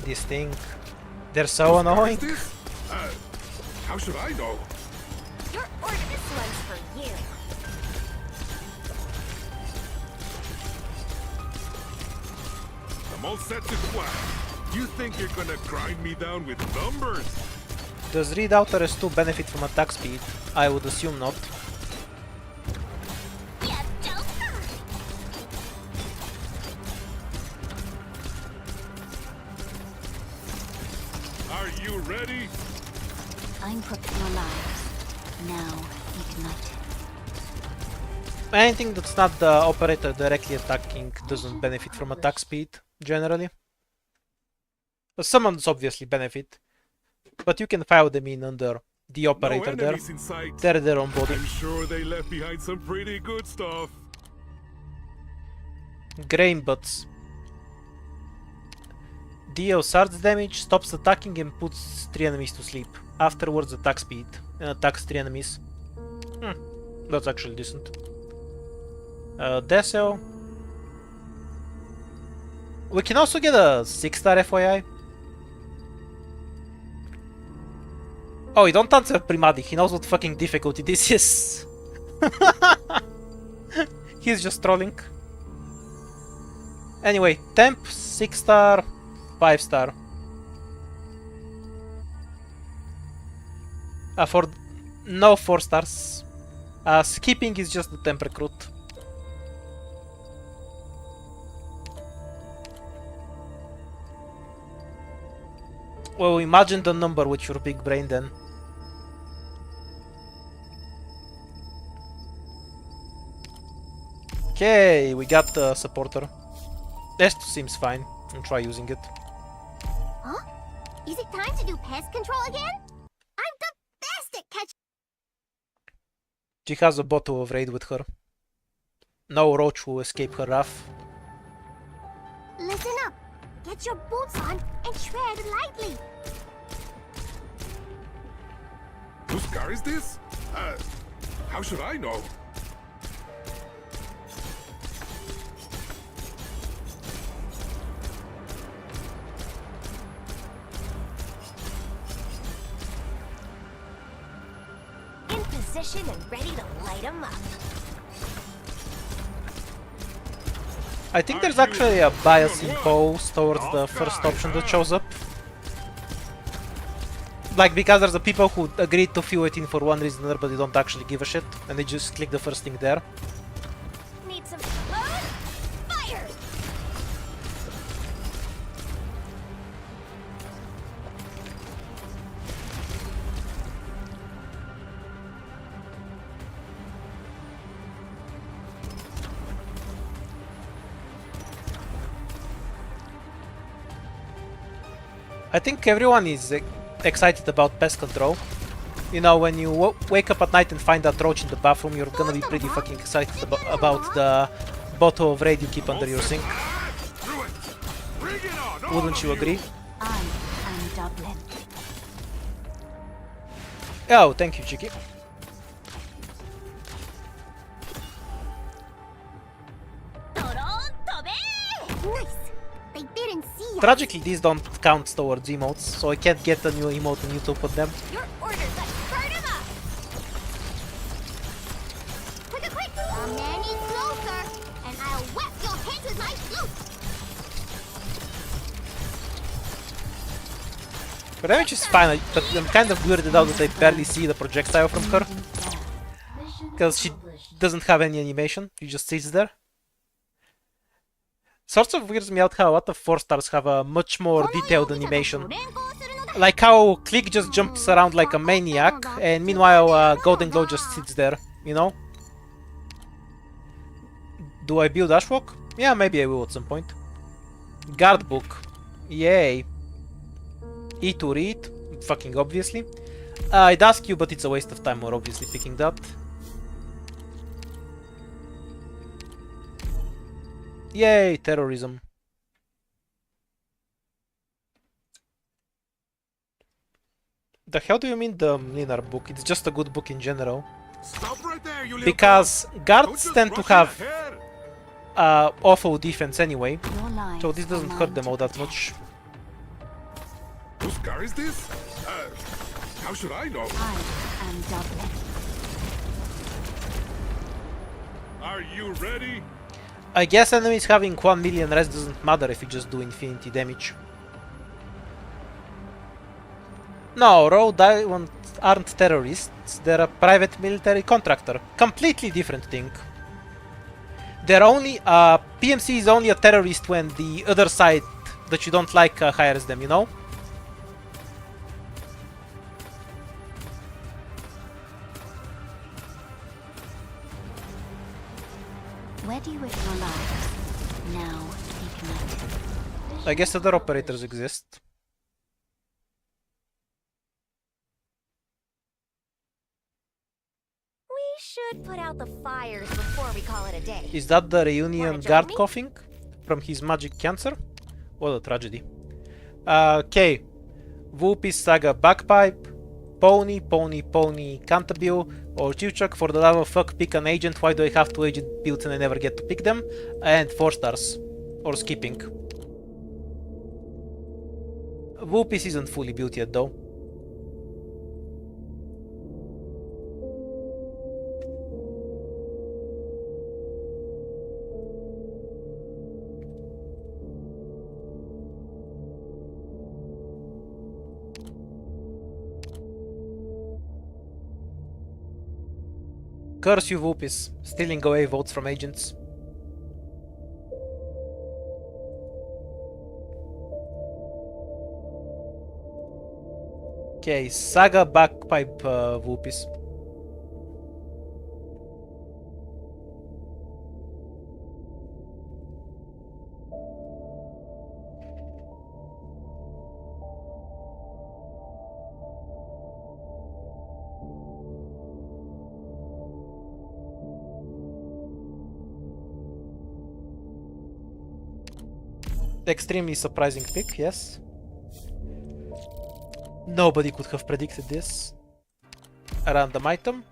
This thing. They're so annoying. This? How should I know? Your order, this one's for you. I'm all set to clap. You think you're gonna grind me down with numbers? Does Reed Outer S2 benefit from attack speed? I would assume not. Yeah, joker. Are you ready? I'm prepping your lives. Now ignite it. Anything that's not the operator directly attacking doesn't benefit from attack speed, generally. But summons obviously benefit. But you can file them in under the operator No there. enemies in sight. They're their own body. I'm sure they left behind some pretty good stuff. Grain Butts. Deals shards damage, stops attacking and puts 3 enemies to sleep. Afterwards attack speed and attacks 3 enemies. That's actually decent. Desel. We can also get a 6-star FYI. Oh, you don't answer Primadi, he knows what fucking difficulty this is. He's just trolling. Anyway, temp, 6-star, 5-star. For no 4 stars. Skipping is just the temp recruit. Well, imagine the number with your big brain then. Okay, we got the supporter. S2 seems fine. I'll try using it. Huh? Is it time to do pest control again? I'm the best at catching. She has a bottle of raid with her. No roach will escape her wrath. Listen up. Get your boots on and tread lightly. Whose car is this? How should I know? In position and ready to light 'em up. I think there's actually a bias imposed towards the first option that shows up. Like, because there's the people who agreed to fill it in for one reason or another, but they don't actually give a shit, and they just click the first thing there. Need some load? Fire! I think everyone is excited about pest control. You know, when you wake up at night and find that roach in the bathroom, you're gonna be pretty fucking excited about the bottle of raid you keep under your sink. Wouldn't you agree? I am Dublin. Oh, thank you, Chiki. Nice! They didn't see us. Tragically, these don't count towards emotes, so I can't get a new emote on YouTube with them. Your orders, let's burn 'em up! Quick, quick! The man is closer, and I'll whack your head with my flute! Her damage is fine, but I'm kind of weirded out that I barely see the projectile from her. Because she doesn't have any animation, she just sits there. Sorts of weirds me out how a lot of 4 stars have a much more detailed animation. Like how Click just jumps around like a maniac, and meanwhile Golden Glow just sits there, you know? Do I build Ashwalk? Yeah, maybe I will at some point. Guard book. Yay. E to read. Fucking obviously. I'd ask you, but it's a waste of time. We're obviously picking that. Yay, terrorism. The hell do you mean the Linar book? It's just a good book in general. Stop right there, you little Because Don't guards just tend to rush have ahead. awful defense anyway, Your lives so this doesn't are hurt them mine all to that much. Whose car is this? How should I know? I am Dublin. Are you ready? I guess enemies having 1 million res doesn't matter if you just do infinity damage. No, Rhode Island aren't terrorists, they're a private military contractor. Completely different thing. They're only, PMC is only a terrorist when the other side that you don't like hires them, you know? Where do you wish your lives now be connected? I guess other operators exist. We should put out the fires before we call it a day. Is that the reunion Wanna join guard me? coughing from his magic cancer? What a tragedy. Okay. Vulpes Saga Bagpipe, Pony, Pony, Pony, Canterbury, or Chewchuck. For the love of fuck, pick an agent. Why do I have 2 agent builds and I never get to pick them? And 4 stars. Or skipping. Vulpes isn't fully built yet though. Curse you, Vulpes, stealing away votes from agents. Okay, Saga Bagpipe Vulpes. Extremely surprising pick, yes. Nobody could have predicted this. A random item.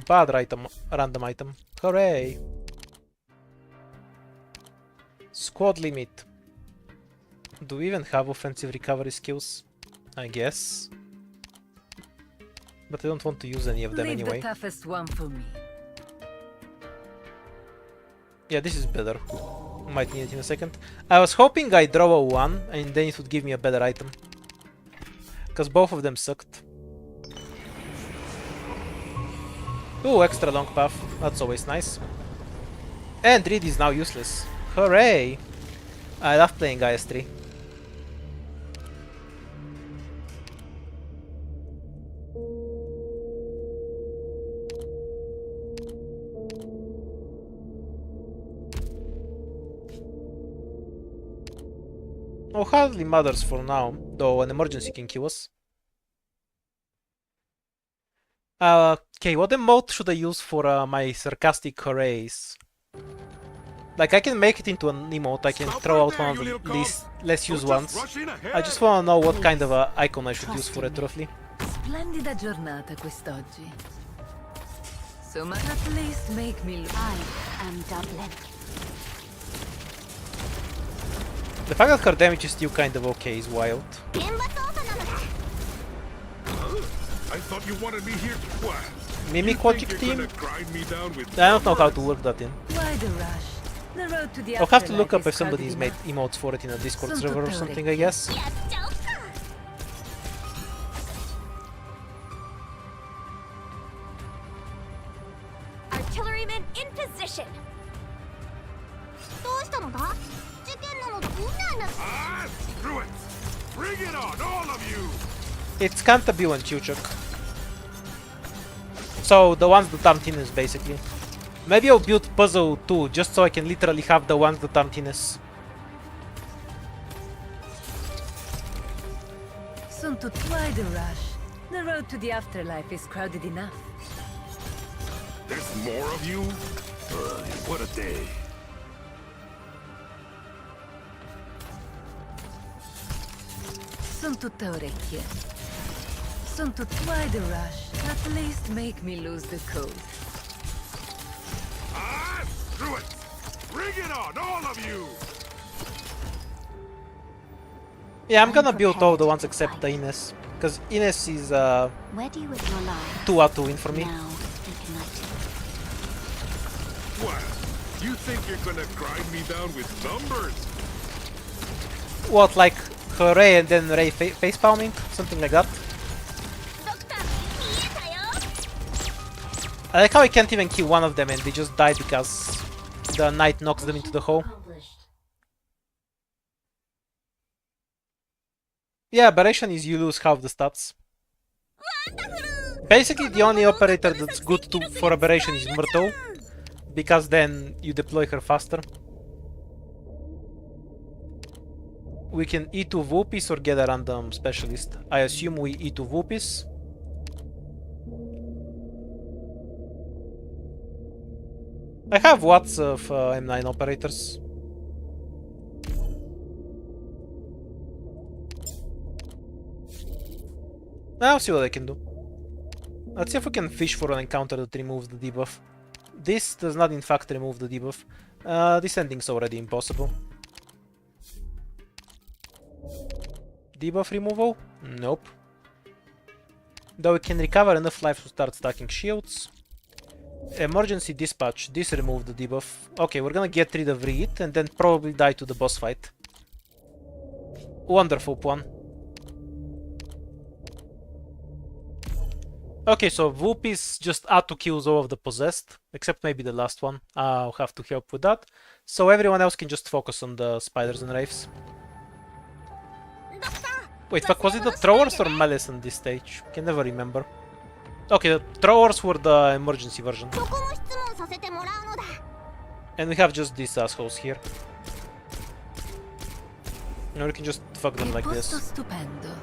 Bad random item. Hooray! Squad limit. Do we even have offensive recovery skills? I guess. But I don't want to use any of them Leave anyway. the toughest one for me. Yeah, this is better. Might need it in a second. I was hoping I'd draw a 1 and then it would give me a better item. Because both of them sucked. Ooh, extra long path. That's always nice. And Reed is now useless. Hooray! I love playing IS-3. Oh, hardly matters for now, though an emergency can kill us. Okay, what emote should I use for my sarcastic hoorays? Like, I can make it into an emote, I can throw out one of the less used ones. I just wanna know what kind of icon I should use for it, roughly. Splendida giornata quest'oggi. So much at least make me look. I am Dublin. The fact that her damage is still kind of okay is wild. I thought you wanted me here. What? Mimic You logic think you're team? gonna grind me down with I don't know how to work that in. Why the rush? The road to the I'll have to look afterlife up if is somebody's made crowded emotes for it in a Discord Son server or tuttore. something, I guess. Artillerymen in position. Ah, screw it! Bring it on, all of you! It's Canterbury and Chewchuck. So, the ones that aren't in is basically. Maybe I'll build puzzle too, just so I can literally have the ones that aren't Ines. Soon to try the rush. The road to the afterlife is crowded enough. There's more of you? What a day. Soon to orecchie. Soon to try the rush. At least make me lose the code. Ah, screw it! Bring it on, all of you! Yeah, I'm gonna build all the ones except the Ines, because Ines is Where do you withdraw life? 2 out 2 win for me. Now, and connect. What? You think you're gonna grind me down with numbers? What, like her Ray and then Ray face palming? Something like that? I like how I can't even kill one of them and they just die because the knight knocks them into the hole. Yeah, aberration is you lose half the stats. Basically the only operator that's good for aberration is Myrtle, because then you deploy her faster. We can E2 Vulpes or get a random specialist. I assume we E2 Vulpes. I have watts of M9 operators. I'll see what I can do. Let's see if we can fish for an encounter that removes the debuff. This does not in fact remove the debuff. This ending's already impossible. Debuff removal? Nope. Though we can recover enough life to start stacking shields. Emergency dispatch. This removed the debuff. Okay, we're gonna get rid of Reed and then probably die to the boss fight. Wonderful one. Okay, so Vulpes just auto kills all of the possessed, except maybe the last one. I'll have to help with that. So everyone else can just focus on the spiders and wraiths. Wait, fuck, was it the throwers or melees on this stage? Can never remember. Okay, the throwers were the emergency version. And we have just these assholes here. And we can just fuck them like this. Stupendo.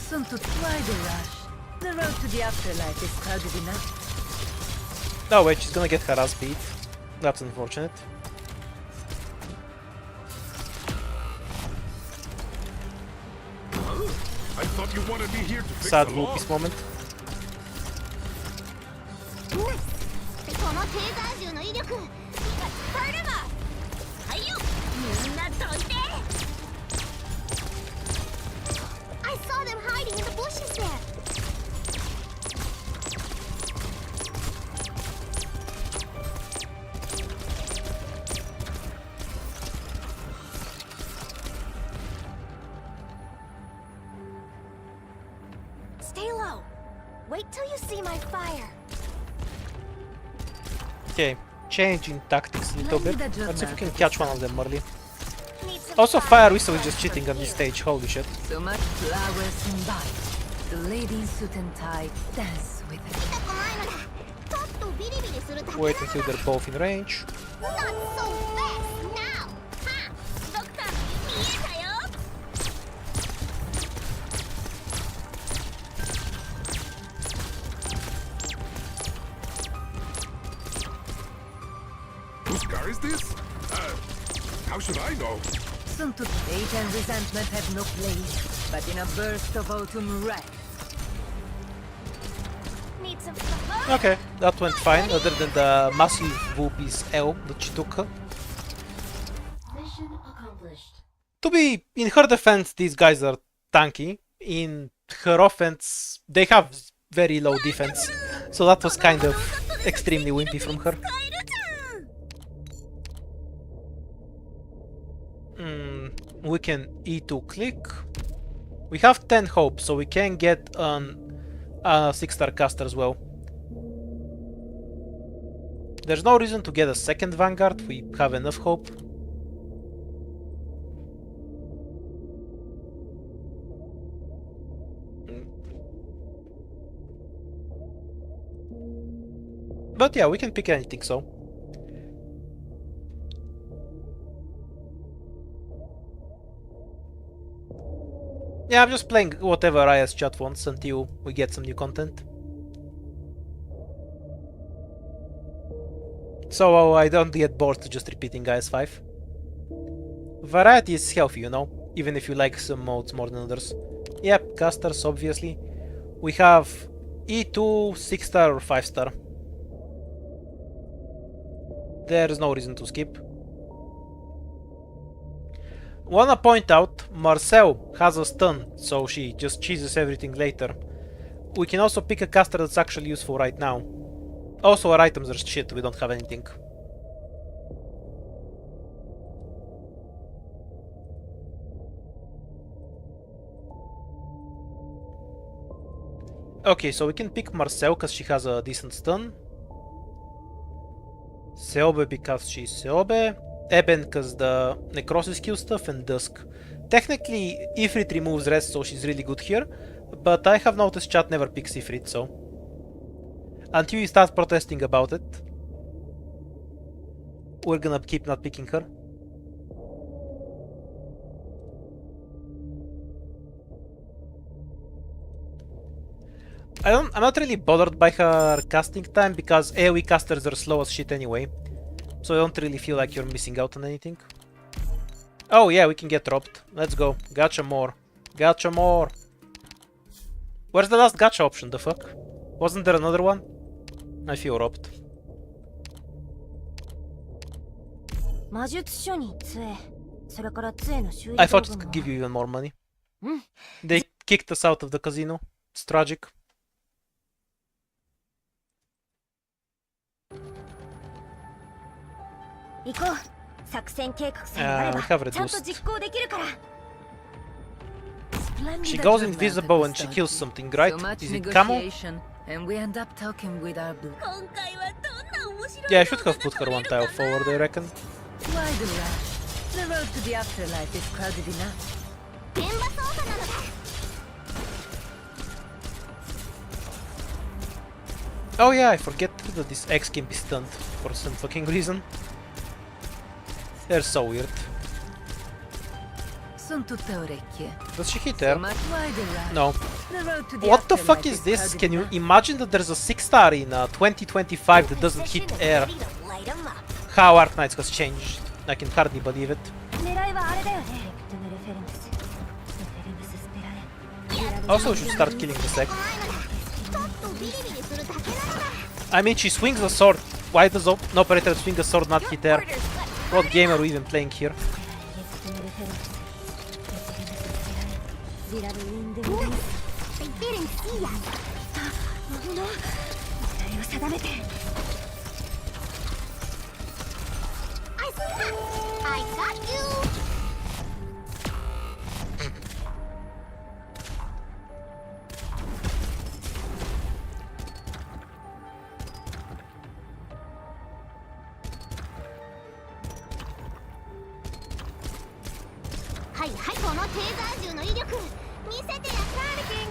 Soon to try the rush. The road to the afterlife is crowded enough. Oh wait, she's gonna get her ass beat. That's unfortunate. I thought you wanted me here to fix Sad the law. Vulpes moment. I saw them hiding in the bushes there. Stay low. Wait till you see my fire. Okay, changing tactics a little bit. Let's see if we can catch one of them early. Need some Also, fire. Fire Whistle is just cheating on this stage, holy shit. So much flowers and light. The lady in suit and tie dance with it. 痛くないのだ。ちょっとビリビリするだけだ。 Wait until they're both in range. Not so fast now. Ha! ドクター、見えたよ。Whose car is this? How should I know? Soon to hate and resentment have no place, but in a burst of autumn wrath. Need some fire. Okay, that went fine, other than the massive Vulpes L that she took. Mission accomplished. To be, in her defense, these guys are tanky. In her offense, they have very low defense. So that was kind of extremely wimpy from her. We can E2 click. We have 10 hope, so we can get a 6-star caster as well. There's no reason to get a second Vanguard, we have enough hope. But yeah, we can pick anything, so. Yeah, I'm just playing whatever IS chat wants until we get some new content. So I don't get bored to just repeating IS-5. Variety is healthy, you know, even if you like some modes more than others. Yep, casters, obviously. We have E2, 6-star or 5-star. There's no reason to skip. Wanna point out, Marcel has a stun, so she just cheeses everything later. We can also pick a caster that's actually useful right now. Also, our items are shit, we don't have anything. Okay, so we can pick Marcel because she has a decent stun. Seobe because she's Seobe. Eben because the Necrosis skill stuff, and Dusk. Technically, Ifrit removes rest, so she's really good here. But I have noticed chat never picks Ifrit, so... Until you start protesting about it, we're gonna keep not picking her. I'm not really bothered by her casting time because AoE casters are slow as shit anyway. So I don't really feel like you're missing out on anything. Oh yeah, we can get robbed. Let's go. Gacha more. Gacha more. Where's the last gacha option, the fuck? Wasn't there another one? I feel robbed. I thought it could give you even more money. They kicked us out of the casino. It's tragic. We have reduced. She goes invisible when she kills something, right? Is it camo? And we end up talking with our blue. Yeah, I should have put her one tile forward, I reckon. Why the rush? The road to the afterlife is crowded enough. Oh yeah, I forget that this X can be stunned for some fucking reason. They're so weird. Does she hit her? No. What the fuck is this? Can you imagine that there's a 6-star in 2025 that doesn't hit air? How Arc Knights has changed. I can hardly believe it. Also, we should start killing the sect. I mean, she swings a sword. Why does an operator swing a sword not hit air? What game are we even playing here? I got you.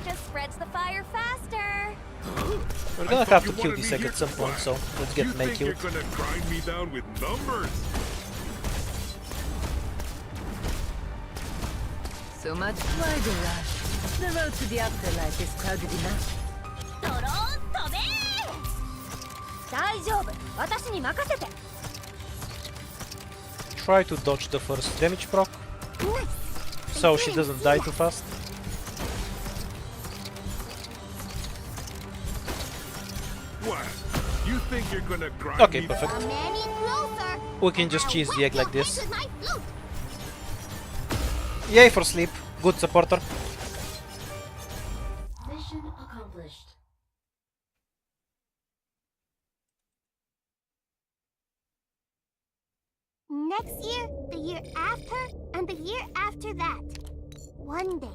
Just spreads the fire faster. We're gonna have to kill this egg at some point, so let's get May killed. You're gonna grind me down with numbers. So much why the rush? The road to the afterlife is crowded enough. Try to dodge the first damage proc, so she doesn't die too fast. What? You think you're gonna grind Okay, me perfect. We can just cheese the egg like this. Yay for sleep. Good supporter. Mission accomplished. Next year, the year after, and the year after that. One day,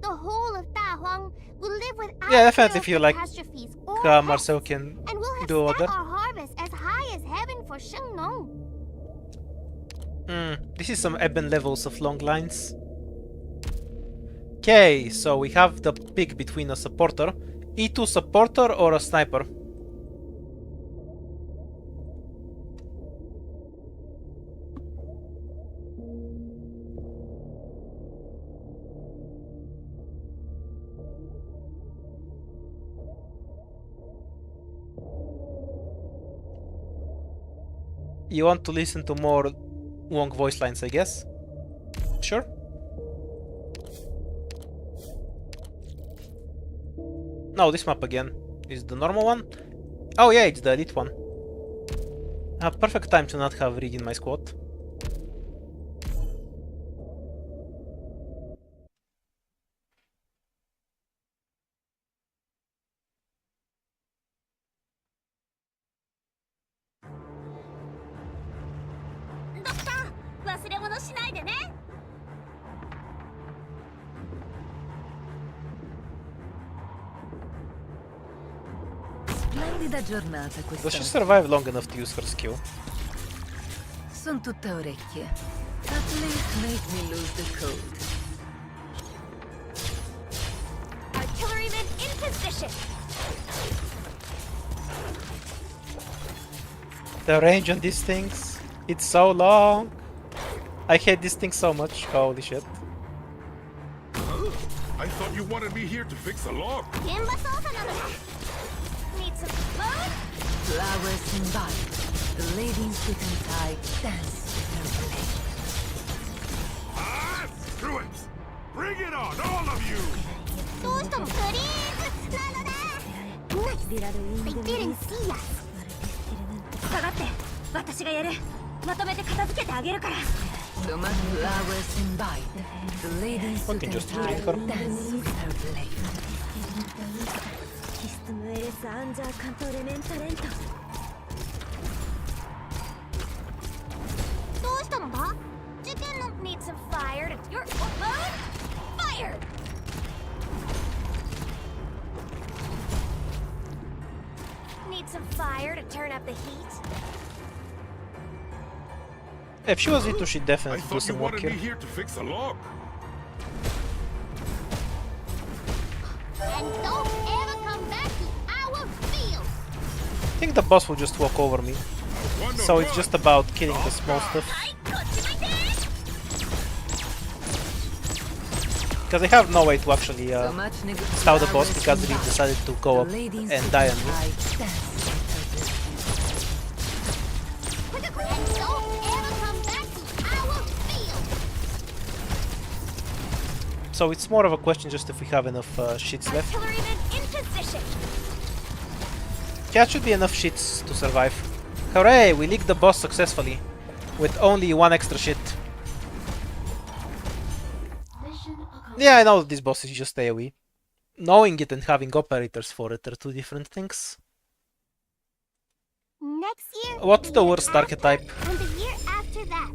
the whole of Da Huang will live without Yeah, definitely feel like catastrophes or Marcel can and we'll have do all stacked that. our harvest as high as heaven for Shengnong. This is some Eben levels of long lines. Okay, so we have the pick between a supporter, E2 supporter or a sniper. You want to listen to more Wong voice lines, I guess? Sure. No, this map again. Is the normal one? Oh yeah, it's the elite one. A perfect time to not have Reed in my squad. Does she survive long enough to use her skill? Sono tutta orecchie. At least make me lose the code. Artillerymen in position. The range on these things, it's so long. I hate this thing so much. Holy shit. I thought you wanted me here to fix a log. Need some food? Flowers in body. The ladies sit inside, dance with their play. Ah, screw it! Bring it on, all of you! どうしたの？プリーズなのだ。They didn't see us. 下がって、私がやる。まとめて片付けてあげるから。So much flowers in body. The ladies sit Fucking just inside, drink her. dance with her play. システムエレスアンジャーカントレメンタレント。どうしたのだ？事件の need some fire to your fire. Need some fire to turn up the heat. If she was E2, she'd I definitely do thought you some work wanted me here. here to fix a log. And don't ever come back to our field. I think the boss will just walk over me. So it's just about killing the small stuff. Because I have no way to actually So much stop the boss because he decided to go up The ladies and sit die on me. inside, dance with her play. And don't ever come back to our field. So it's more of a question just if we have enough shits left. Artillerymen in position. Yeah, it should be enough shits to survive. Hooray! We leaked the boss successfully. With only one extra shit. Yeah, I know this boss is just AoE. Knowing it and having operators for it are two different things. Next year. What's the year worst after, archetype? And the year after that.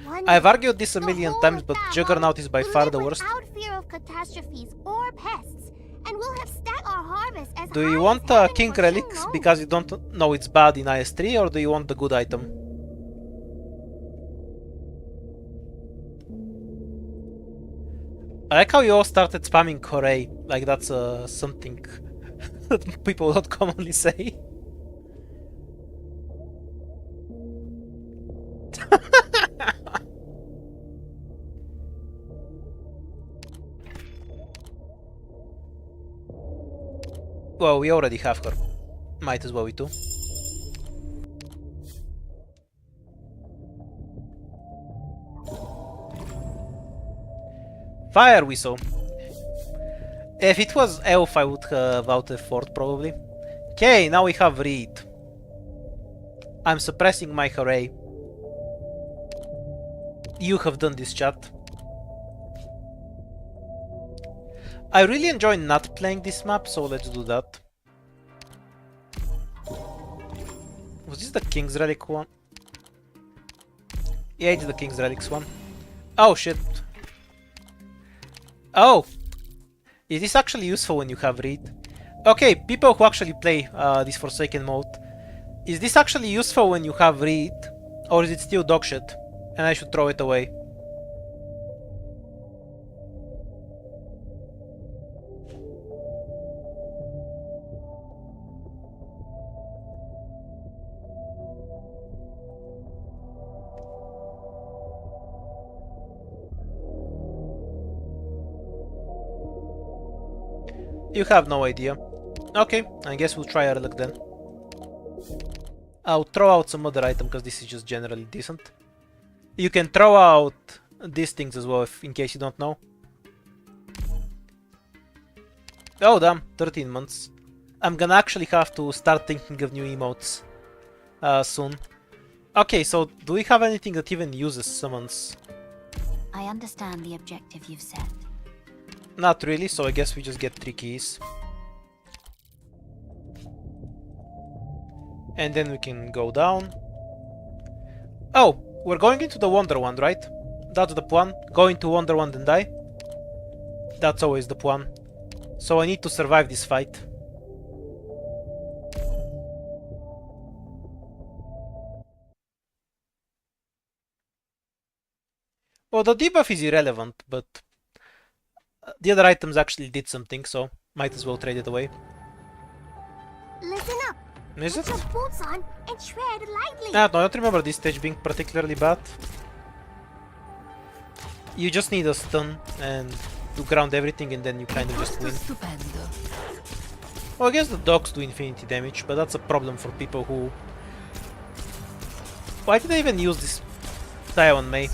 One I've day, argued this a the million whole times, of but Dahong Juggernaut is by will far live the worst. without fear of catastrophes or pests, and we'll have stacked our harvest as Do high you as want heaven King for Relics Shenlong. because you don't know it's bad in IS3, or do you want the good item? I like how you all started spamming Hooray, like that's something that people don't commonly say. Well, we already have her. Might as well we do. Fire Whistle. If it was Elf, I would have out F4 probably. Okay, now we have Reed. I'm suppressing my Hooray. You have done this, chat. I really enjoy not playing this map, so let's do that. Was this the King's Relic one? Yeah, it's the King's Relics one. Oh shit. Oh! It is actually useful when you have Reed. Okay, people who actually play this Forsaken mode, Is this actually useful when you have read, or is it still dog shit and I should throw it away? You have no idea. Okay, I guess we'll try our luck then. I'll throw out some other item because this is just generally decent. You can throw out these things as well, if, in case you don't know. Oh damn, 13 months. I'm gonna actually have to start thinking of new emotes soon. Okay, so do we have anything that even uses summons? I understand the objective you've set. Not really, so I guess we just get 3 keys. And then we can go down. Oh, we're going into the Wonder Wand, right? That's the plan. Go into Wonder Wand and die. That's always the plan. So I need to survive this fight. Well, the debuff is irrelevant, but the other items actually did something, so might as well trade it away. Listen up. Is it? Put your boots on and tread lightly. No, I don't remember this stage being particularly bad. You just need a stun and to ground everything, and then you kind of just win. Well, I guess the dogs do infinity damage, but that's a problem for people who... Why did I even use this die on Mei?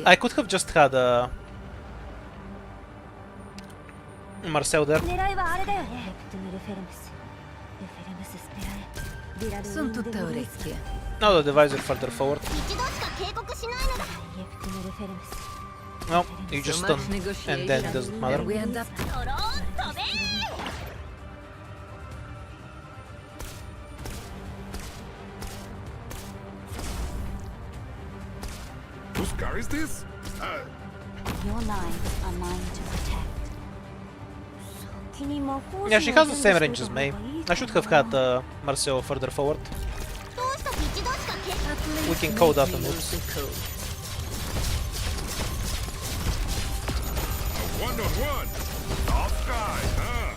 I could have just had a... Marcel there. Now the divisor further forward. No, you just stun, and then it doesn't matter. Whose car is this? Your lives are mine to protect. Yeah, she has the same range as Mei. I should have had Marcel further forward. We can code out the moves. One-on-one! Top sky, huh?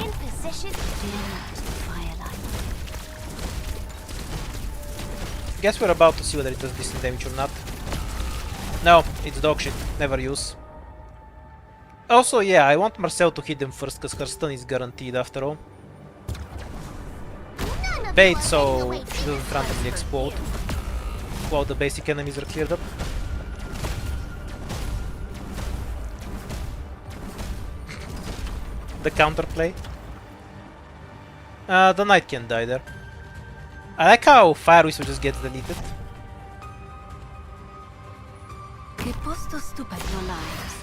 In position. Firelight. Guess we're about to see whether it does decent damage or not. No, it's dog shit. Never use. Also, yeah, I want Marcel to hit them first, because her stun is guaranteed after all. Bait so she doesn't randomly explode while the basic enemies are cleared up. The counterplay. The knight can die there. I like how Fire Whistle just gets deleted. Your lives.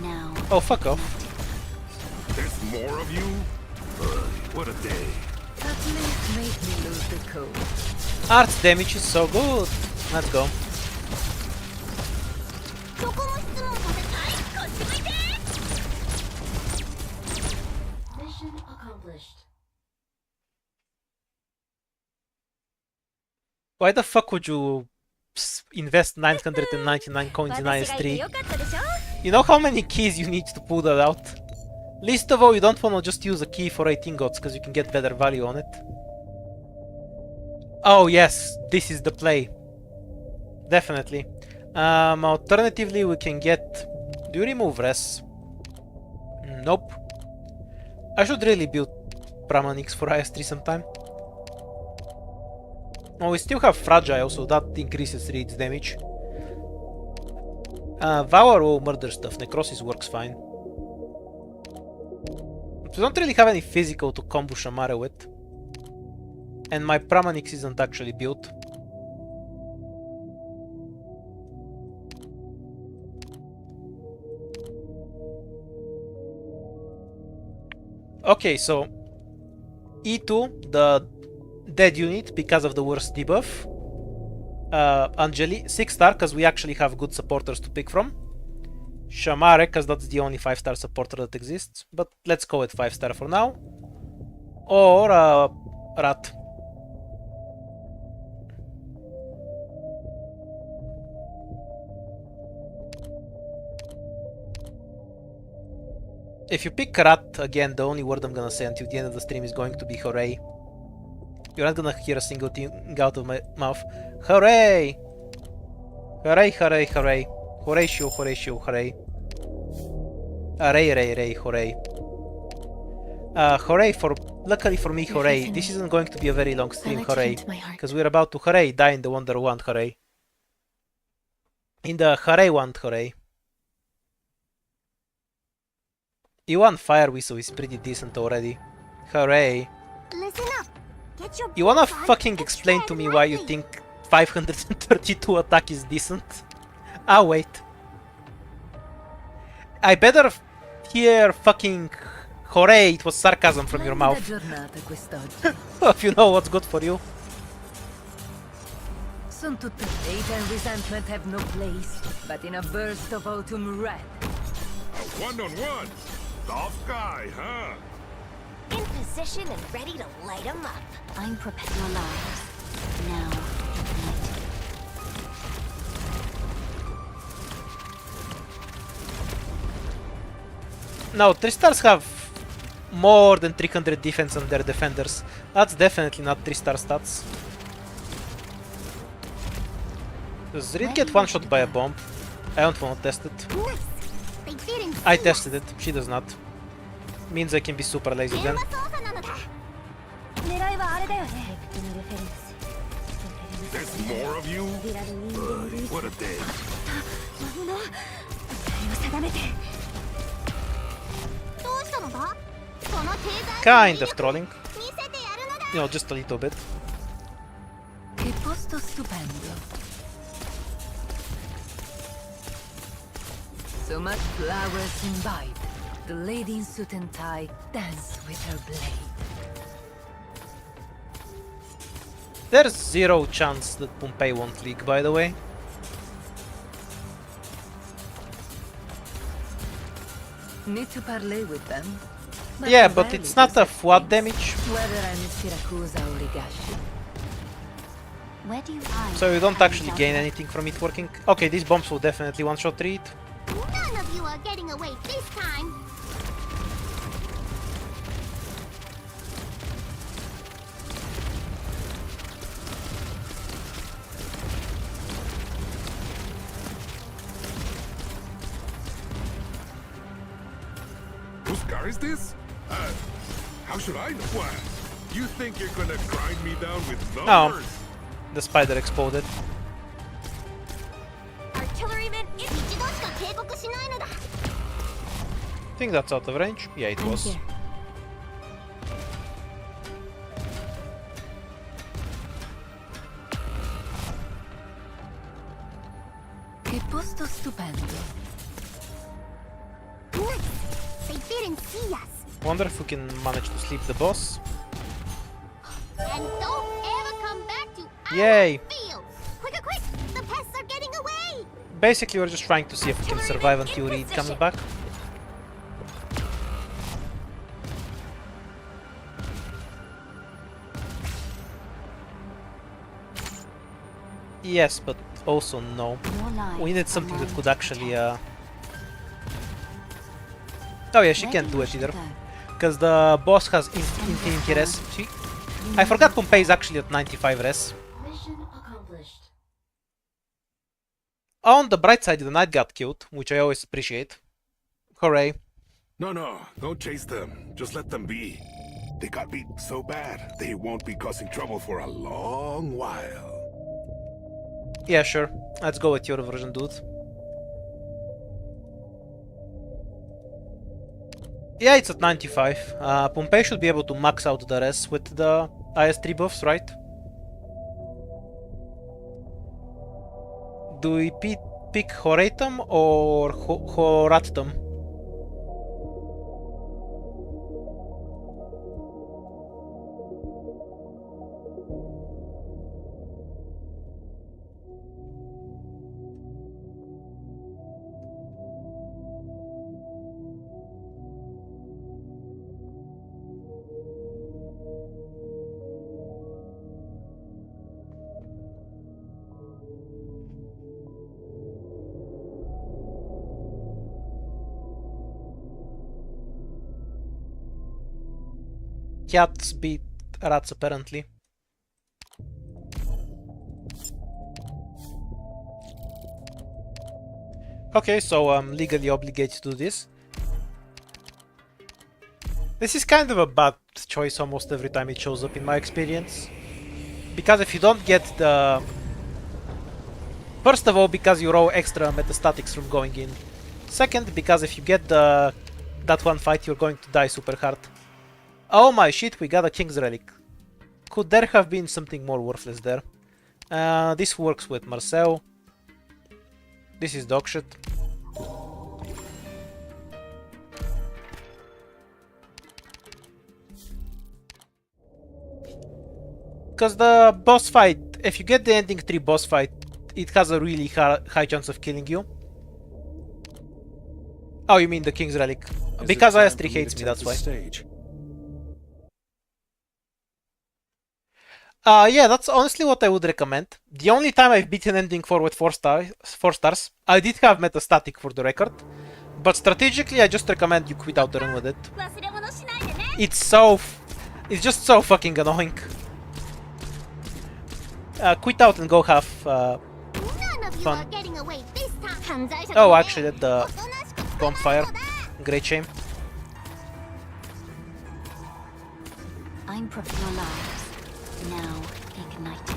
Now. Oh, fuck off. There's more of you? What a day. Art's damage is so good. Let's go. Mission accomplished. Why the fuck would you invest 999 coins in IS3? You know how many keys you need to pull that out? Least of all, you don't want to just use a key for 8 ingots because you can get better value on it. Oh yes, this is the play. Definitely. Alternatively, we can get... Do you remove res? Nope. I should really build Pramanix for IS3 sometime. Oh, we still have Fragile, so that increases Reed's damage. Valor will murder stuff, Necrosis works fine. We don't really have any physical to combo Shamara with. And my Pramanix isn't actually built. Okay, so E2, the dead unit because of the worst debuff. Anjali, 6-star because we actually have good supporters to pick from. Shamare, because that's the only 5-star supporter that exists. But let's go with 5-star for now. Or Rat. If you pick Rat, again, the only word I'm gonna say until the end of the stream is going to be hooray. You're not gonna hear a single thing out of my mouth. Hooray! Hooray, hooray, hooray. Hooray, shoo, hooray. Ray, ray, ray, hooray. Hooray for... Luckily for me, hooray. This isn't going to be a very long stream, hooray. Because we're about to, hooray, die in the Wonder Wand, hooray. In the hooray wand, hooray. E1 Fire Whistle is pretty decent already. Hooray. Listen up. Get your You wanna boots on fucking and explain to tread me why you lightly. think 532 attack is decent? Ah, wait. I better hear fucking hooray, it was sarcasm from your mouth. If you know what's good for you. Hate and resentment have no place, but in a burst of autumn wrath. A one-on-one. Tough guy, huh? In position and ready to light 'em up. I'm prepared. Your lives. Now. No, 3-stars have more than 300 defense on their defenders. That's definitely not 3-star stats. Does Reed get one-shot by a bomb? I don't want to test it. Nice. They didn't I see tested it, she does not. Means I can be super lazy then. 狙いはあれだよね。 There's more of you? What a day. 魔物。狙いを定めて。どうしたのだ？このテーザー Kind of trolling. 見せてやるのだ。 You know, just a little bit. Che posto stupendo. So much flowers imbibe. The lady in suit and tie dance with her blade. There's zero chance that Pompey won't leak, by the way. Need to parley with them. Yeah, but it's not a FWAD damage, Whether I'm in Syracuse or Rigashi. Where do you so you don't actually gain anything from it working. Okay, these bombs will definitely one-shot Reed. None of you are getting away this time. Whose car is this? How should I know? What? You think you're gonna grind me down with numbers? The spider exploded. Artilleryman, 一度しか警告しないのだ。 Think that's out of range? Yeah, it was. Che posto stupendo. Nice. They didn't see us. Wonder if we can manage to sleep the boss. And don't ever come back to Yay! our field. Quick, quick! The pests are getting away. Basically, we're just trying to see if we can survive until Reed comes back. Yes, but also no. We needed something that could actually Oh yeah, she can't do it either. Because the boss has infinity res. I forgot Pompey is actually at 95 res. Mission accomplished. On the bright side, the knight got killed, which I always appreciate. Hooray. No, don't chase them. Just let them be. They got beat so bad, they won't be causing trouble for a long while. Yeah, sure. Let's go with your version, dude. Yeah, it's at 95. Pompey should be able to max out the res with the IS-3 buffs, right? Do we pick Horatum or Horatum? Cats beat rats apparently. Okay, so I'm legally obligated to do this. This is kind of a bad choice almost every time it shows up in my experience. Because if you don't get the... First of all, because you roll extra metastatics from going in. Second, because if you get that one fight, you're going to die super hard. Oh my shit, we got a King's Relic. Could there have been something more worthless there? This works with Marcel. This is dog shit. Because the boss fight, if you get the ending 3 boss fight, it has a really high chance of killing you. Oh, you mean the King's Relic. Because IS3 hates me, that's why. Yeah, that's honestly what I would recommend. The only time I've beaten ending 4 with 4 stars, I did have metastatic for the record. But strategically, I just recommend you quit out the run with it. It's just so fucking annoying. Quit out and go have fun. Oh, actually, the bonfire. Great shame. I'm your lives, now ignited.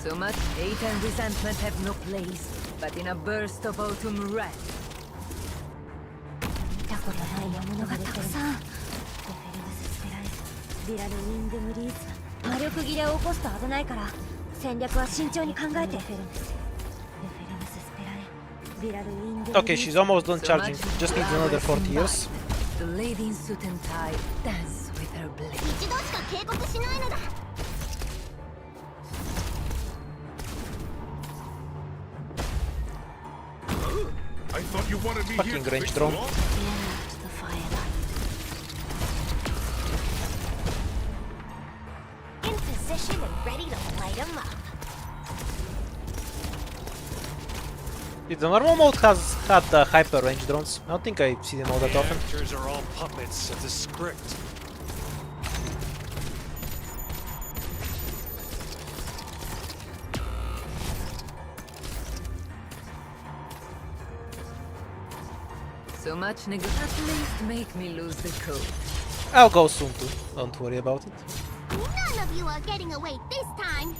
So much hate and resentment have no place, but in a burst of autumn wrath. 見たことないものがたくさん。ビラルウィングムリーズ魔力切れを起こすと危ないから戦略は慎重に考えて。 Okay, she's almost done charging. Just needs another 40 years. The lady in suit and tie dance with her blade. 一度しか警告しないのだ。 I thought you wanted me Fucking here to range fix drone. the law? The firelight. In position and ready to light 'em up. The normal mode has had hyper range drones. I don't think I see them all that The often. actors are all puppets of the script. So much at least make me lose the code. I'll go soon too. Don't worry about it. None of you are getting away this time.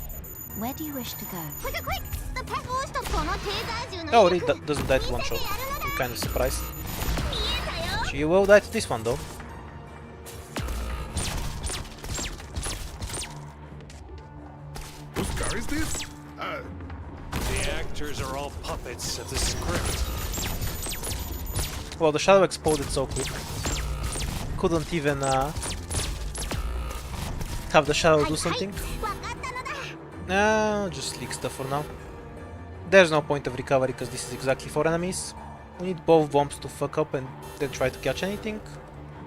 Where do you wish to go? Quick, quick! The pet horse to この低体重の Oh, really doesn't die to one shot. I'm kind of surprised. 見えたよ。 She will die to this one though. Whose car is this? The actors are all puppets of the script. Well, the shadow exploded so quick. Couldn't even have the shadow do something. わかったのだ。 No, just leak stuff for now. There's no point of recovery because this is exactly 4 enemies. We need both bombs to fuck up and then try to catch anything.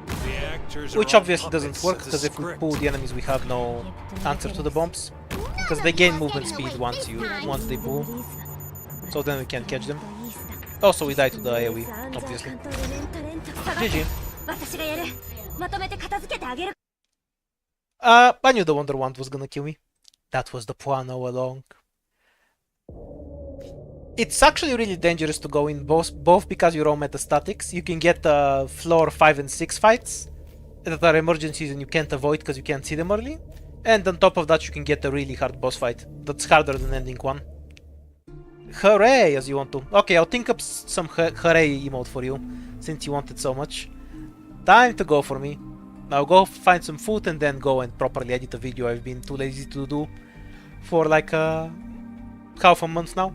The actors are Which all obviously doesn't puppets work of the because if we script. pull the enemies we have no answer to the bombs. Because they gain movement speed once they pull. So then we can't catch them. Also we die to the AoE, obviously. GG. 私がやる。まとめて片付けてあげる。 I knew the Wonder Wand was gonna kill me. That was the plan all along. It's actually really dangerous to go in both because you roll metastatics. You can get floor 5 and 6 fights that are emergencies and you can't avoid because you can't see them early. And on top of that you can get a really hard boss fight that's harder than ending 1. Hooray, as you want to. Okay, I'll think up some hooray emote for you since you want it so much. Time to go for me. I'll go find some food and then go and properly edit a video I've been too lazy to do for like half a month now.